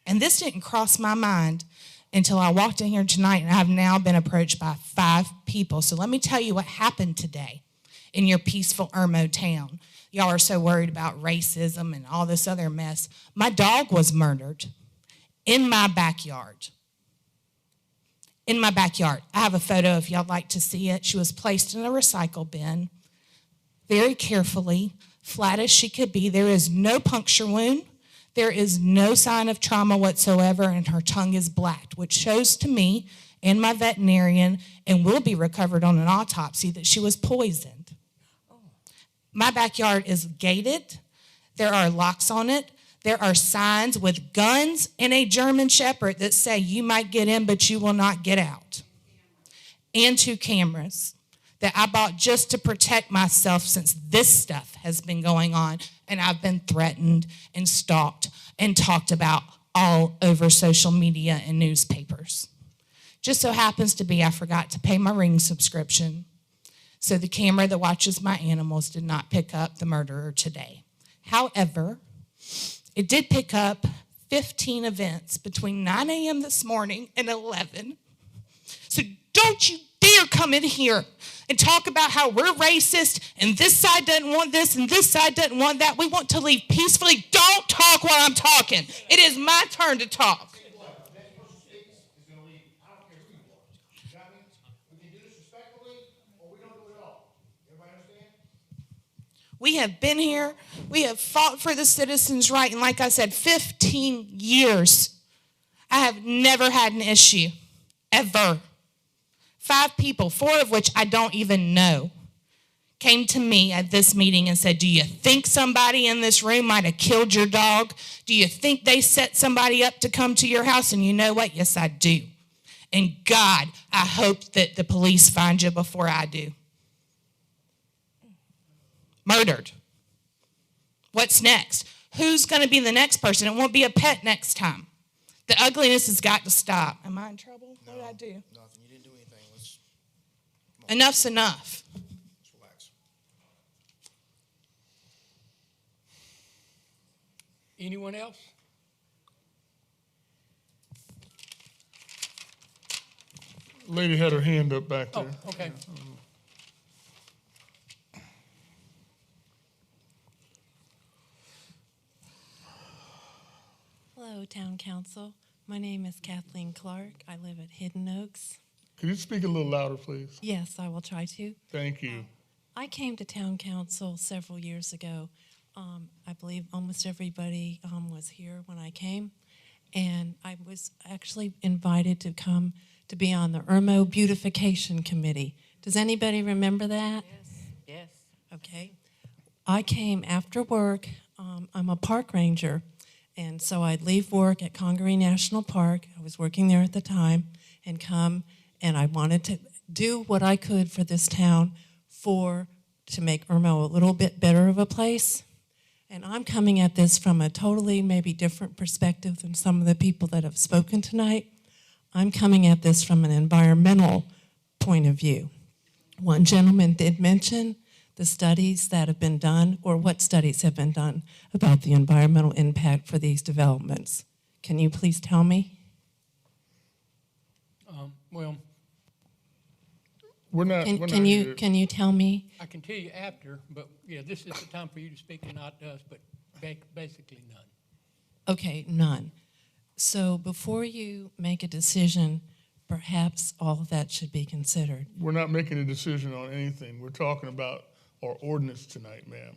And this didn't cross my mind until I walked in here tonight, and I have now been approached by 5 people. So let me tell you what happened today in your peaceful Irmo town. Y'all are so worried about racism and all this other mess. My dog was murdered in my backyard. In my backyard. I have a photo if y'all like to see it. She was placed in a recycle bin very carefully, flat as she could be. There is no puncture wound. There is no sign of trauma whatsoever, and her tongue is blacked, which shows to me and my veterinarian, and will be recovered on an autopsy, that she was poisoned. My backyard is gated. There are locks on it. There are signs with guns and a German Shepherd that say you might get in, but you will not get out. And 2 cameras that I bought just to protect myself, since this stuff has been going on and I've been threatened and stalked and talked about all over social media and newspapers. Just so happens to be I forgot to pay my Ring subscription, so the camera that watches my animals did not pick up the murderer today. However, it did pick up 15 events between 9 a.m. this morning and 11. So don't you dare come in here and talk about how we're racist and this side doesn't want this and this side doesn't want that. We want to leave peacefully. Don't talk while I'm talking. It is my turn to talk. We have been here. We have fought for the citizens' right. And like I said, 15 years. I have never had an issue, ever. 5 people, 4 of which I don't even know, came to me at this meeting and said, do you think somebody in this room might have killed your dog? Do you think they set somebody up to come to your house? And you know what? Yes, I do. And God, I hope that the police find you before I do. Murdered. What's next? Who's going to be the next person? It won't be a pet next time. The ugliness has got to stop. Am I in trouble? What did I do? Nothing. You didn't do anything. Enough's enough. Let's relax. Anyone else? Lady had her hand up back there. Oh, okay. Hello, Town Council. My name is Kathleen Clark. I live at Hidden Oaks. Could you speak a little louder, please? Yes, I will try to. Thank you. I came to Town Council several years ago. I believe almost everybody was here when I came. And I was actually invited to come to be on the Irmo Beautification Committee. Does anybody remember that? Yes. Okay. I came after work. I'm a park ranger. And so I'd leave work at Congaree National Park. I was working there at the time, and come, and I wanted to do what I could for this town to make Irmo a little bit better of a place. And I'm coming at this from a totally maybe different perspective than some of the people that have spoken tonight. I'm coming at this from an environmental point of view. One gentleman did mention the studies that have been done, or what studies have been done about the environmental impact for these developments. Can you please tell me? Well, we're not. Can you tell me? I can tell you after, but yeah, this is the time for you to speak and not us, but basically none. Okay, none. So before you make a decision, perhaps all of that should be considered. We're not making a decision on anything. We're talking about our ordinance tonight, ma'am.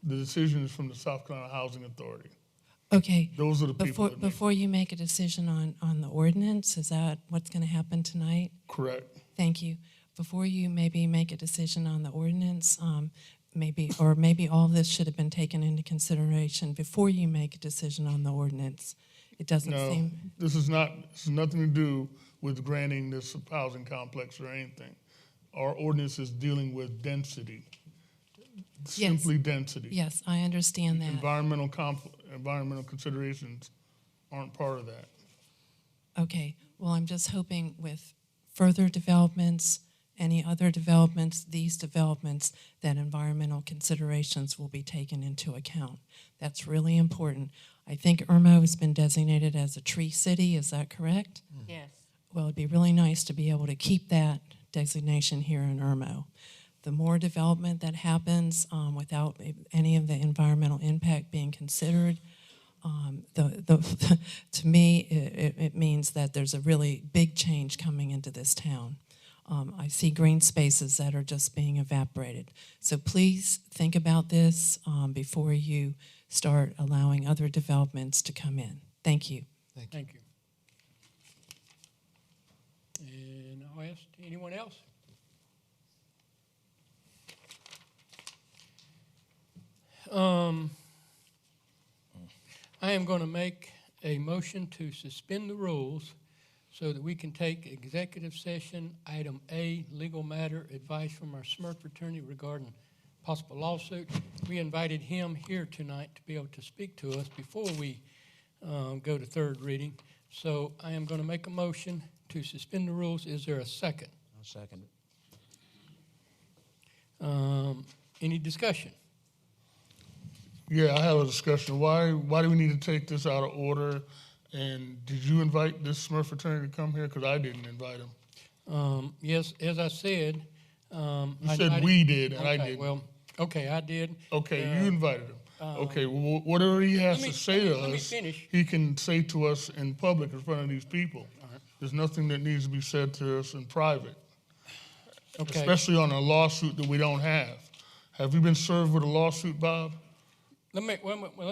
The decision is from the South Carolina Housing Authority. Okay. Those are the people. Before you make a decision on the ordinance, is that what's going to happen tonight? Correct. Thank you. Before you maybe make a decision on the ordinance, maybe all of this should have been taken into consideration before you make a decision on the ordinance. It doesn't seem. This has nothing to do with granting this housing complex or anything. Our ordinance is dealing with density. Simply density. Yes, I understand that. Environmental considerations aren't part of that. Okay. Well, I'm just hoping with further developments, any other developments, these developments, that environmental considerations will be taken into account. That's really important. I think Irmo has been designated as a tree city. Is that correct? Yes. Well, it'd be really nice to be able to keep that designation here in Irmo. The more development that happens without any of the environmental impact being considered, to me, it means that there's a really big change coming into this town. I see green spaces that are just being evaporated. So please think about this before you start allowing other developments to come in. Thank you. Thank you. And I'll ask anyone else? I am going to make a motion to suspend the rules so that we can take executive session, item A, legal matter, advice from our Smurf attorney regarding possible lawsuit. We invited him here tonight to be able to speak to us before we go to third reading. So I am going to make a motion to suspend the rules. Is there a second? I'll second it. Any discussion? Yeah, I have a discussion. Why do we need to take this out of order? And did you invite this Smurf attorney to come here? Because I didn't invite him. Yes, as I said. You said we did, and I okay, didn't. Well, okay, I did. Okay, you invited him. Okay, well, whatever he has to say to us, he can say to us in public in front of these people. There's nothing that needs to be said to us in private, especially on a lawsuit that we don't have. Have you been served with a lawsuit, Bob? Let's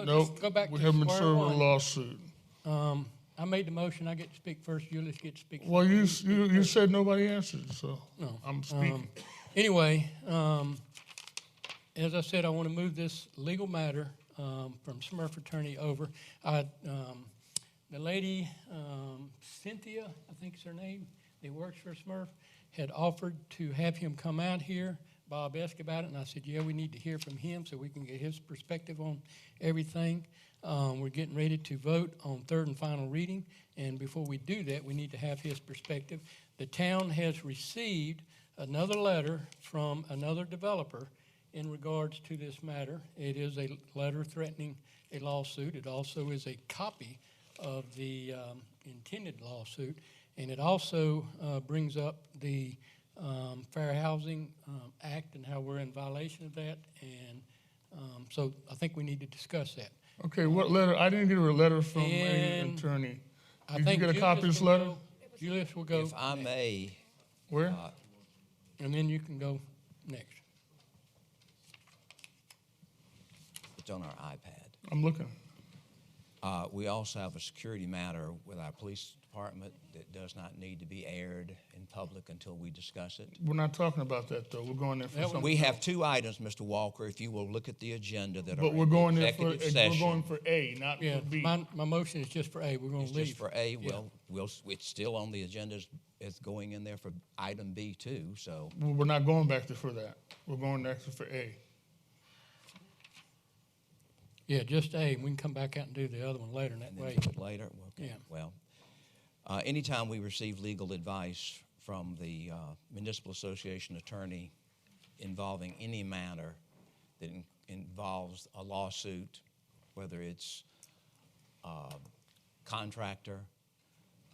Nope, go back we to haven't been square served one. with a lawsuit. I made the motion. I get to speak first. Julius get to speak. Well, second. you said nobody answered, so No. I'm speaking. Anyway, as I said, I want to move this legal matter from Smurf attorney over. The lady, Cynthia, I think is her name, that works for Smurf, had offered to have him come out here. Bob asked about it, and I said, yeah, we need to hear from him so we can get his perspective on everything. We're getting ready to vote on third and final reading, and before we do that, we need to have his perspective. The town has received another letter from another developer in regards to this matter. It is a letter threatening a lawsuit. It also is a copy of the intended lawsuit, and it also brings up the Fair Housing Act and how we're in violation of that, and so I think we need to discuss that. Okay, what letter? I didn't get a letter from an attorney. Did you get a copy of this letter? Julius will go. If I may. Where? And then you can go next. It's on our iPad. I'm looking. We also have a security matter with our police department that does not need to be aired in public until we discuss it. We're not talking about that, though. We're going there for something. We have two items, Mr. Walker, if you will look at the agenda that are But we're in going the there for, executive we're session. going for A, not for B. My motion is just for A. We're going It's to leave. just for A. Yeah. Well, it's still on the agenda. It's going in there for item B too, so. Well, we're not going back there for that. We're going next for A. Yeah, just A. We can come back out and do the other one later, and that way. Later? Okay. Yeah. Well, anytime we receive legal advice from the municipal association attorney involving any matter that involves a lawsuit, whether it's contractor,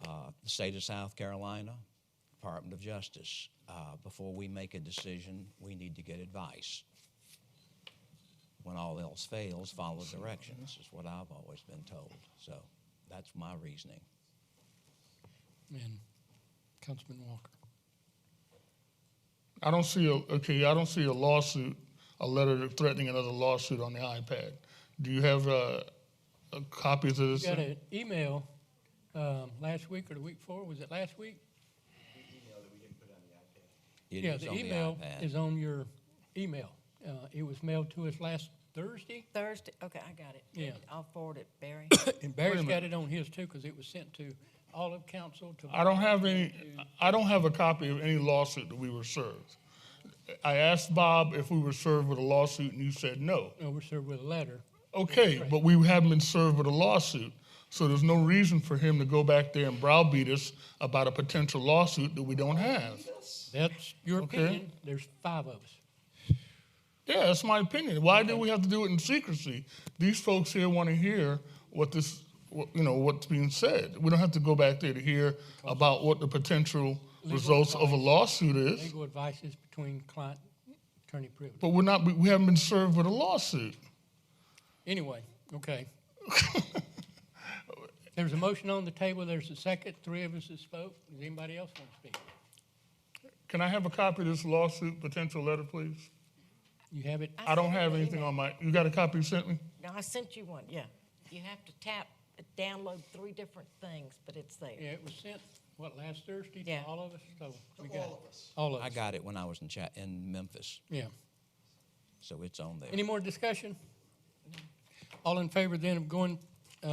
the state of South Carolina, Department of Justice, before we make a decision, we need to get advice. When all else fails, follow directions, is what I've always been told. So that's my reasoning. And Councilman Walker. I don't see a lawsuit, a letter threatening another lawsuit on the iPad. Do you have a copy of this? You got an email last week or the week before? Was it last week? Yeah, the email is on your email. It was mailed to us last Thursday. Thursday, okay, I got it. Yeah. I'll forward it, Barry. And Barry's got it on his too, because it was sent to all of council. I don't have a copy of any lawsuit that we were served. I asked Bob if we were served with a lawsuit, and you said no. No, we're served with a letter. Okay, but we haven't been served with a lawsuit. So there's no reason for him to go back there and browbeat us about a potential lawsuit that we don't have. That's your opinion. There's 5 of us. Yeah, that's my opinion. Why do we have to do it in secrecy? These folks here want to hear what's being said. We don't have to go back there to hear about what the potential results of a lawsuit is. Legal advice is between client attorney privilege. But we haven't been served with a lawsuit. Anyway, okay. There's a motion on the table, there's a second, three of us have spoke. Does anybody else want to speak? Can I have a copy of this lawsuit potential letter, please? You have it? I don't have anything on my, you got a copy you sent me? No, I sent you one, yeah. You have to download 3 different things, but it's there. Yeah, it was sent, last Thursday to Yeah. all of us? So we got all it. of us. All of us. I got it when I was in Memphis, Yeah. so it's on there. Any more discussion? All in favor then of going,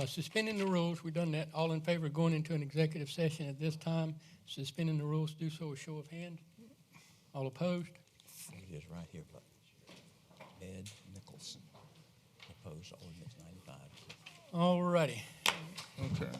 suspending the rules, we've done that. All in favor of going into an executive session at this time, suspending the rules, do so with show of hands. All opposed? It is right here, but Ed Nicholson opposed to ordinance 95. All righty. Okay.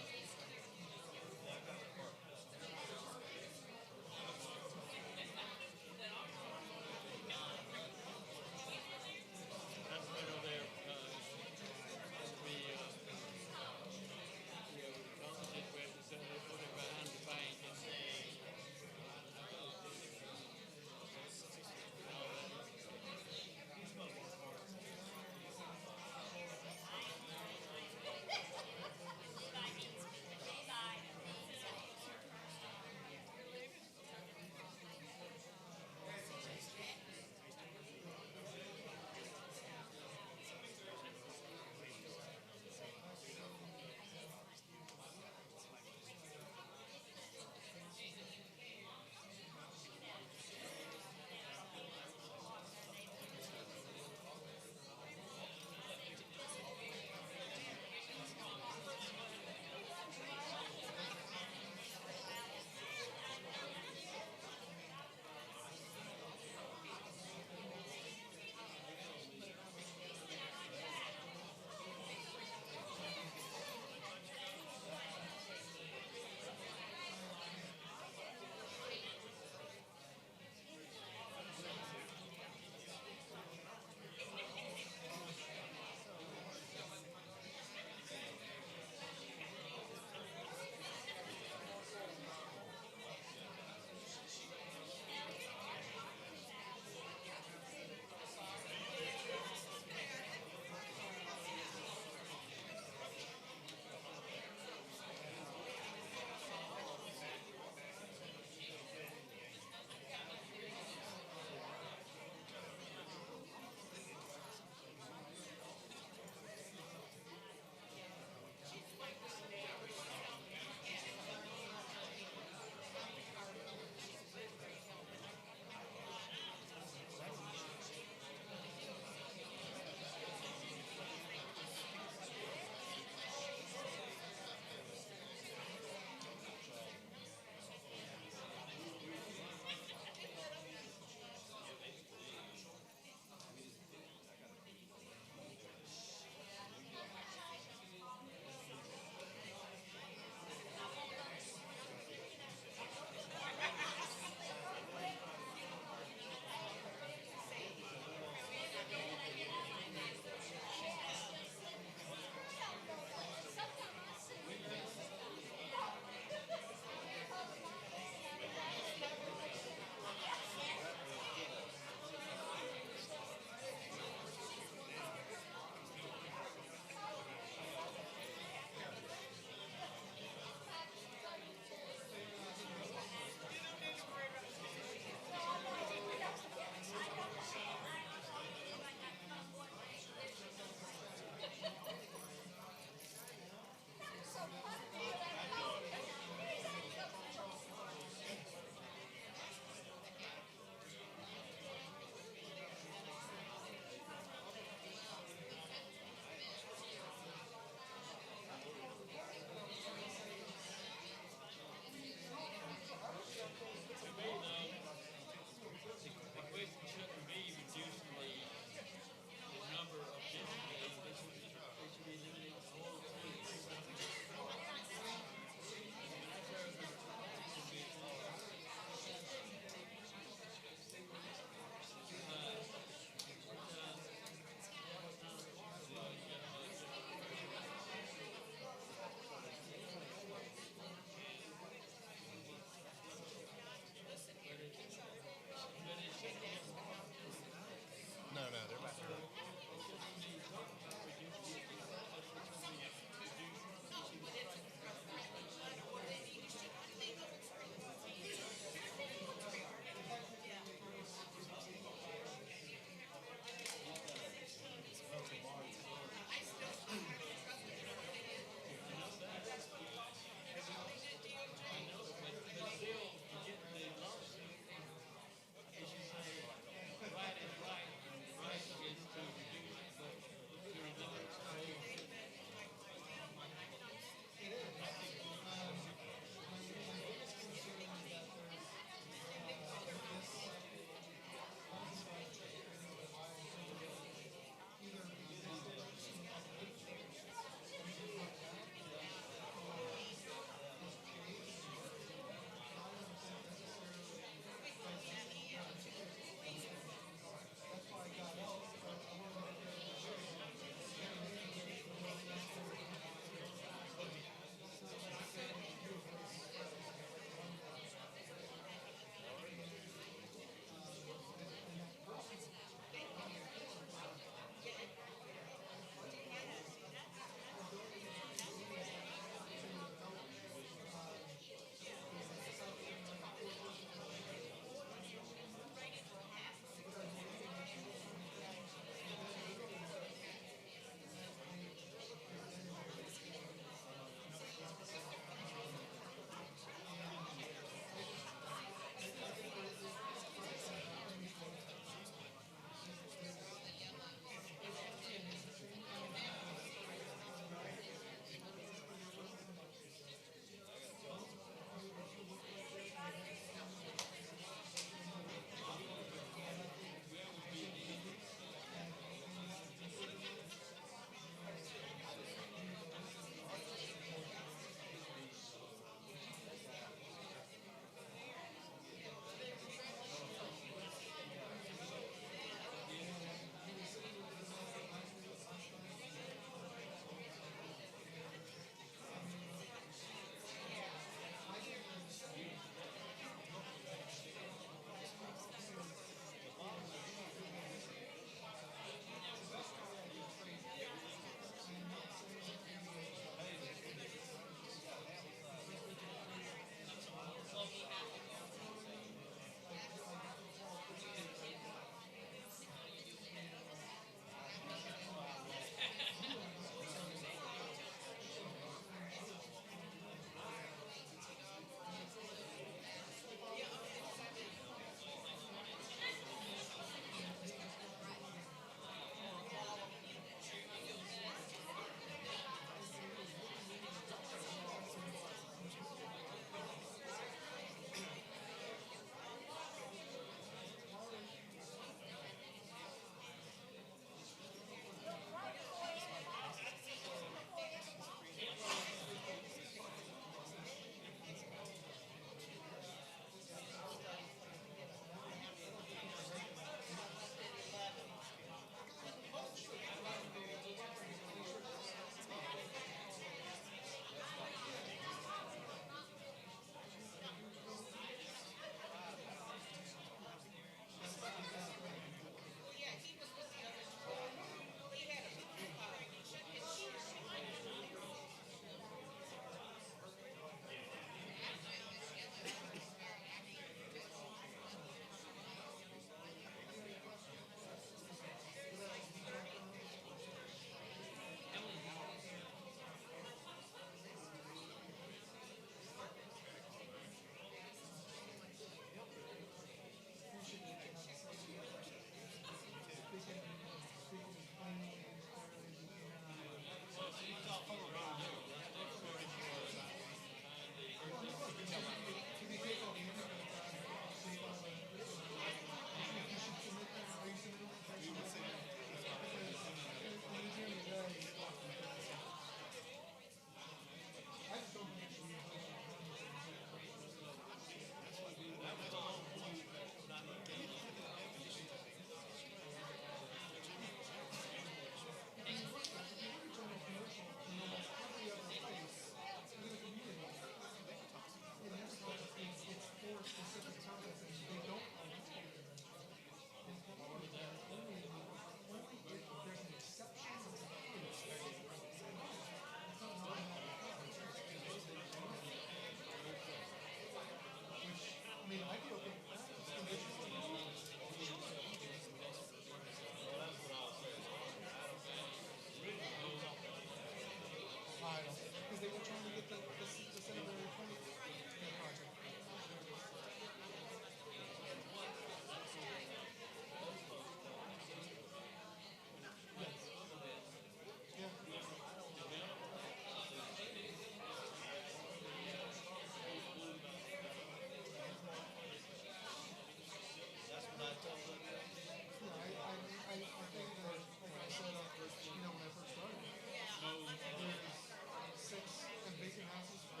Six and vacant houses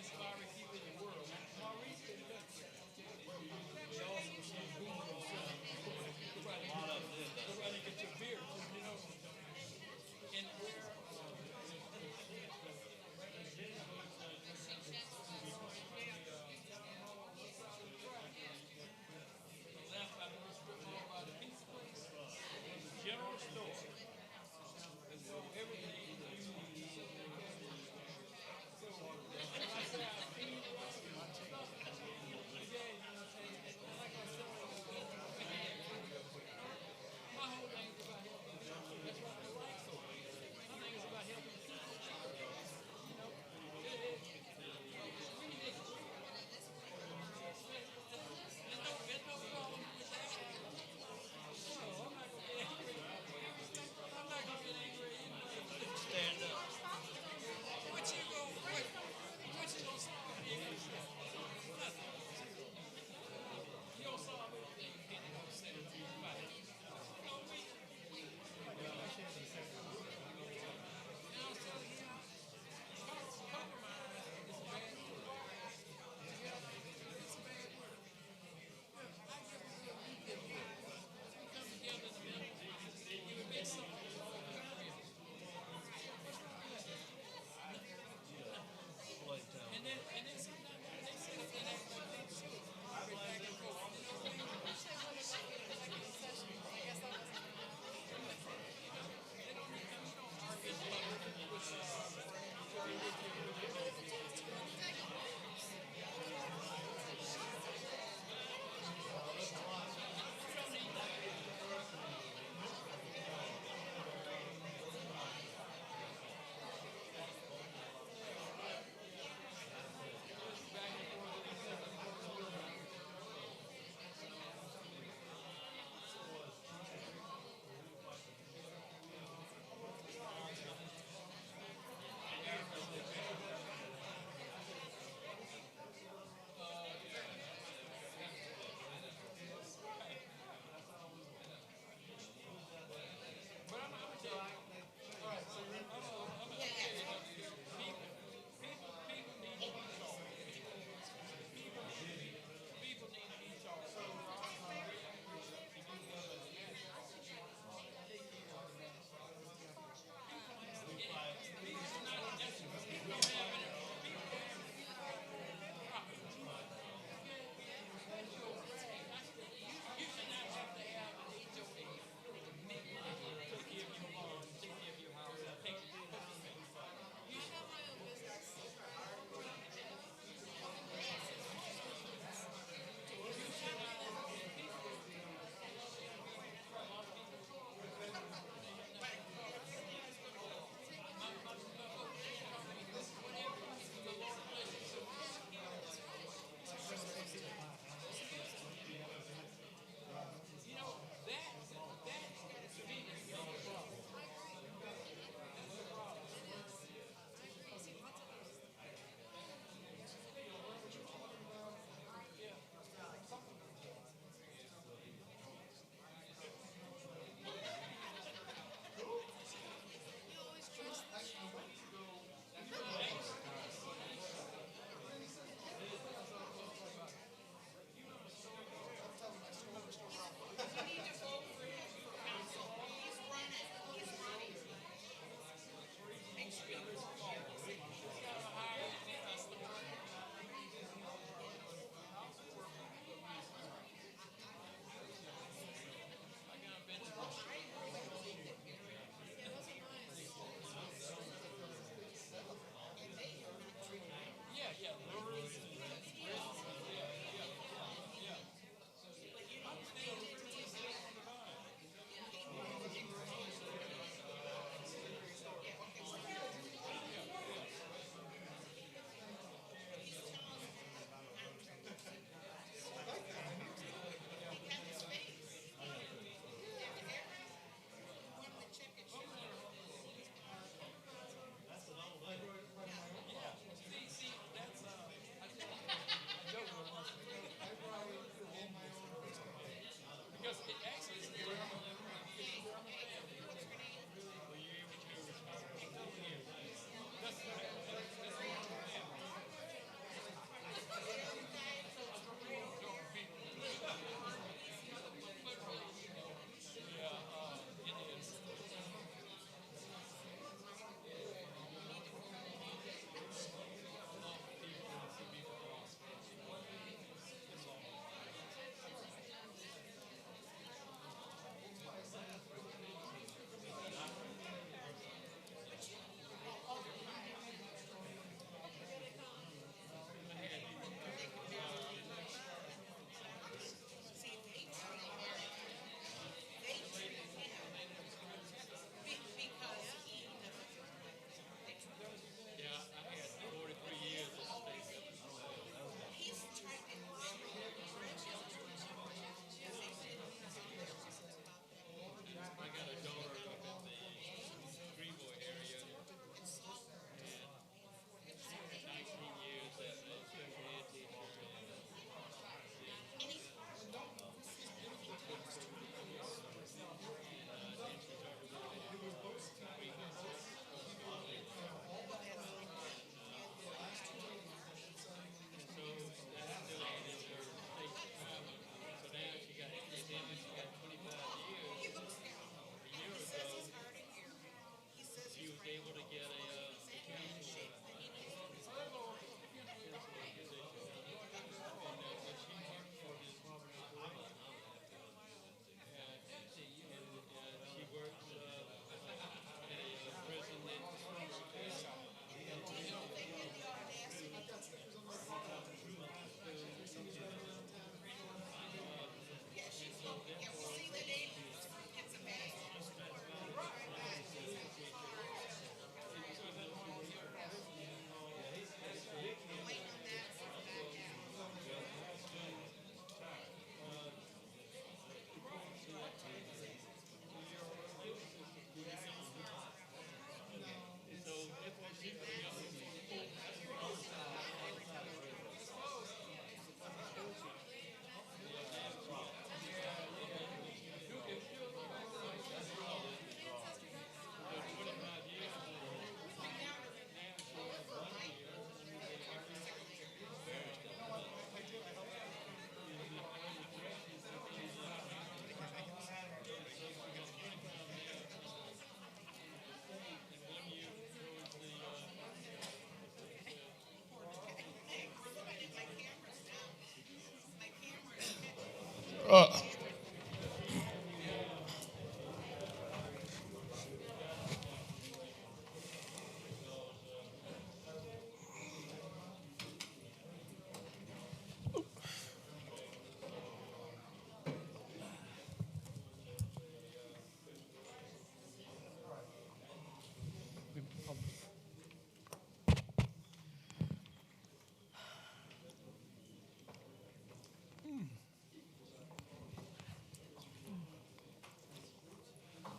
best fiery people in the world. Maurice can cook. We also see beans. Go right and get your beer, you know. And where left by the strip mall by the pizza place, general store. And so everything you need. So when I say I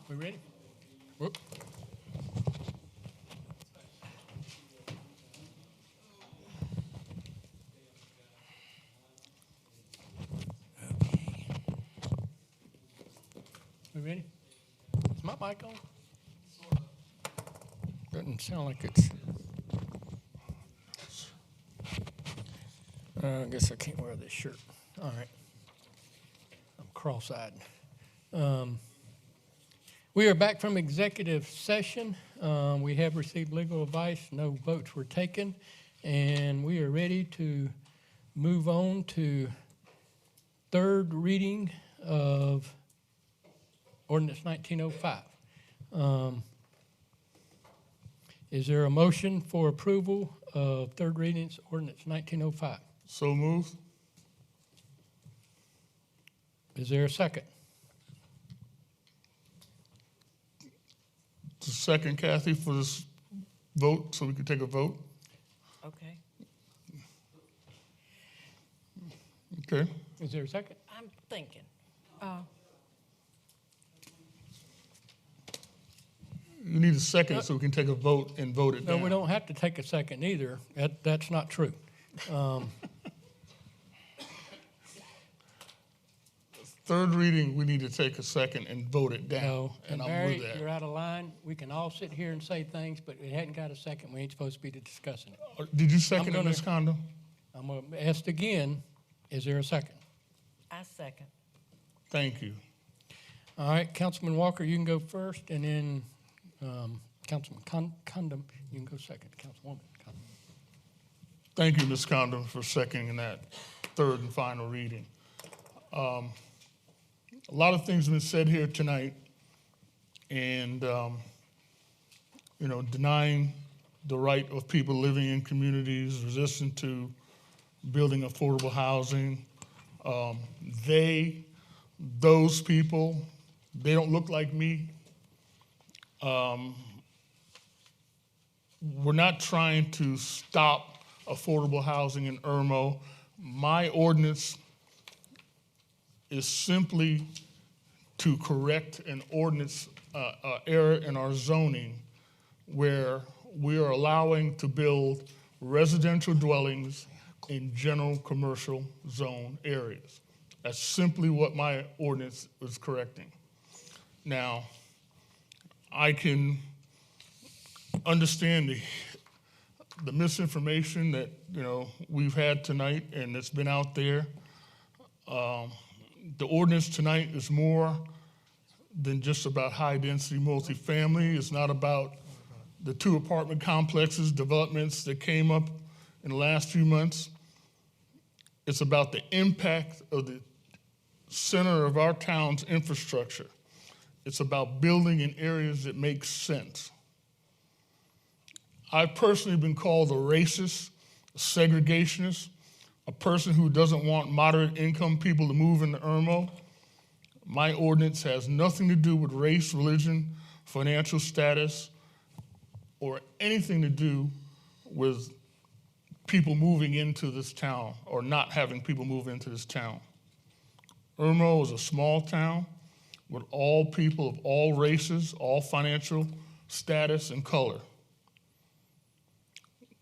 We ready? Whoop. We ready? Is my mic on? Doesn't sound like it's. I guess I can't wear this shirt. All right. I'm cross-eyed. We are back from executive session. We have received legal advice. No votes were taken. And we are ready to move on to third reading of Ordinance 1905. Is there a motion for approval of third readings Ordinance 1905? So moved. Is there a second? To second, Kathy, for this vote, so we can take a vote. Okay. Okay. Is there a second? I'm thinking. You need a second so we can take a vote and vote it No, down. we don't have to take a second either. That's not true. Third reading, we need to take a second and vote it down. No, and I'm Barry, with that. you're out of line. We can all sit here and say things, but it hadn't got a second. We ain't supposed to be discussing it. Did you second it, gonna- Ms. Condo? I'm going to ask again, is there a second? I second. Thank you. All right, Councilman Walker, you can go first, and then Councilman Condon, you can go second. Councilwoman Condon. Thank you, Ms. Condon, for seconding that third and final reading. A lot of things have been said here tonight, and, denying the right of people living in communities, resistant to building affordable housing. Those people, they don't look like me. We're not trying to stop affordable housing in Irmo. My ordinance is simply to correct an ordinance error in our zoning where we are allowing to build residential dwellings in general commercial zone areas. That's simply what my ordinance is correcting. Now, I can understand the misinformation that we've had tonight and it's been out there. The ordinance tonight is more than just about high-density multifamily. It's not about the 2 apartment complexes, developments that came up in the last few months. It's about the impact of the center of our town's infrastructure. It's about building in areas that make sense. I've personally been called a racist, a segregationist, a person who doesn't want moderate income people to move into Irmo. My ordinance has nothing to do with race, religion, financial status, or anything to do with people moving into this town or not having people move into this town. Irmo is a small town with all people of all races, all financial status and color.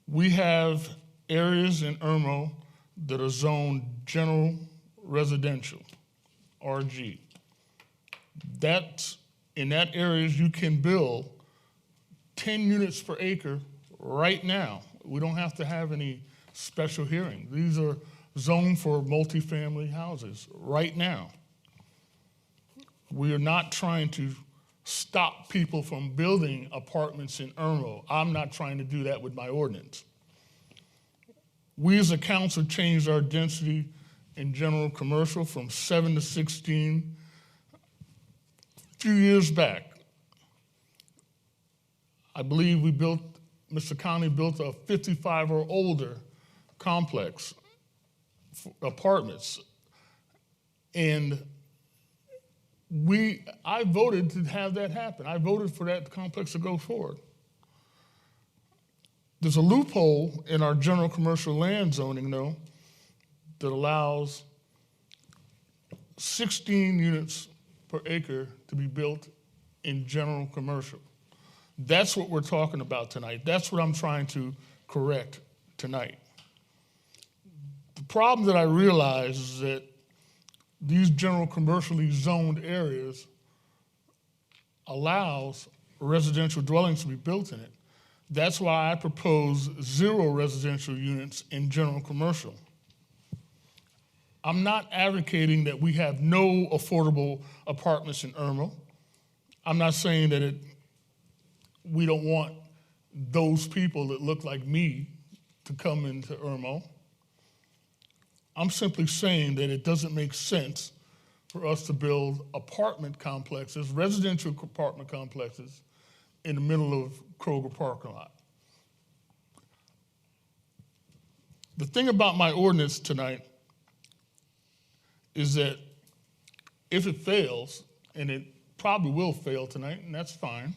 We have areas in Irmo that are zoned general residential, RG. In that areas, you can build 10 units per acre right now. We don't have to have any special hearing. These are zoned for multifamily houses right now. We are not trying to stop people from building apartments in Irmo. I'm not trying to do that with my ordinance. We as a council changed our density in general commercial from 7 to 16. A few years back, I believe Mr. Conley built a 55 or older complex, apartments. And I voted to have that happen. I voted for that complex to go forward. There's a loophole in our general commercial land zoning, though, that allows 16 units per acre to be built in general commercial. That's what we're talking about tonight. That's what I'm trying to correct tonight. The problem that I realize is that these general commercially zoned areas allows residential dwellings to be built in it. That's why I propose 0 residential units in general commercial. I'm not advocating that we have no affordable apartments in Irmo. I'm not saying that we don't want those people that look like me to come into Irmo. I'm simply saying that it doesn't make sense for us to build apartment complexes, residential apartment complexes, in the middle of Kroger parking lot. The thing about my ordinance tonight is that if it fails, and it probably will fail tonight, and that's fine,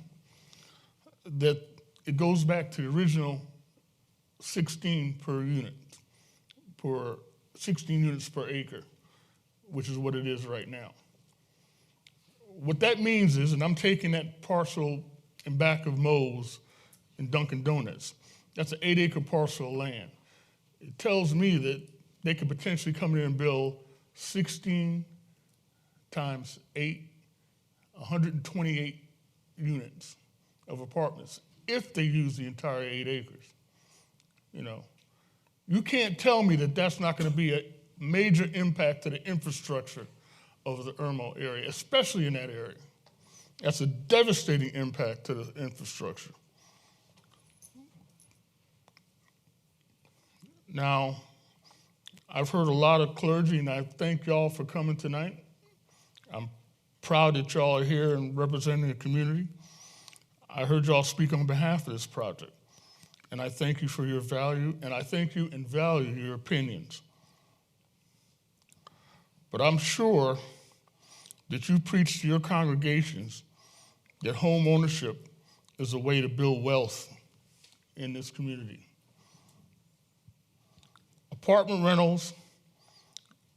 that it goes back to the original 16 per unit, for 16 units per acre, which is what it is right now. What that means is, and I'm taking that parcel in back of Moe's and Dunkin' Donuts, that's an 8-acre parcel of land. It tells me that they could potentially come in and build 16 times 8, 128 units of apartments if they use the entire 8 acres. You know, you can't tell me that that's not going to be a major impact to the infrastructure of the Irmo area, especially in that area. That's a devastating impact to the infrastructure. Now, I've heard a lot of clergy, and I thank y'all for coming tonight. I'm proud that y'all are here and representing the community. I heard y'all speak on behalf of this project, and I thank you for your value, and I thank you and value your opinions. But I'm sure that you preach to your congregations that home ownership is a way to build wealth in this community. Apartment rentals,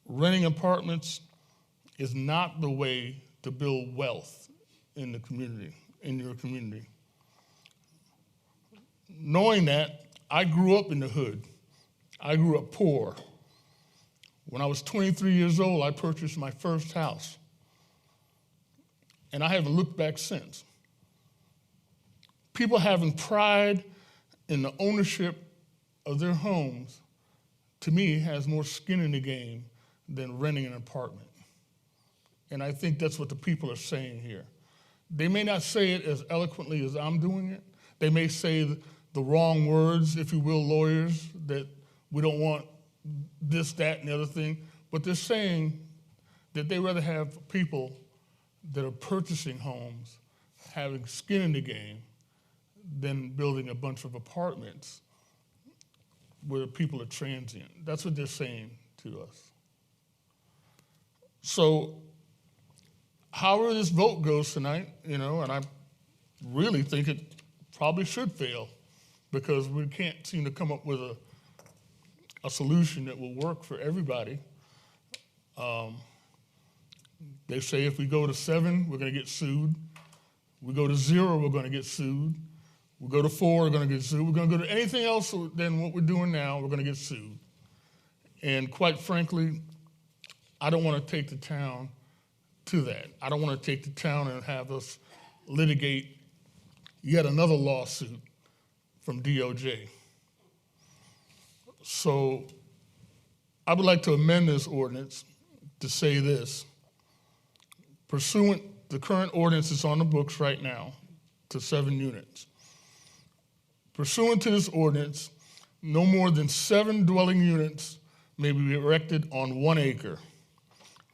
renting apartments is not the way to build wealth in the community, in your community. Knowing that, I grew up in the hood. I grew up poor. When I was 23 years old, I purchased my first house. And I haven't looked back since. People having pride in the ownership of their homes, to me, has more skin in the game than renting an apartment. And I think that's what the people are saying here. They may not say it as eloquently as I'm doing it. They may say the wrong words, if you will, lawyers, that we don't want this, that, and the other thing. But they're saying that they rather have people that are purchasing homes, having skin in the game, than building a bunch of apartments where people are transient. That's what they're saying to us. So however this vote goes tonight, you know, and I really think it probably should fail because we can't seem to come up with a solution that will work for everybody. They say if we go to 7, we're going to get sued. We go to 0, we're going to get sued. We go to 4, we're going to get sued. We're going to go to anything else than what we're doing now, we're going to get sued. And quite frankly, I don't want to take the town to that. I don't want to take the town and have us litigate yet another lawsuit from DOJ. So I would like to amend this ordinance to say this. Pursuant, the current ordinance is on the books right now to 7 units. Pursuant to this ordinance, no more than 7 dwelling units may be erected on 1 acre.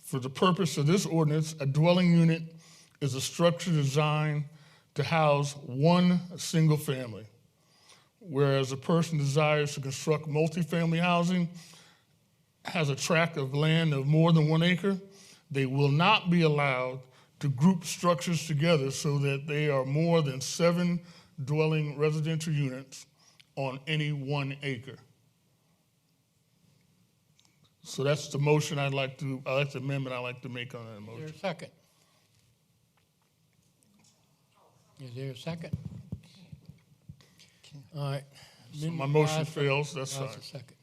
For the purpose of this ordinance, a dwelling unit is a structure designed to house one single family. Whereas a person desires to construct multifamily housing, has a tract of land of more than 1 acre, they will not be allowed to group structures together so that they are more than 7 dwelling residential units on any 1 acre. So that's the motion the amendment I'd like to make on that Is there motion. a second? Is there a second? All right. So my Amendment motion dies for- fails, that's dies fine. for second.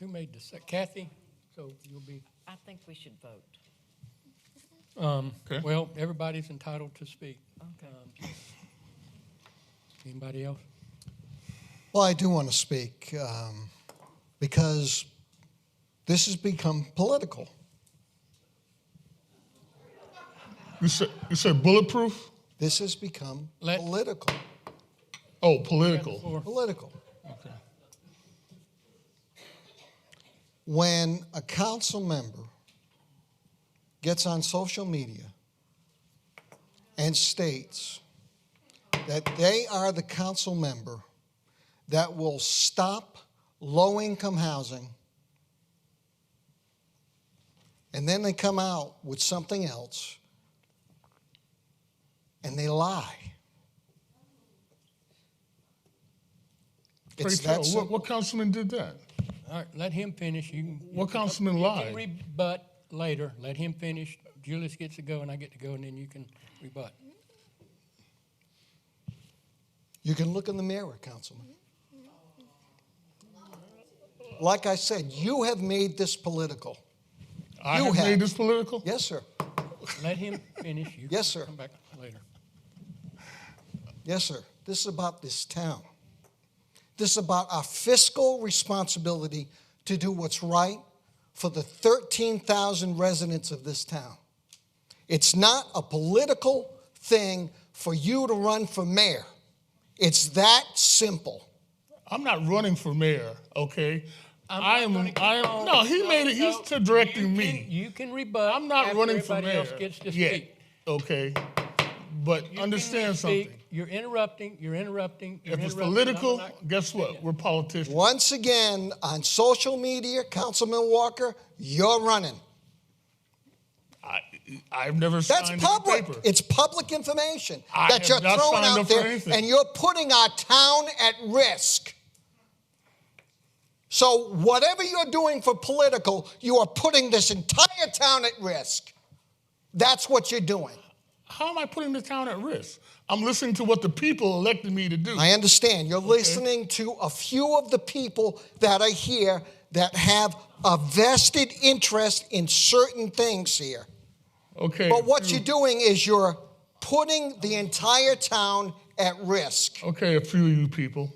Who made the second? Kathy? So you'll be, I think we should vote. Okay. well, everybody's entitled to speak. Okay. Anybody else? Well, I do want to speak because this has become political. You said bulletproof? This has become political. Oh, political. Political. Okay. When a council member gets on social media and states that they are the council member that will stop low-income housing, and then they come out with something else, and they lie. Pray tell, what councilman did that? All right, let him finish. What councilman You lied? can rebut later. Let him finish. Julius gets to go and I get to go, and then you can rebut. You can look in the mirror, Councilman. Like I said, you have made this political. I have made this political? Yes, sir. Let him finish. You Yes, can sir. Come back later. Yes, sir. This is about this town. This is about our fiscal responsibility to do what's right for the 13,000 residents of this town. It's not a political thing for you to run for mayor. It's that simple. I'm not running for mayor, okay? No, he made it, he's directing me. You can rebut. I'm not after running for everybody mayor else gets to yet, speak. okay? But understand something. You're interrupting. You're interrupting. If it's political, guess what? We're politicians. Once again, on social media, Councilman Walker, you're running. I've never That's signed public. any paper. It's public information I that have you're not throwing signed out up for there, anything. and you're putting our town at risk. So whatever you're doing for political, you are putting this entire town at risk. That's what you're doing. How am I putting the town at risk? I'm listening to what the people elected me to do. I understand. You're listening to a few of the people that are here that have a vested interest in certain things here. Okay. But what you're doing is you're putting the entire town at risk. Okay, a few of you people.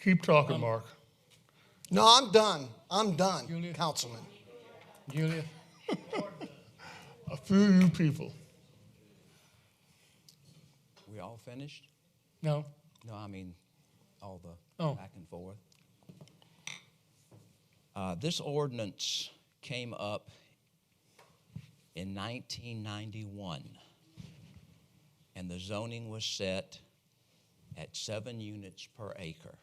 Keep talking, Mark. No, I'm done. I'm done, Julius. Councilman. Julia. A few of you people. We all finished? No. No, I mean all the Oh. back and forth. This ordinance came up in 1991, and the zoning was set at 7 units per acre.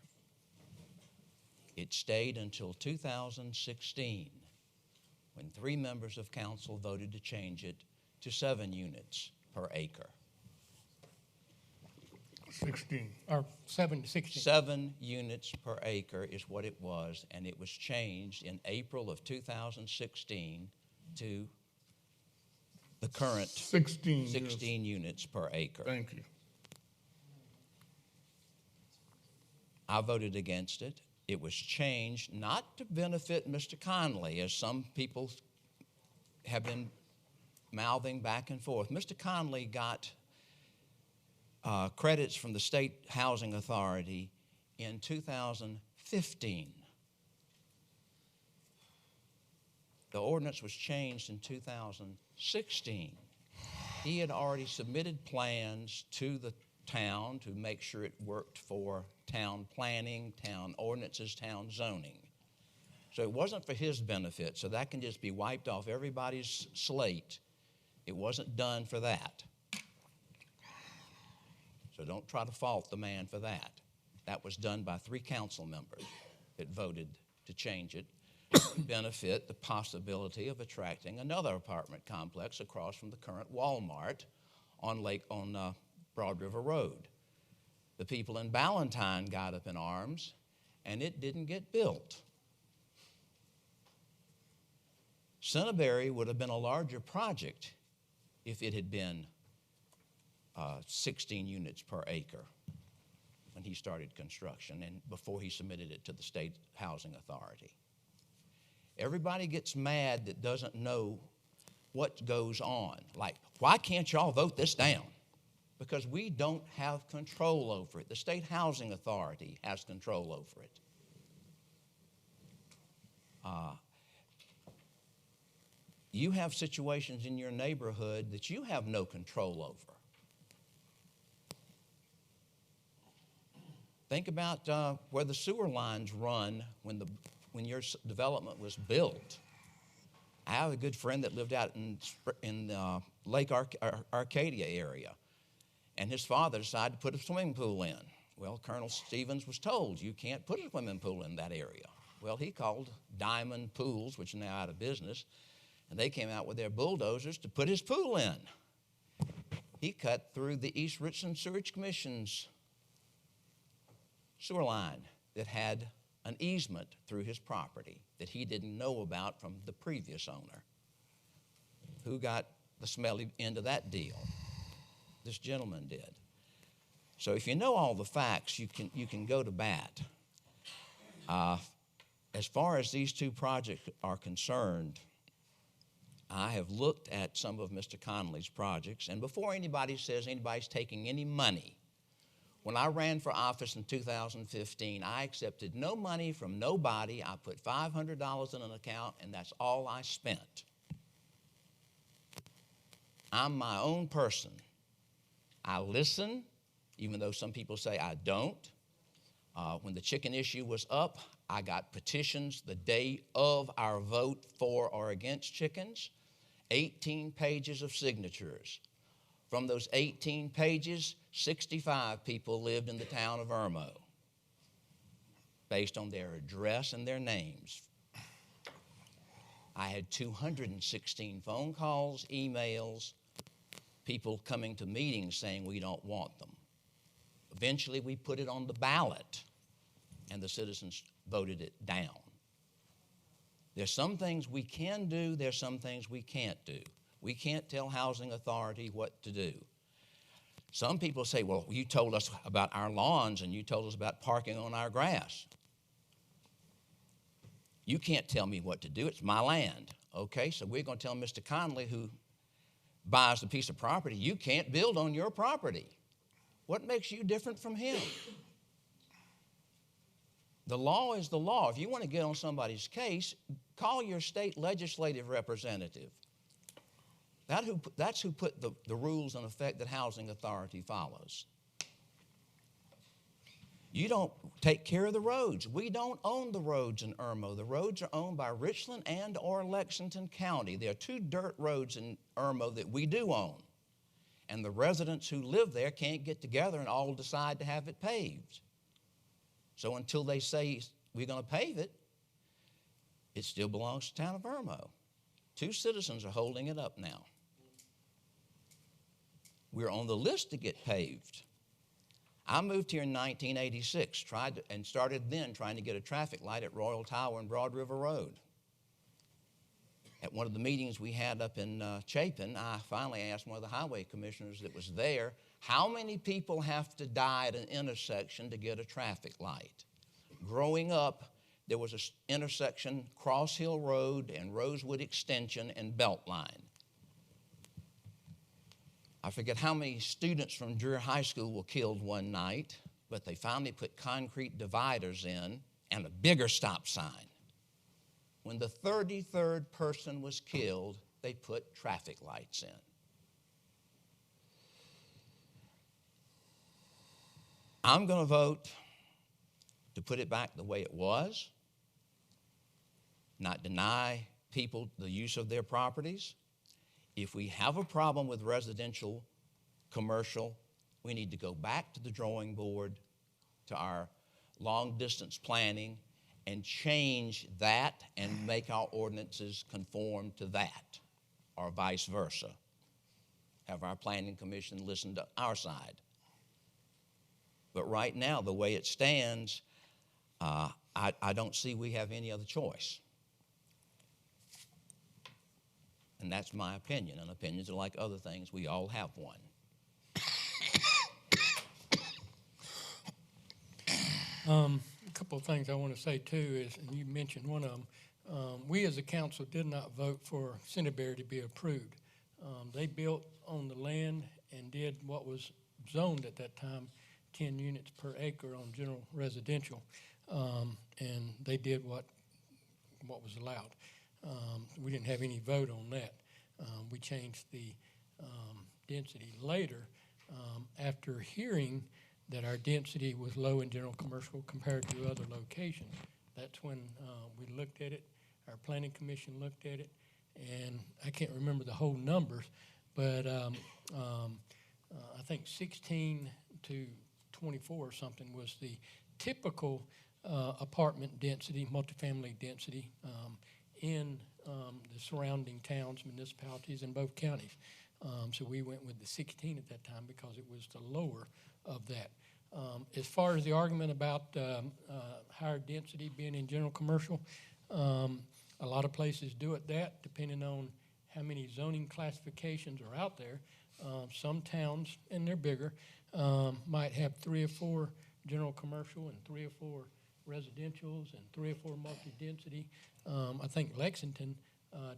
It stayed until 2016, when 3 members of council voted to change it to 7 units per acre. 16. Or 7 to 16. 7 units per acre is what it was, and it was changed in April of 2016 to the current 16 units per acre. Thank you. I voted against it. It was changed not to benefit Mr. Conley, as some people have been mouthing back and forth. Mr. Conley got credits from the State Housing Authority in 2015. The ordinance was changed in 2016. He had already submitted plans to the town to make sure it worked for town planning, town ordinances, town zoning. So it wasn't for his benefit, so that can just be wiped off everybody's slate. It wasn't done for that. So don't try to fault the man for that. That was done by 3 council members that voted to change it to benefit the possibility of attracting another apartment complex across from the current Walmart on Broad River Road. The people in Ballantyne got up in arms, and it didn't get built. Cinnaberry would have been a larger project if it had been 16 units per acre when he started construction and before he submitted it to the State Housing Authority. Everybody gets mad that doesn't know what goes on. Like, why can't y'all vote this down? Because we don't have control over it. The State Housing Authority has control over it. You have situations in your neighborhood that you have no control over. Think about where the sewer lines run when your development was built. I have a good friend that lived out in Lake Arcadia area, and his father decided to put a swimming pool in. Well, Colonel Stevens was told, you can't put a swimming pool in that area. Well, he called Diamond Pools, which are now out of business, and they came out with their bulldozers to put his pool in. He cut through the East Richland Sewerage Commission's sewer line that had an easement through his property that he didn't know about from the previous owner. Who got the smelly end of that deal? This gentleman did. So if you know all the facts, you can go to bat. As far as these 2 projects are concerned, I have looked at some of Mr. Connolly's projects, and before anybody says anybody's taking any money, when I ran for office in 2015, I accepted no money from nobody. I put $500 in an account, and that's all I spent. I'm my own person. I listen, even though some people say I don't. When the chicken issue was up, I got petitions the day of our vote for or against chickens, 18 pages of signatures. From those 18 pages, 65 people lived in the town of Irmo based on their address and their names. I had 216 phone calls, emails, people coming to meetings saying we don't want them. Eventually, we put it on the ballot, and the citizens voted it down. There's some things we can do, there's some things we can't do. We can't tell housing authority what to do. Some people say, well, you told us about our lawns and you told us about parking on our grass. You can't tell me what to do, it's my land. Okay, so we're going to tell Mr. Connolly, who buys a piece of property, you can't build on your property. What makes you different from him? The law is the law. If you want to get on somebody's case, call your state legislative representative. That's who put the rules in effect that housing authority follows. You don't take care of the roads. We don't own the roads in Irmo. The roads are owned by Richland and or Lexington County. There are 2 dirt roads in Irmo that we do own. And the residents who live there can't get together and all decide to have it paved. So until they say we're going to pave it, it still belongs to the town of Irmo. 2 citizens are holding it up now. We're on the list to get paved. I moved here in 1986, started then trying to get a traffic light at Royal Tower and Broad River Road. At one of the meetings we had up in Chapin, I finally asked one of the highway commissioners that was there, how many people have to die at an intersection to get a traffic light? Growing up, there was an intersection, Cross Hill Road and Rosewood Extension and Beltline. I forget how many students from Dreher High School were killed one night, but they finally put concrete dividers in and a bigger stop sign. When the 33rd person was killed, they put traffic lights in. I'm going to vote to put it back the way it was, not deny people the use of their properties. If we have a problem with residential, commercial, we need to go back to the drawing board, to our long-distance planning, and change that and make our ordinances conform to that, or vice versa. Have our planning commission listen to our side. But right now, the way it stands, I don't see we have any other choice. And that's my opinion, and opinions are like other things. We all have one. A couple of things I want to say too is, and you mentioned one of them, we as a council did not vote for Centerberry to be approved. They built on the land and did what was zoned at that time, 10 units per acre on general residential, and they did what was allowed. We didn't have any vote on that. We changed the density later after hearing that our density was low in general commercial compared to other locations. That's when we looked at it, our planning commission looked at it, and I can't remember the whole numbers, but I think 16 to 24 or something was the typical apartment density, multifamily density in the surrounding towns, municipalities in both counties. So we went with the 16 at that time because it was the lower of that. As far as the argument about higher density being in general commercial, a lot of places do it that, depending on how many zoning classifications are out there. Some towns, and they're bigger, might have 3 or 4 general commercial and 3 or 4 residentials and 3 or 4 multi-density. I think Lexington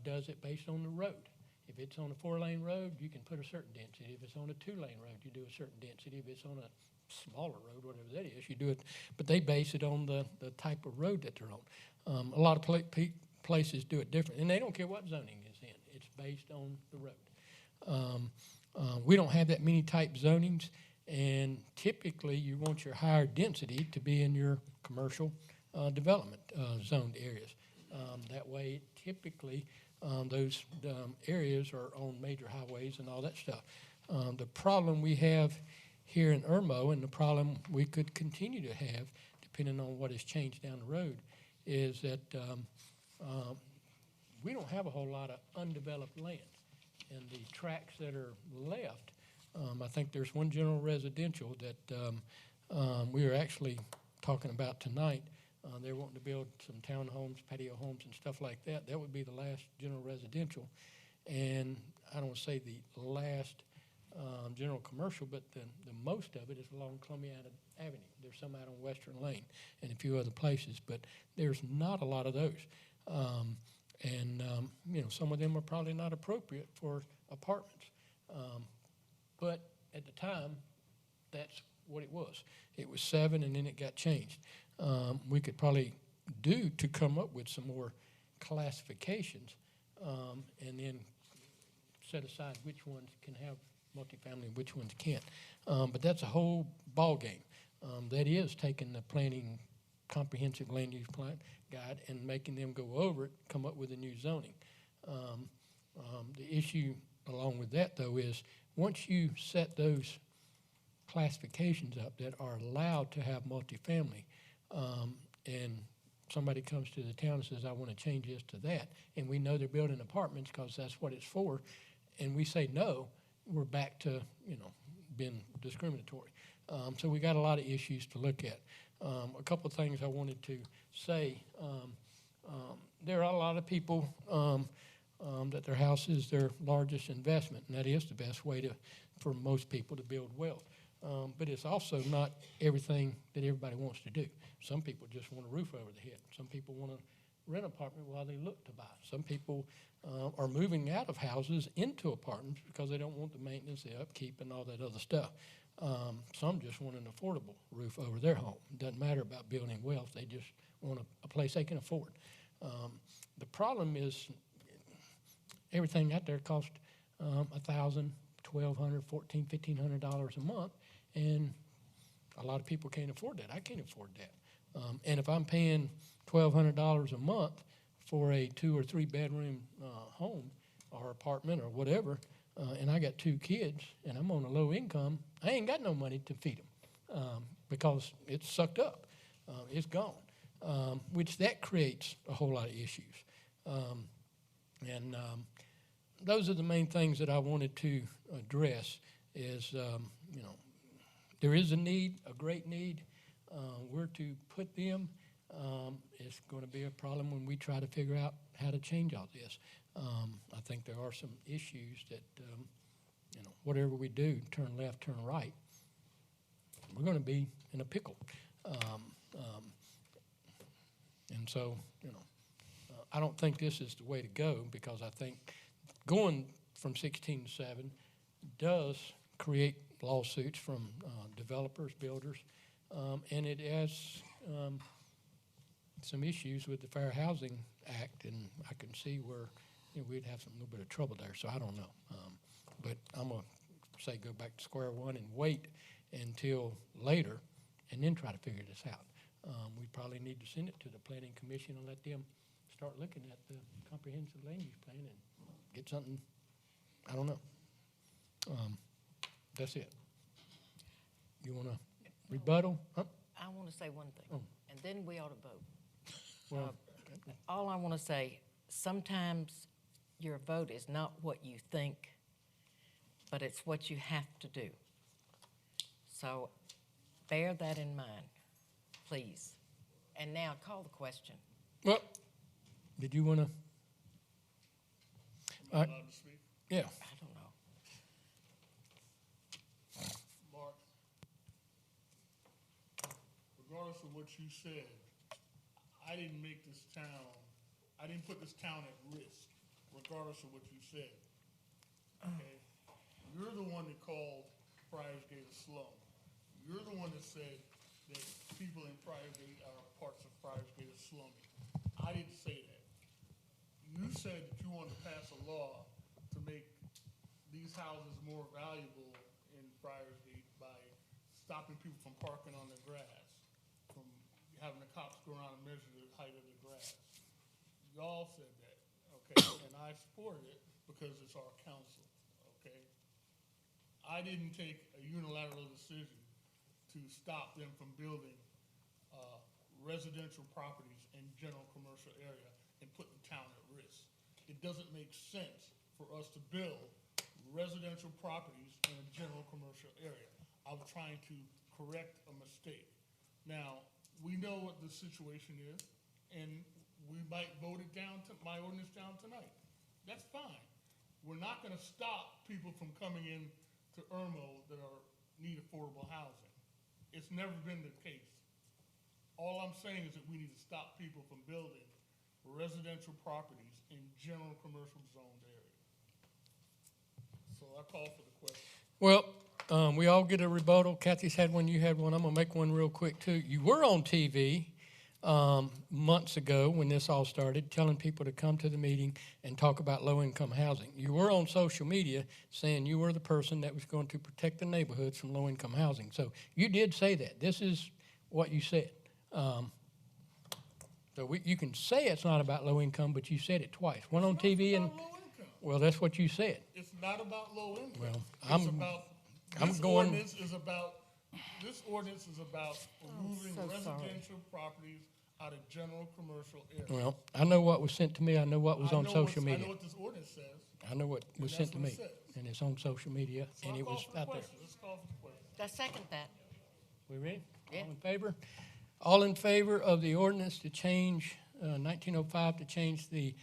does it based on the road. If it's on a 4-lane road, you can put a certain density. If it's on a 2-lane road, you do a certain density. If it's on a smaller road, whatever that is, you do it. But they base it on the type of road that they're on. A lot of places do it different, and they don't care what zoning is in. It's based on the road. We don't have that many type zonings, and typically you want your higher density to be in your commercial development zoned areas. That way, typically, those areas are on major highways and all that stuff. The problem we have here in Irmo, and the problem we could continue to have, depending on what has changed down the road, is that we don't have a whole lot of undeveloped land. And the tracts that are left, I think there's one general residential that we are actually talking about tonight. They're wanting to build some townhomes, patio homes, and stuff like that. That would be the last general residential. And I don't say the last general commercial, but the most of it is along Columbiana Avenue. There's some out on Western Lane and a few other places, but there's not a lot of those. Some of them are probably not appropriate for apartments. But at the time, that's what it was. It was 7, and then it got changed. We could probably do to come up with some more classifications and then set aside which ones can have multifamily and which ones can't. But that's a whole ball game. That is taking the planning comprehensive land use plan guide and making them go over it, come up with a new zoning. The issue along with that, though, is once you set those classifications up that are allowed to have multifamily, and somebody comes to the town and says, I want to change this to that, and we know they're building apartments because that's what it's for, and we say no, we're back to, being discriminatory. So we got a lot of issues to look at. A couple of things I wanted to say. There are a lot of people that their house is their largest investment, and that is the best way for most people to build wealth. But it's also not everything that everybody wants to do. Some people just want a roof over the head. Some people want to rent an apartment while they look to buy. Some people are moving out of houses into apartments because they don't want the maintenance, the upkeep, and all that other stuff. Some just want an affordable roof over their home. It doesn't matter about building wealth. They just want a place they can afford. The problem is everything out there costs $1,000, $1,200, $1,400, $1,500 a month, and A lot of people can't afford that. I can't afford that. And if I'm paying $1,200 a month for a 2 or 3 bedroom home or apartment or whatever, and I got 2 kids and I'm on a low income, I ain't got no money to feed them because it's sucked up. It's gone, which that creates a whole lot of issues. Those are the main things that I wanted to address is, there is a need, a great need. Where to put them is going to be a problem when we try to figure out how to change all this. I think there are some issues that, whatever we do, turn left, turn right, we're going to be in a pickle. And so, I don't think this is the way to go because I think going from 16 to 7 does create lawsuits from developers, builders, and it has some issues with the Fair Housing Act, and I can see where we'd have some little bit of trouble there. So I don't know, but I'm gonna say go back to square one and wait until later, and then try to figure this out. We probably need to send it to the Planning Commission and let them start looking at the comprehensive land use plan and get something. I don't know. That's it. You want to rebuttal? Huh? I want to say one thing, Oh. and then we ought to vote. Well, All I want to say, sometimes your vote is not what you think, but it's what you have to do. So bear that in mind, please. And now call the question. well, did you want to? Allowed to speak? Yeah. I don't know. Mark, regardless of what you said, I didn't put this town at risk, regardless of what you said. Okay? You're the one that called Friarsgate a slum. You're the one that said that people in Friarsgate or parts of Friarsgate are slummy. I didn't say that. You said that you wanted to pass a law to make these houses more valuable in Friarsgate by stopping people from parking on the grass, from having the cops go around and measure the height of the grass. Y'all said that, okay? And I supported it because it's our council, okay? I didn't take a unilateral decision to stop them from building residential properties in general commercial area and put the town at risk. It doesn't make sense for us to build residential properties in a general commercial area. I was trying to correct a mistake. Now, we know what the situation is, and we might vote it down, my ordinance down tonight. That's fine. We're not gonna stop people from coming in to Irmo that need affordable housing. It's never been the case. All I'm saying is that we need to stop people from building residential properties in general commercial zoned areas. So I call for the question. Well, we all get a rebuttal. Kathy's had one, you had one. I'm going to make one real quick, too. You were on TV months ago when this all started, telling people to come to the meeting and talk about low-income housing. You were on social media saying you were the person that was going to protect the neighborhoods from low-income housing. So you did say that. This is what you said. So you can say it's not about low income, but you said it twice. One on TV and, well, that's what you said. It's not about low income. Well, This ordinance is about removing residential properties out of general commercial areas. Well, I know what was sent to me. I know what was on social media. I know what this ordinance says. I know what was sent to me, and it's on social media, and it was out there. Let's call for the question. I second that. We ready? Yeah. All in favor? All in favor of the ordinance to change 1905 to change the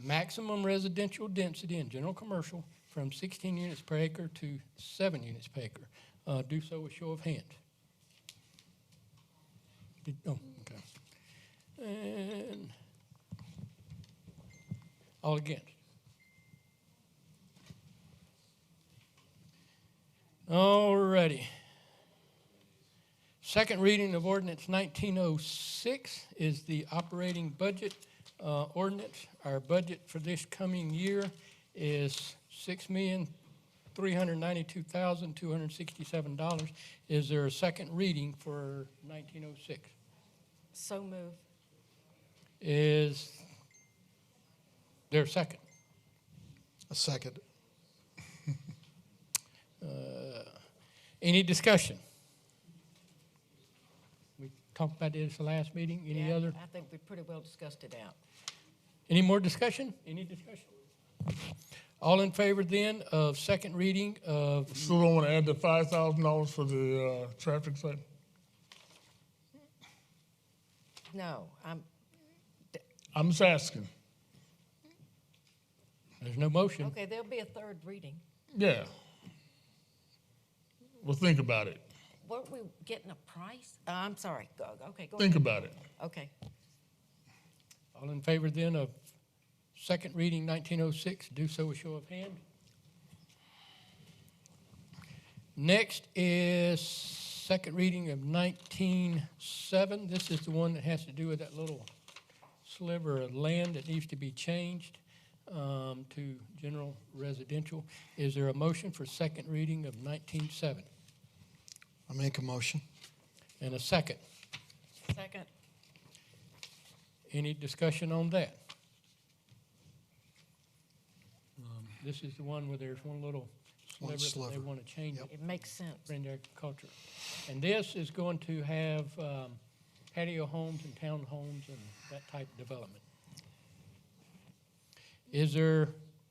maximum residential density in general commercial from 16 units per acre to 7 units per acre? Do so with show of hands. Okay. And all against? All righty. Second reading of ordinance 1906 is the operating budget ordinance. Our budget for this coming year is $6,300,000. $392,267. Is there a second reading for 1906? So move. Is there a second? A second. Any discussion? We talked about this the last meeting. Any Yeah, other? I think we pretty well discussed it out. Any more discussion? Any discussion? All in favor then of second reading of? Still don't want to add the $5,000 for the traffic site? No, I'm just asking. There's no motion. okay, there'll be a third reading. Yeah. Well, think about it. Weren't we getting a price? I'm sorry, okay, go Think ahead. about it. Okay, All in favor then of second reading 1906, do so with show of hand. Next is second reading of 1907. This is the one that has to do with that little sliver of land that needs to be changed to general residential. Is there a motion for second reading of 1907? I make a motion. And a second. second. Any discussion on that? This is the one where there's one little One sliver that they sliver. want to change it. It makes sense. For agriculture. And this is going to have patio homes and townhomes and that type of development. Is there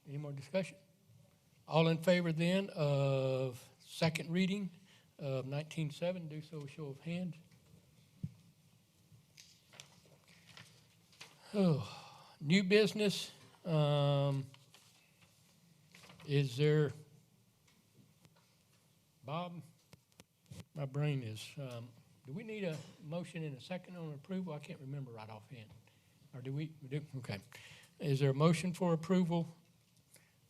any more discussion? All in favor then of second reading of 1907, do so with show of hands. Oh, new business. Is there, Bob, my brain is, do we need a motion and a second on approval? I can't remember right offhand. Or do we do? Okay. Is there a motion for approval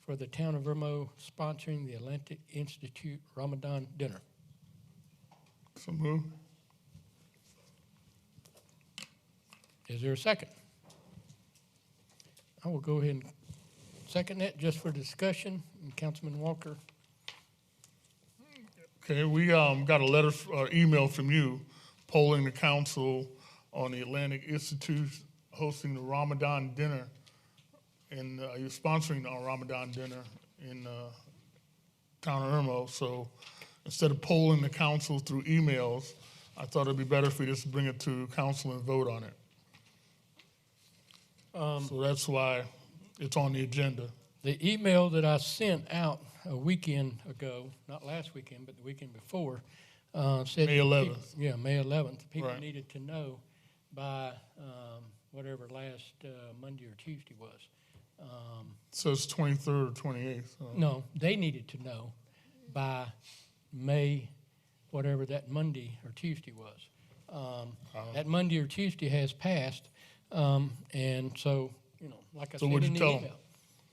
for the town of Irmo sponsoring the Atlantic Institute Ramadan dinner? So move. Is there a second? I will go ahead and second that just for discussion. And Councilman Walker. Okay, we got a letter, email from you polling the council on the Atlantic Institute hosting the Ramadan dinner. And you're sponsoring our Ramadan dinner in town of Irmo. So instead of polling the council through emails, I thought it'd be better if we just bring it to council and vote on it. So that's why it's on the agenda. The email that I sent out a weekend ago, not last weekend, but the weekend before, said May 11th. May 11th. People Right. needed to know by whatever last Monday or Tuesday was. So it's 23rd or 28th. So. No, they needed to know by May, whatever that Monday or Tuesday was. That Monday or Tuesday has passed, and so, like I So said what'd in you the tell 'em? email.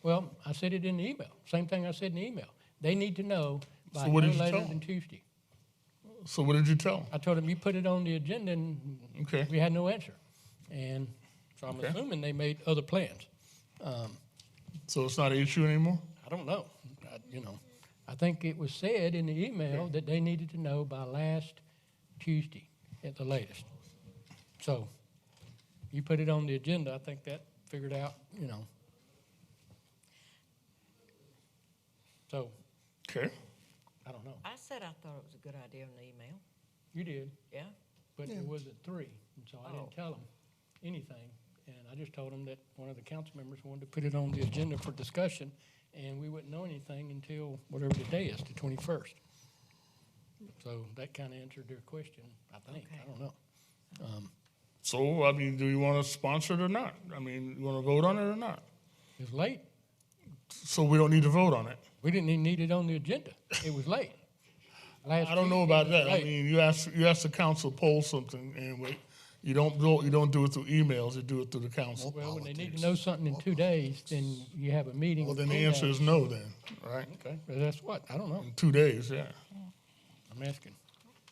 Well, I said it in the email. Same thing I said in the email. They need to know by So what no did you later tell 'em? than Tuesday. So what did you tell them? I told them you put it on the agenda, and Okay. we had no answer. And so I'm Okay. assuming they made other plans. So it's not an issue anymore? I don't know. I think it was said in the email that they needed to know by last Tuesday at the latest. So you put it on the agenda, I think that figured out, So, Okay. I don't know. I said I thought it was a good idea in the email. You did, Yeah? but Yeah. it was at 3, and so I Oh. didn't tell them anything. And I just told them that one of the council members wanted to put it on the agenda for discussion, and we wouldn't know anything until whatever the day is, the 21st. So that kind of answered their question, I think. I don't know. So, I mean, do you want to sponsor it or not? I mean, you want to vote on it or not? It was late. So we don't need to vote on it? We didn't even need it on the agenda. It was late. I don't know about that. I mean, you ask the council to poll something, and you don't do it through emails. You do it through the council. Well, when they need to know something in 2 days, then you have a meeting. Well, with then the answer ODOT. is no. Then, right? Okay, well, that's what I don't know. In 2 days, yeah. I'm asking.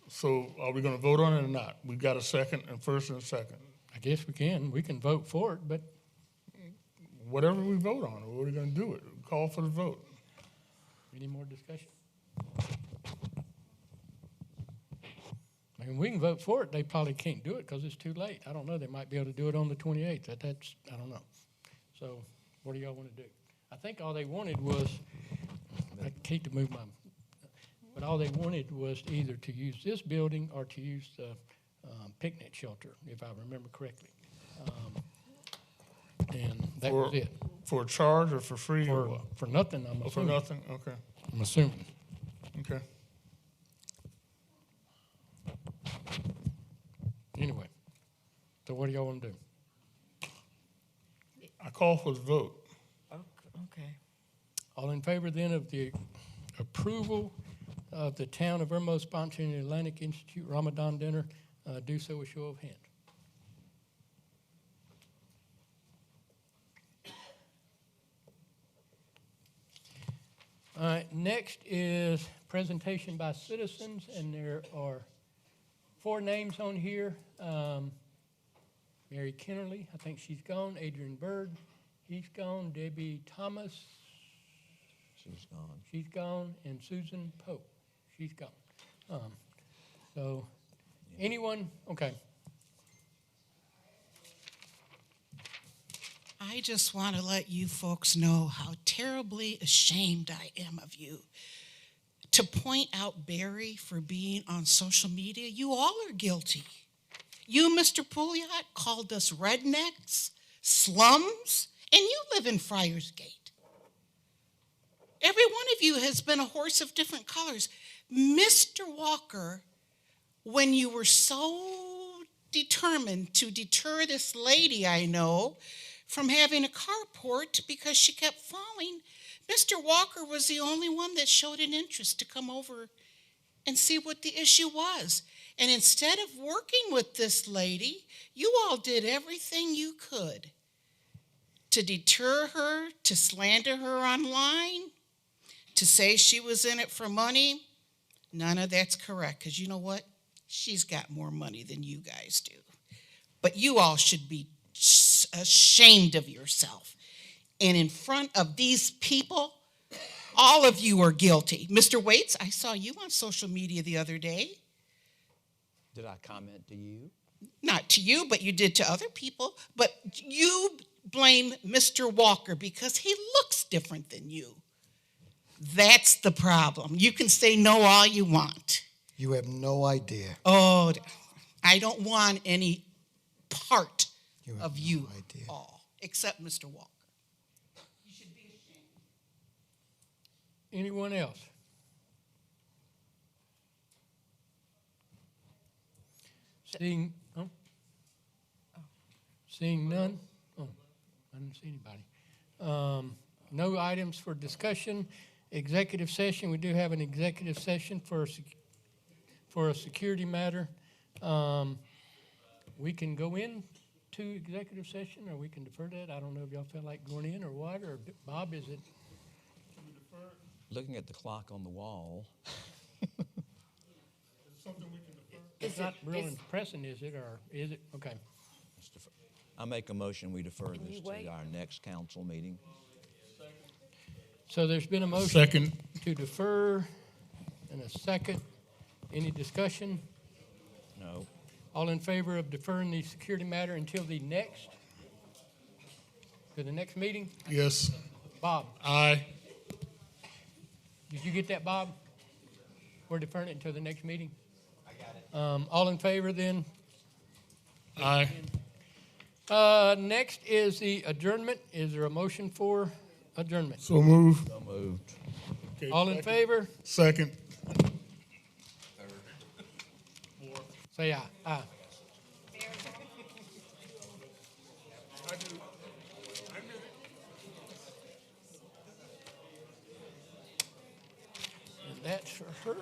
So, are we going to vote on it or not? We got a second, and first and a second. I guess we can. We can vote for it, but Whatever we vote on, what are we going to do it? Call for the vote. Any more discussion? I mean, we can vote for it. They probably can't do it because it's too late. I don't know. They might be able to do it on the 28th. That's I don't know. So what do y'all want to do? I think all they wanted was, I hate to move my, but all they wanted was either to use this building or to use the picnic shelter, if I remember correctly. And that was it. For a charge or for free or what? For nothing, I'm Oh, for assuming. nothing, okay, I'm assuming. okay. Anyway, so what do y'all want to do? I call for the vote. Okay. All in favor then of the approval of the Town of Irmo sponsoring the Atlantic Institute Ramadan dinner, do so with show of hands. All right, next is presentation by citizens, and there are 4 names on here. Mary Kennerly, I think she's gone. Adrian Bird, he's gone. Debbie Thomas, She's gone. she's gone. And Susan Pope, she's gone. So anyone, okay. I just want to let you folks know how terribly ashamed I am of you. To point out Barry for being on social media, you all are guilty. You, Mr. Pouliot, called us rednecks, slums, and you live in Friars Gate. Every one of you has been a horse of different colors. Mr. Walker, when you were so determined to deter this lady I know from having a carport because she kept falling, Mr. Walker was the only one that showed an interest to come over and see what the issue was. And instead of working with this lady, you all did everything you could to deter her, to slander her online, to say she was in it for money. None of that's correct, because you know what? She's got more money than you guys do. But you all should be ashamed of yourself. And in front of these people, all of you are guilty. Mr. Waits, I saw you on social media the other day. Did I comment to you? Not to you, but you did to other people. But you blame Mr. Walker because he looks different than you. That's the problem. You can say no all you want. You have no idea. Oh, I don't want any part of you all, except Mr. Walker. You should be ashamed. Anyone else? Seeing, seeing none? Oh, I didn't see anybody. No items for discussion. Executive session, we do have an executive session for a security matter. We can go in to executive session, or we can defer that. I don't know if y'all feel like going in or what, or Bob, is it? Looking at the clock on the wall. It's not real pressing, is it, or is it? Okay. I make a motion, we defer this to wait? our next council meeting. So there's been a motion Second. to defer and a second. Any discussion? No. All in favor of deferring the security matter until the next meeting? Yes. Bob, Aye. did you get that, Bob? We're deferring it until the next meeting? I got it. All in favor then? Aye. Next is the adjournment. Is there a motion for adjournment? So moved. So moved. Okay, All in second. favor? Second. Say aye. Aye. And that's for her.